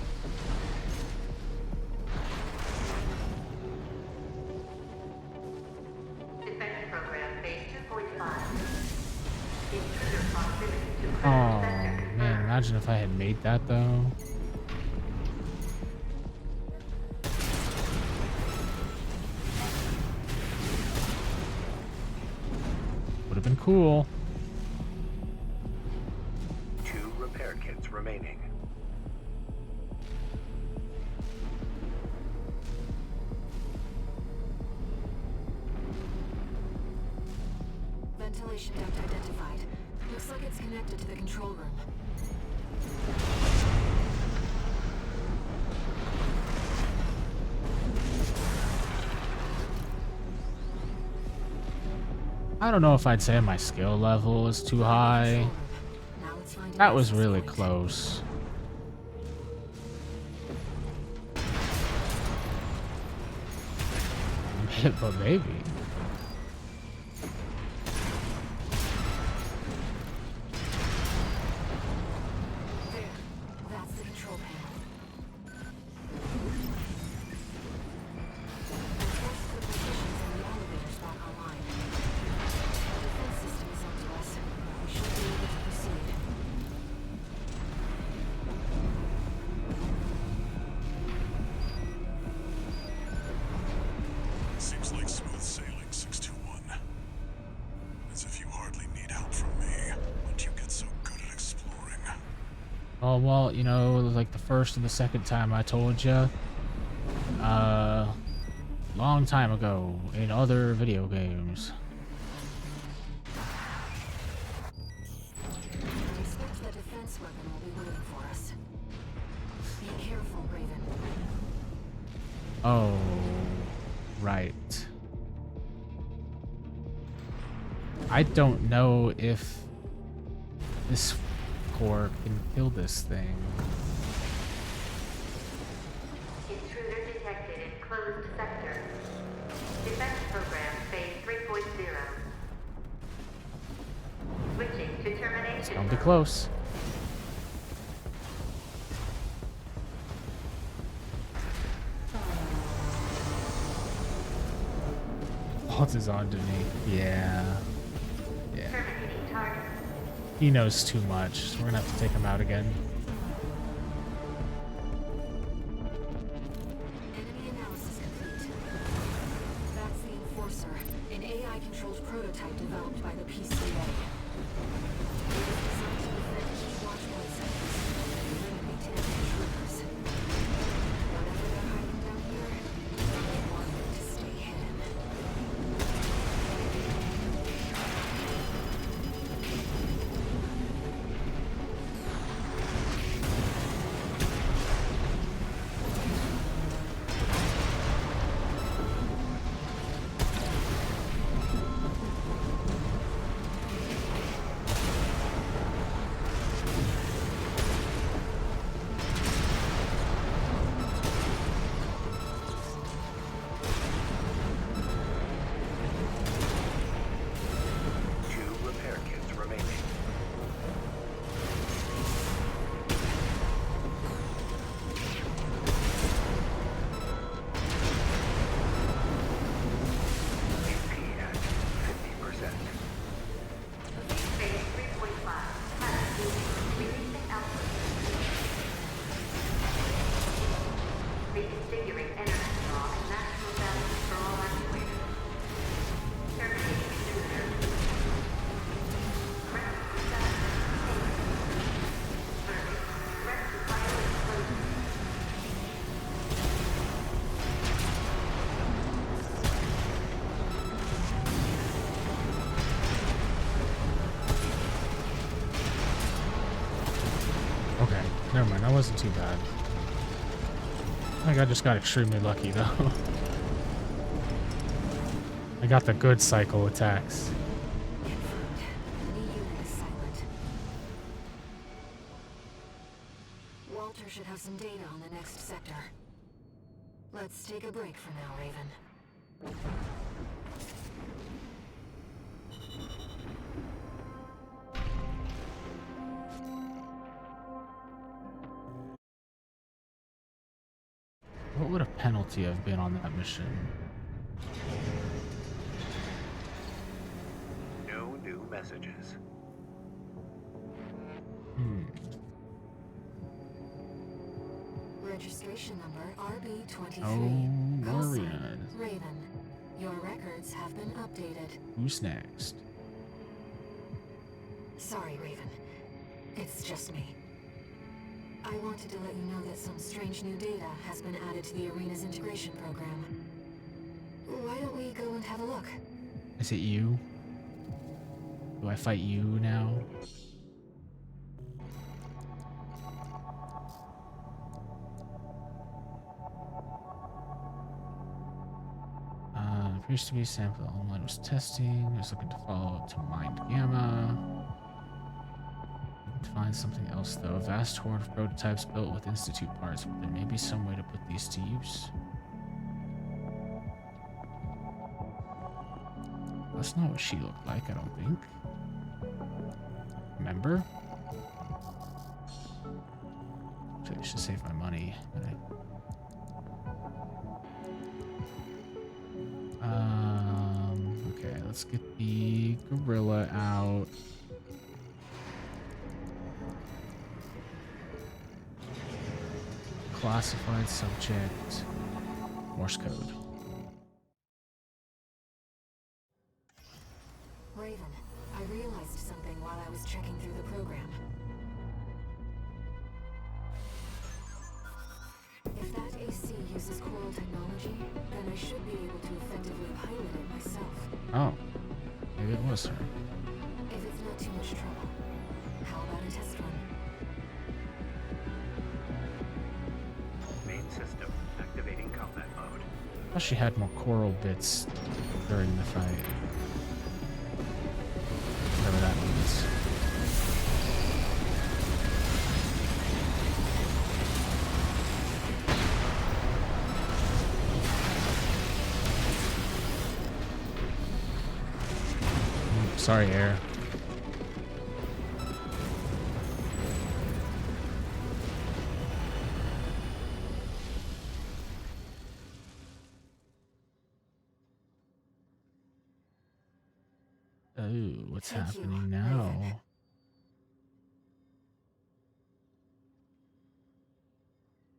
Defense program phase 2.5. Intruder proximity to Oh, critical sector. man, imagine if I had made that, though. Would have been cool. 2 repair kits remaining. connected to the control room. I don't know if I'd say my skill level is too high. Now let's find an That was access really point. close. But maybe. There. That's the control panel. Enforce the positions and the elevators back online. The defense system is up to us. We should be able to proceed. Seems like smooth sailing, 621. As if you hardly need help from me. Once you get so good at exploring. Oh, well, you know, like the first and the second time I told you. Long time ago in other video games. I expect the defense weapon will be waiting for us. Be careful, Raven. Oh, right. I don't know if this core can kill this thing. Intruder detected in closed sector. Defense program phase 3.0. Switching to termination. It's gonna be close. Walt is on to me. Yeah. Yeah. Terminating target. He knows too much, so we're gonna have to take him out again. Enemy analysis complete. That's the Enforcer, an AI-controlled prototype developed by the PCA. It is designed to defend key watchpoint sectors and eliminate enemy intruders. Whatever they're hiding down here, we want them to stay hidden. Two repair kits remaining. HP at 50%. Phase 3.5. Releasing output. Reconfiguring internet draw and maximum balance for all actuators. Terminating intruder. Rescue status. Verdict. Rescue pilot explosion. Okay, never mind. That wasn't too bad. I think I just got extremely lucky, though. I got the good cycle attacks. Confirmed. The unit is silent. Walter should have some data on the next sector. Let's take a break for now, Raven. What would a penalty have been on that mission? No new messages. Registration number RB23. Oh, Call sign, Maria. Raven. Your records have been updated. Who's next? Sorry, Raven. It's just me. I wanted to let you know that some strange new data has been added to the Arena's integration program. Why don't we go and have a look? Is it you? Do I fight you now? appears to be a sample that Online was testing. Is looking to follow up to Mind Gamma. To find something else though. A vast horde of prototypes built with Institute parts, but there may be some way to put these to use. That's not what she looked like, I don't think. Remember? I should save my money. Okay, let's get the gorilla out. Classified subject. Morse code. Raven, I realized something while I was checking through the program. If that AC uses coral technology, then I should be able to effectively pilot it myself. Oh, maybe it was her. If it's not too much trouble, how about a test run? Main system activating combat mode. I thought she had more coral bits during the fight. Whatever that means. Sorry, Air. Oh, what's happening now?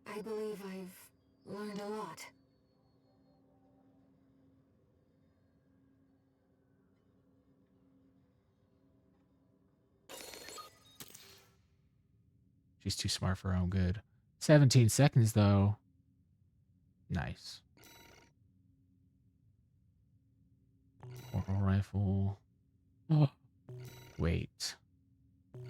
I believe I've learned a lot. She's too smart for her own good. 17 seconds, though. Nice. Portal rifle. Oh. Wait. That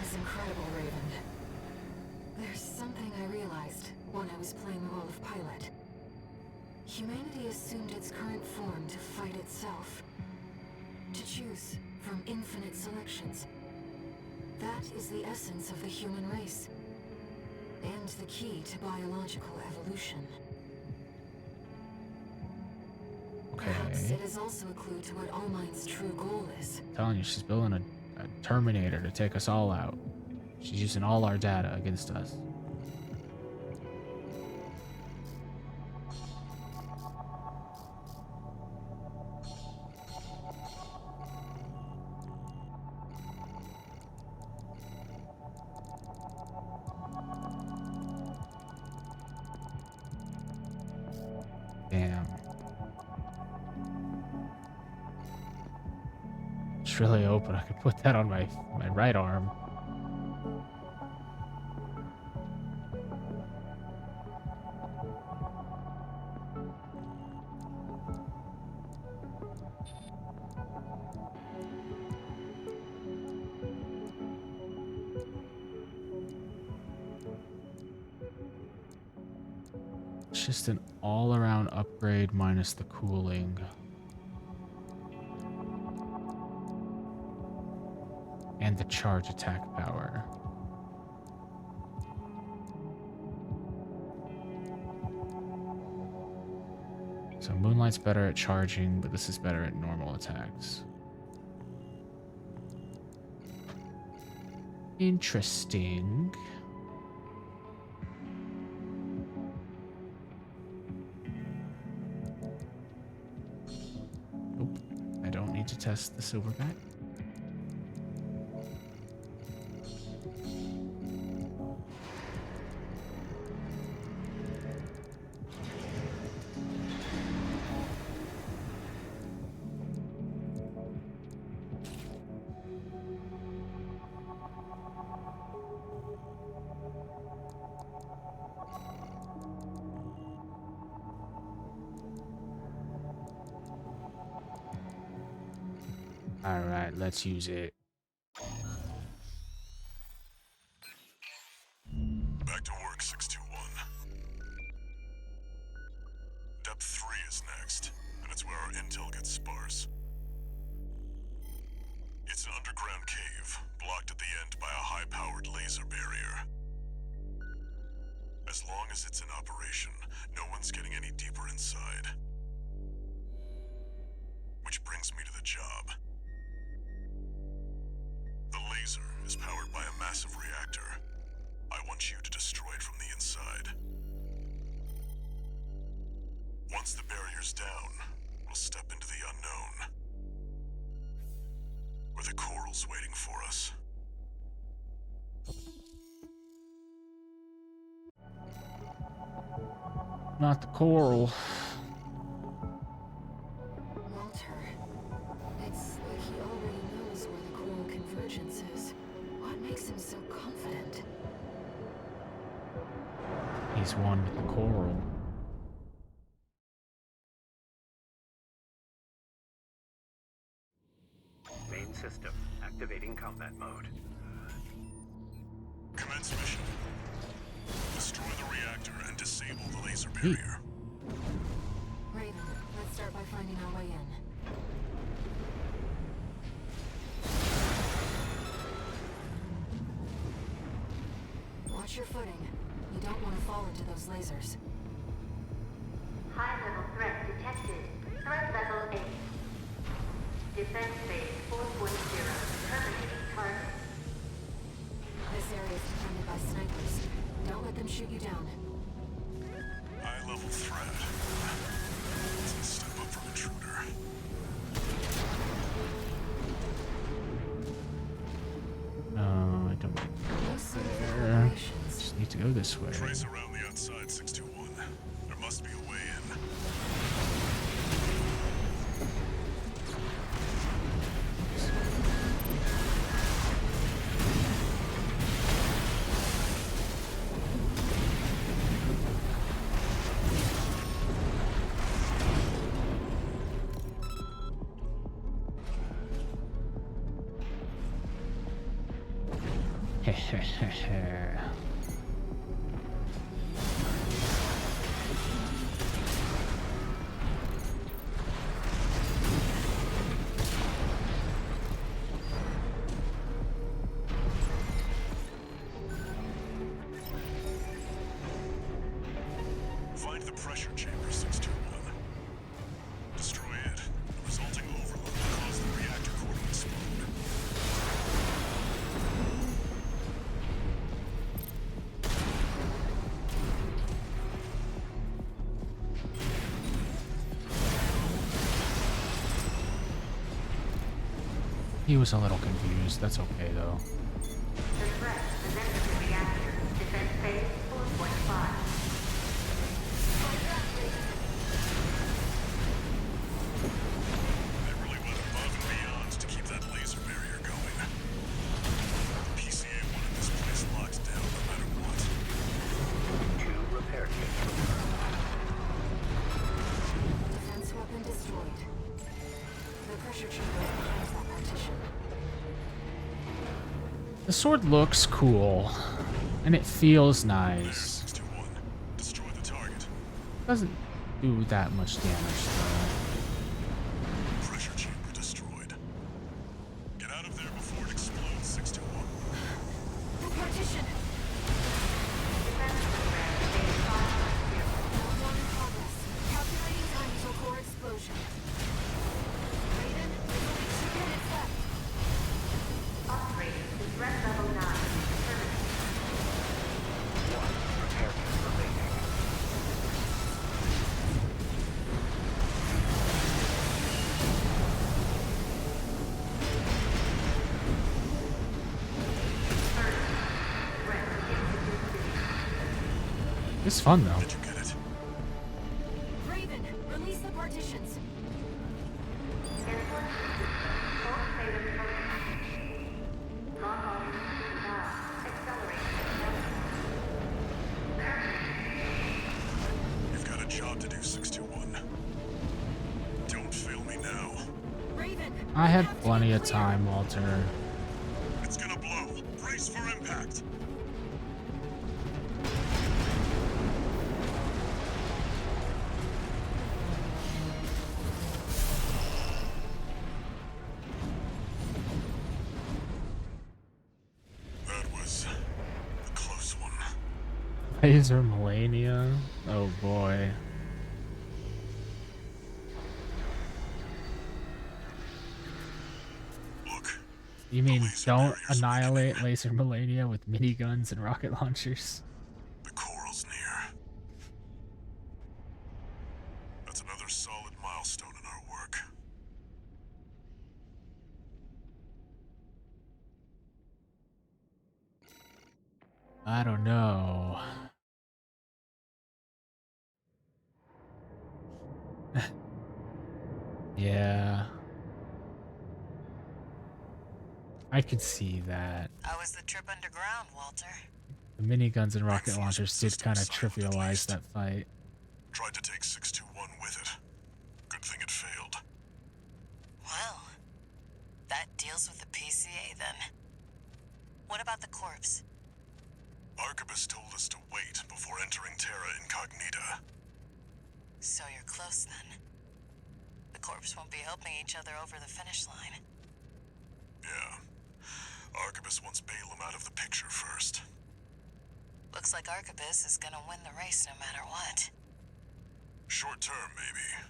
was incredible, Raven. There's something I realized when I was playing the role of pilot. Humanity assumed its current form to fight itself. To choose from infinite selections. That is the essence of the human race. And the key to biological evolution. Perhaps it is also a clue to what Allmind's true goal is. I'm telling you, she's building a Terminator to take us all out. She's using all our data against us. Damn. It's really open. I could put that on my right arm. It's just an all-around upgrade minus the cooling. And the charge attack power. So Moonlight's better at charging, but this is better at normal attacks. Interesting. Nope. I don't need to test the silverback. All right, let's use it. Depth 3 is next, and it's where our intel gets sparse. It's an underground cave, blocked at the end by a high-powered laser barrier. As long as it's in operation, no one's getting any deeper inside. Which brings me to the job. The laser is powered by a massive reactor. I want you to destroy it from the inside. Once the barrier's down, we'll step into the unknown. Where the coral's waiting for us. Not the coral. Walter, it's like he already knows where the coral convergence is. What makes him so confident? He's one with the coral. Main system activating combat mode. Commence mission. Destroy the reactor and disable the laser barrier. Raven, let's start by finding our way in. Watch your footing. You don't want to fall into those lasers. High-level threat detected. Threat level 8. Defense phase 4.0. Terminating target. This area is defended by snipers. Don't let them shoot you down. High-level threat. It's a step up from intruder. No, I don't go there. Just need to go this way. Trace around the outside, 621. There must be a way in. Find the pressure chamber, 621. Destroy it. The resulting overload will cause the reactor core to explode. He was a little confused. That's okay, though. The threat has entered the reactor. Defense phase 4.5. They really went above and beyond to keep that laser barrier going. PCA wanted this place locked down no matter what. 2 repair kits returned. Defense weapon destroyed. The pressure chamber is behind that partition. The sword looks cool, and it feels nice. 621. Destroy the target. Doesn't do that much damage, though. Pressure chamber destroyed. Get out of there before it explodes, 621. The partition! Defense program phase 5.0. Countdown in progress. Calculating time until core explosion. Raven, there's only 2 minutes left. Upgrade to threat level 9. Terminating. 1 repair kit remaining. It's fun, though. Did you get it? Raven, release the partitions. Input system. Full state of program. Log on now. Accelerating. You've got a job to do, 621. Don't fail me now. Raven! I had plenty of time, Walter. It's gonna blow. Brace for impact. Laser Melania? Oh boy. Look, You mean don't annihilate Laser Melania with miniguns and rocket launchers? the coral's near. That's another solid milestone in our work. I don't know. Yeah. I could see that. How was the trip underground, Walter? The miniguns and rocket launchers did kind of trivialize that fight. Tried to take 621 with it. Good thing it failed. Well, that deals with the PCA then. What about the corpse? Arquebus told us to wait before entering Terra Incognita. So you're close then. The corpse won't be helping each other over the finish line. Yeah. Arquebus wants Balaam out of the picture first. Looks like Arquebus is gonna win the race no matter what. Short term, maybe.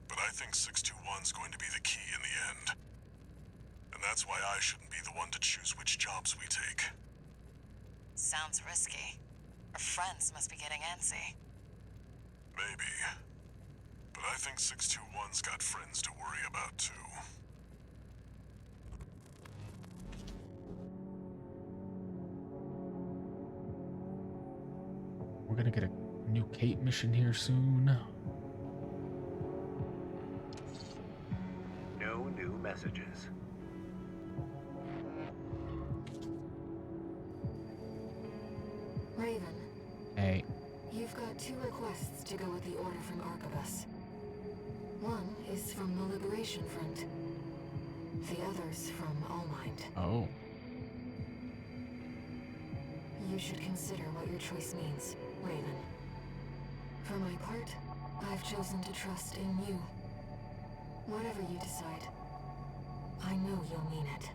But I think 621's going to be the key in the end. And that's why I shouldn't be the one to choose which jobs we take. Sounds risky. Our friends must be getting antsy. Maybe. But I think 621's got friends to worry about, too. We're gonna get a new Kate mission here soon. No new messages. Raven, Hey, you've got 2 requests to go with the order from Arquebus. One is from the Liberation Front. The other's from Allmind. oh. You should consider what your choice means, Raven. For my part, I've chosen to trust in you. Whatever you decide, I know you'll mean it.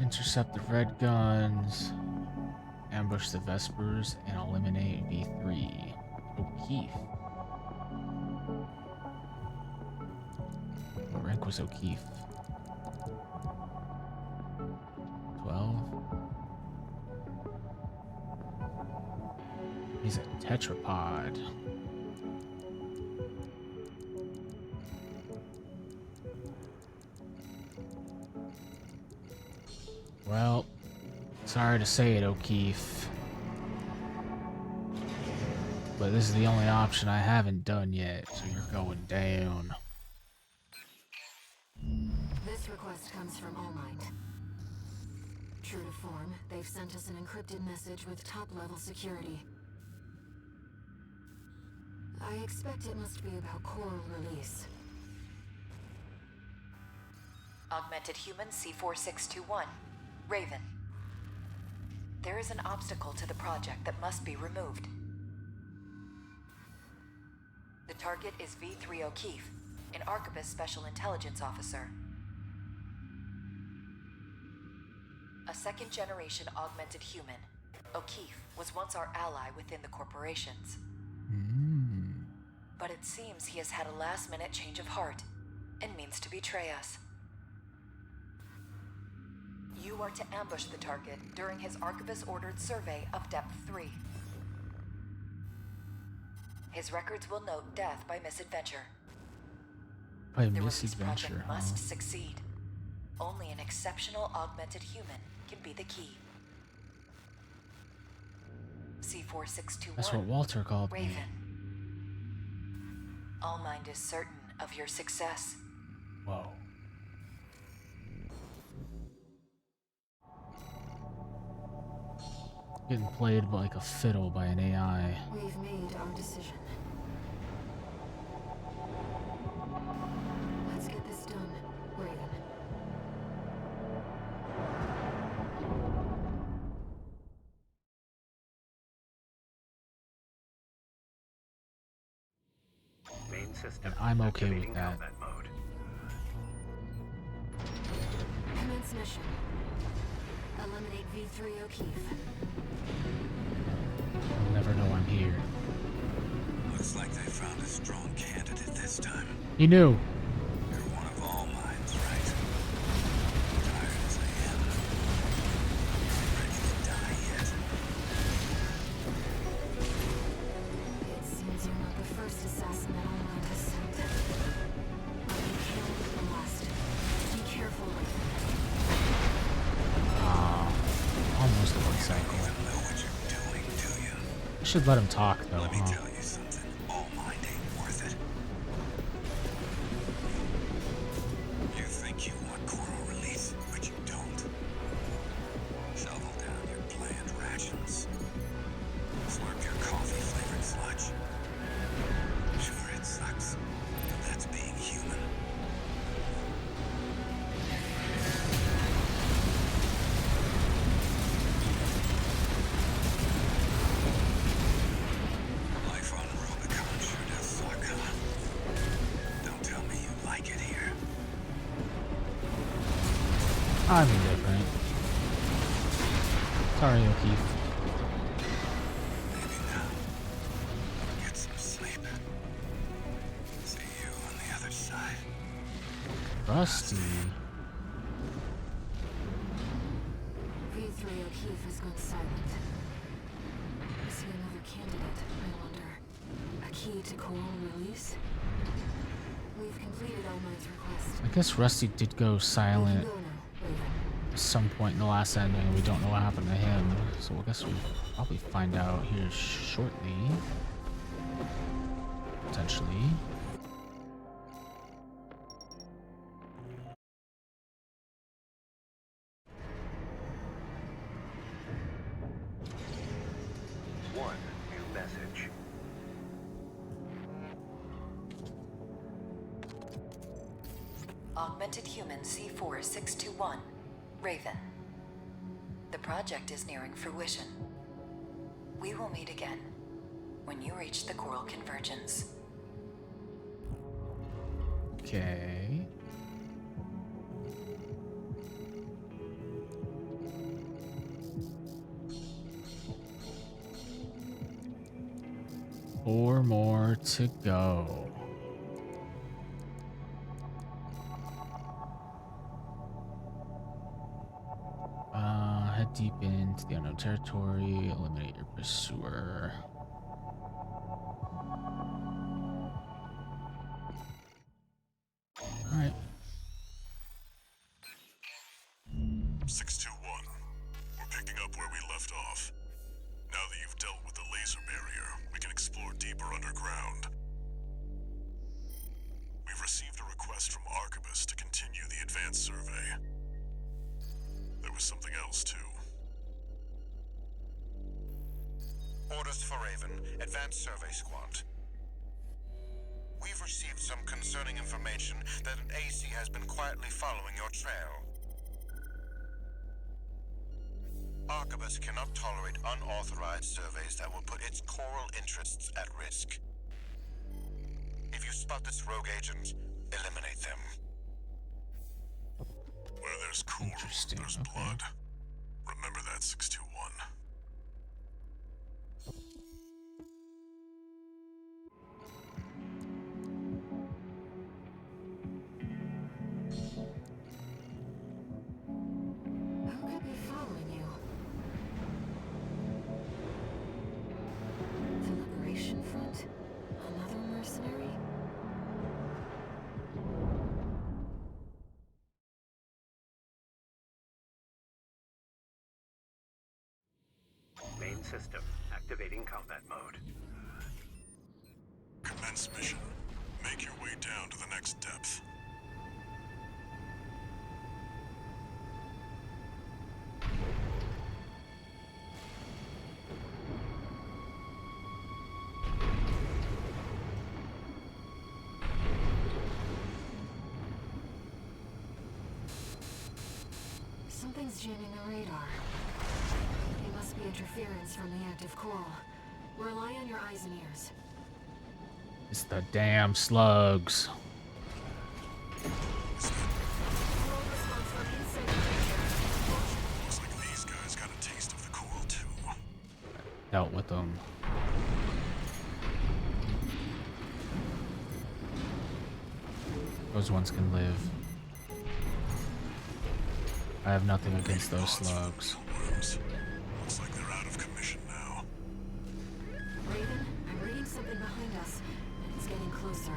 Intercept the red guns, ambush the Vespers, and eliminate V3. O'Keefe. What rank was O'Keefe? 12? He's a tetrapod. Well, sorry to say it, O'Keefe, but this is the only option I haven't done yet, so you're going down. This request comes from Allmind. True to form, they've sent us an encrypted message with top-level security. I expect it must be about Coral release. Augmented Human C4621. Raven. There is an obstacle to the project that must be removed. The target is V3 O'Keefe, an Arquebus Special Intelligence Officer. A second-generation augmented human, O'Keefe was once our ally within the corporations. But it seems he has had a last-minute change of heart and means to betray us. You are to ambush the target during his Arquebus-ordered survey of Depth 3. His records will note death by misadventure. By The release misadventure, project huh? must succeed. Only an exceptional augmented human can be the key. C4621. That's what Walter called me. Raven. Allmind is certain of your success. Whoa. Getting played like a fiddle by an AI. We've made our decision. Let's get this done, Raven. Main system And I'm okay with activating that. combat mode. Next mission. Eliminate V3 O'Keefe. I'll never know I'm here. Looks like they found a strong candidate this time. He knew. You're one of all minds, right? Tired as I am. Ready to die yet? It seems you're not the first assassin that All-Mind has sent. But you killed the last. Be careful with it. Almost a one cycle. You don't know what you're doing, do you? I should let him talk though, Let me huh? tell you something. All mind ain't worth it. You think you want Coral release, but you don't. Shovel down your planned rations. Slurp your coffee-flavored sludge. Sure, it sucks, but that's being human. Life on Rubicon sure does suck, huh? Don't tell me you like it here. I'm indifferent. Sorry, O'Keefe. Maybe now. Get some sleep. See you on the other side. Rusty. V3 O'Keefe has gone silent. Is he another candidate, I wonder? A key to Coral release? We've completed All-Mind's request. I guess Rusty did go silent Go now, Raven. at some point in the last ending, and we don't know what happened to him. So I guess we'll probably find out here shortly. Potentially. One new message. Augmented Human C4621, Raven. The project is nearing fruition. We will meet again when you reach the Coral Convergence. Okay. Four more to go. Head deep into the unknown territory. Eliminate your pursuer. Alright. 621. We're picking up where we left off. Now that you've dealt with the laser barrier, we can explore deeper underground. We've received a request from Arquebus to continue the advanced survey. There was something else, too. Orders for Raven, Advanced Survey Squad. We've received some concerning information that an AC has been quietly following your trail. Arquebus cannot tolerate unauthorized surveys that will put its Coral interests at risk. If you spot this rogue agent, eliminate them. Where there's Coral, there's blood. Remember that, 621. Who could be following you? The Liberation Front? Another mercenary? Main system activating combat mode. Commence mission. Make your way down to the next depth. Something's jamming the radar. It must be interference from the active Coral. Rely on your eyes and ears. It's the damn slugs. Coral response from inside. dealt with them. Those ones can live. I have nothing against those slugs. Looks like they're out of commission now. Raven, I'm reading something behind us, and it's getting closer.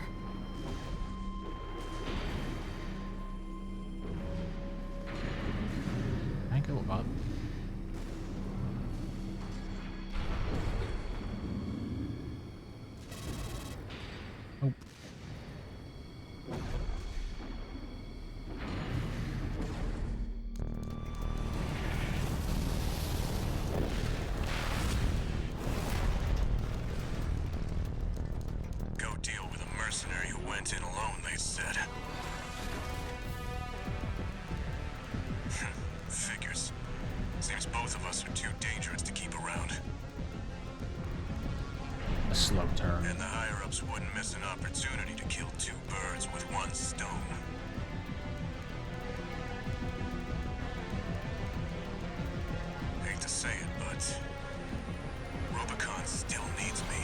Can I go up? Nope. Go deal with a mercenary who went in alone, they said. Figures. Seems both of us are too dangerous to keep around. A slow turn. And the higher-ups wouldn't miss an opportunity to kill two birds with one stone. Hate to say it, but Rubicon still needs me.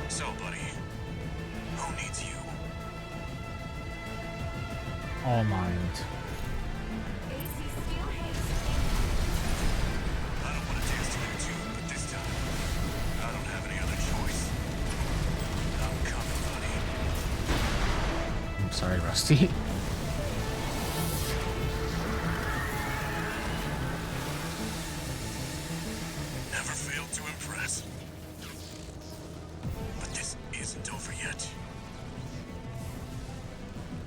So, buddy, who needs you? All mind. I don't want to dance to their tune, but this time, I don't have any other choice. I'm coming, buddy. I'm sorry, Rusty. Never failed to impress. But this isn't over yet.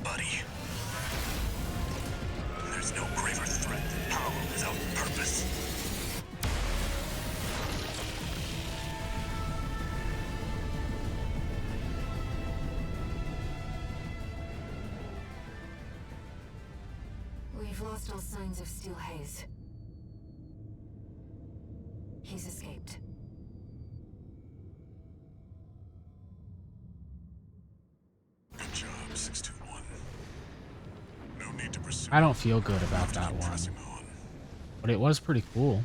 Buddy. There's no graver threat than power without purpose. We've lost all signs of Steel Haze. He's escaped. Good job, 621. No need to pursue. I don't feel good about that one. But it was pretty cool.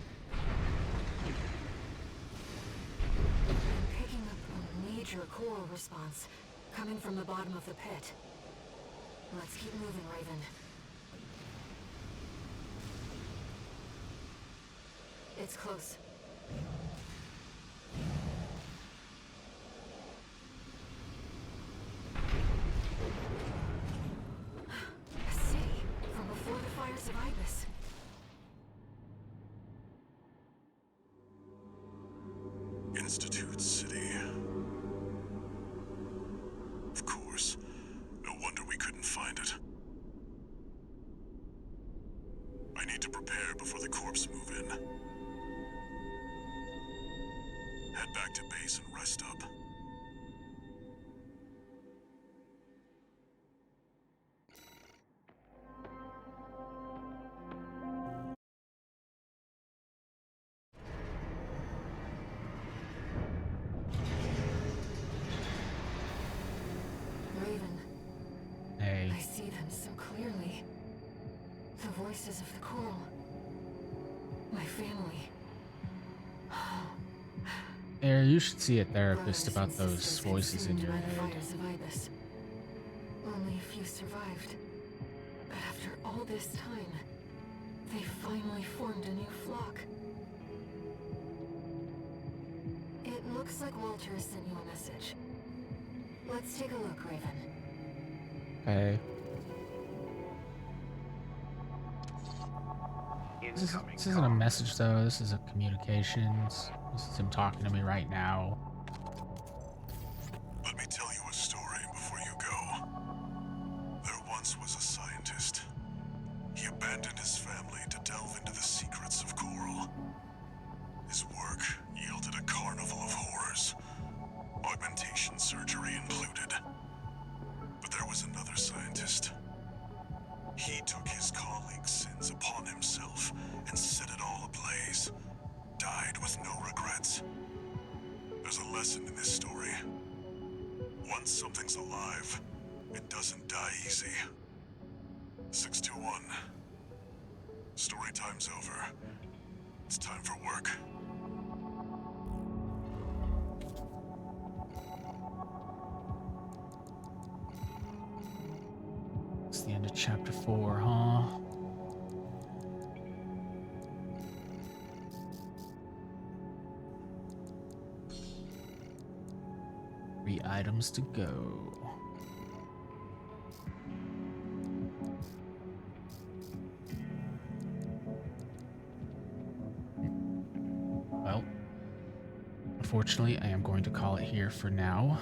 I'm picking up a major coral response coming from the bottom of the pit. Let's keep moving, Raven. It's close. A city from before the fires of Ibis. Institute City. Of course. No wonder we couldn't find it. I need to prepare before the corps move in. Head back to base and rest up. Raven, Hey. I see them so clearly. The voices of the coral. My family. Air, you should see a therapist Brothers about and those sisters voices in consumed your by the head. fires of Ibis. Only a few survived. But after all this time, they finally formed a new flock. It looks like Walter has sent you a message. Let's take a look, Raven. Okay. Incoming This isn't a message though, this is a communications. This is him talking to me right now. Let me tell you a story before you go. There once was a scientist. He abandoned his family to delve into the secrets of coral. His work yielded a carnival of horrors, augmentation surgery included. But there was another scientist. He took his colleagues' sins upon himself and set it all ablaze. Died with no regrets. There's a lesson in this story. Once something's alive, it doesn't die easy. 621. Story time's over. It's time for work. It's the end of chapter 4, huh? Three items to go. Well, unfortunately, I am going to call it here for now.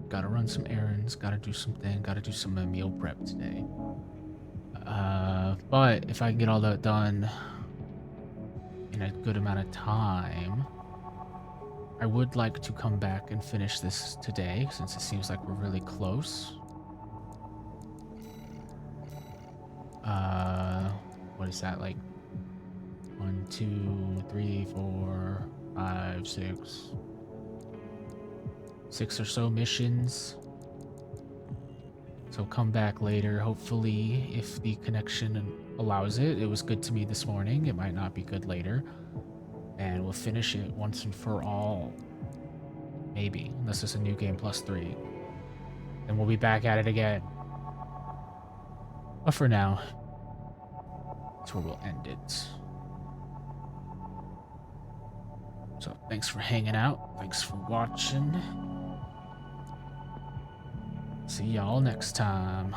Gotta run some errands, gotta do something, gotta do some meal prep today. But if I can get all that done in a good amount of time, I would like to come back and finish this today, since it seems like we're really close. What is that, like 1, 2, 3, 4, 5, 6 or so missions. So come back later, hopefully, if the connection allows it. It was good to me this morning. It might not be good later. And we'll finish it once and for all. Maybe, unless it's a new game plus 3. Then we'll be back at it again. But for now, that's where we'll end it. So thanks for hanging out. Thanks for watching. See y'all next time.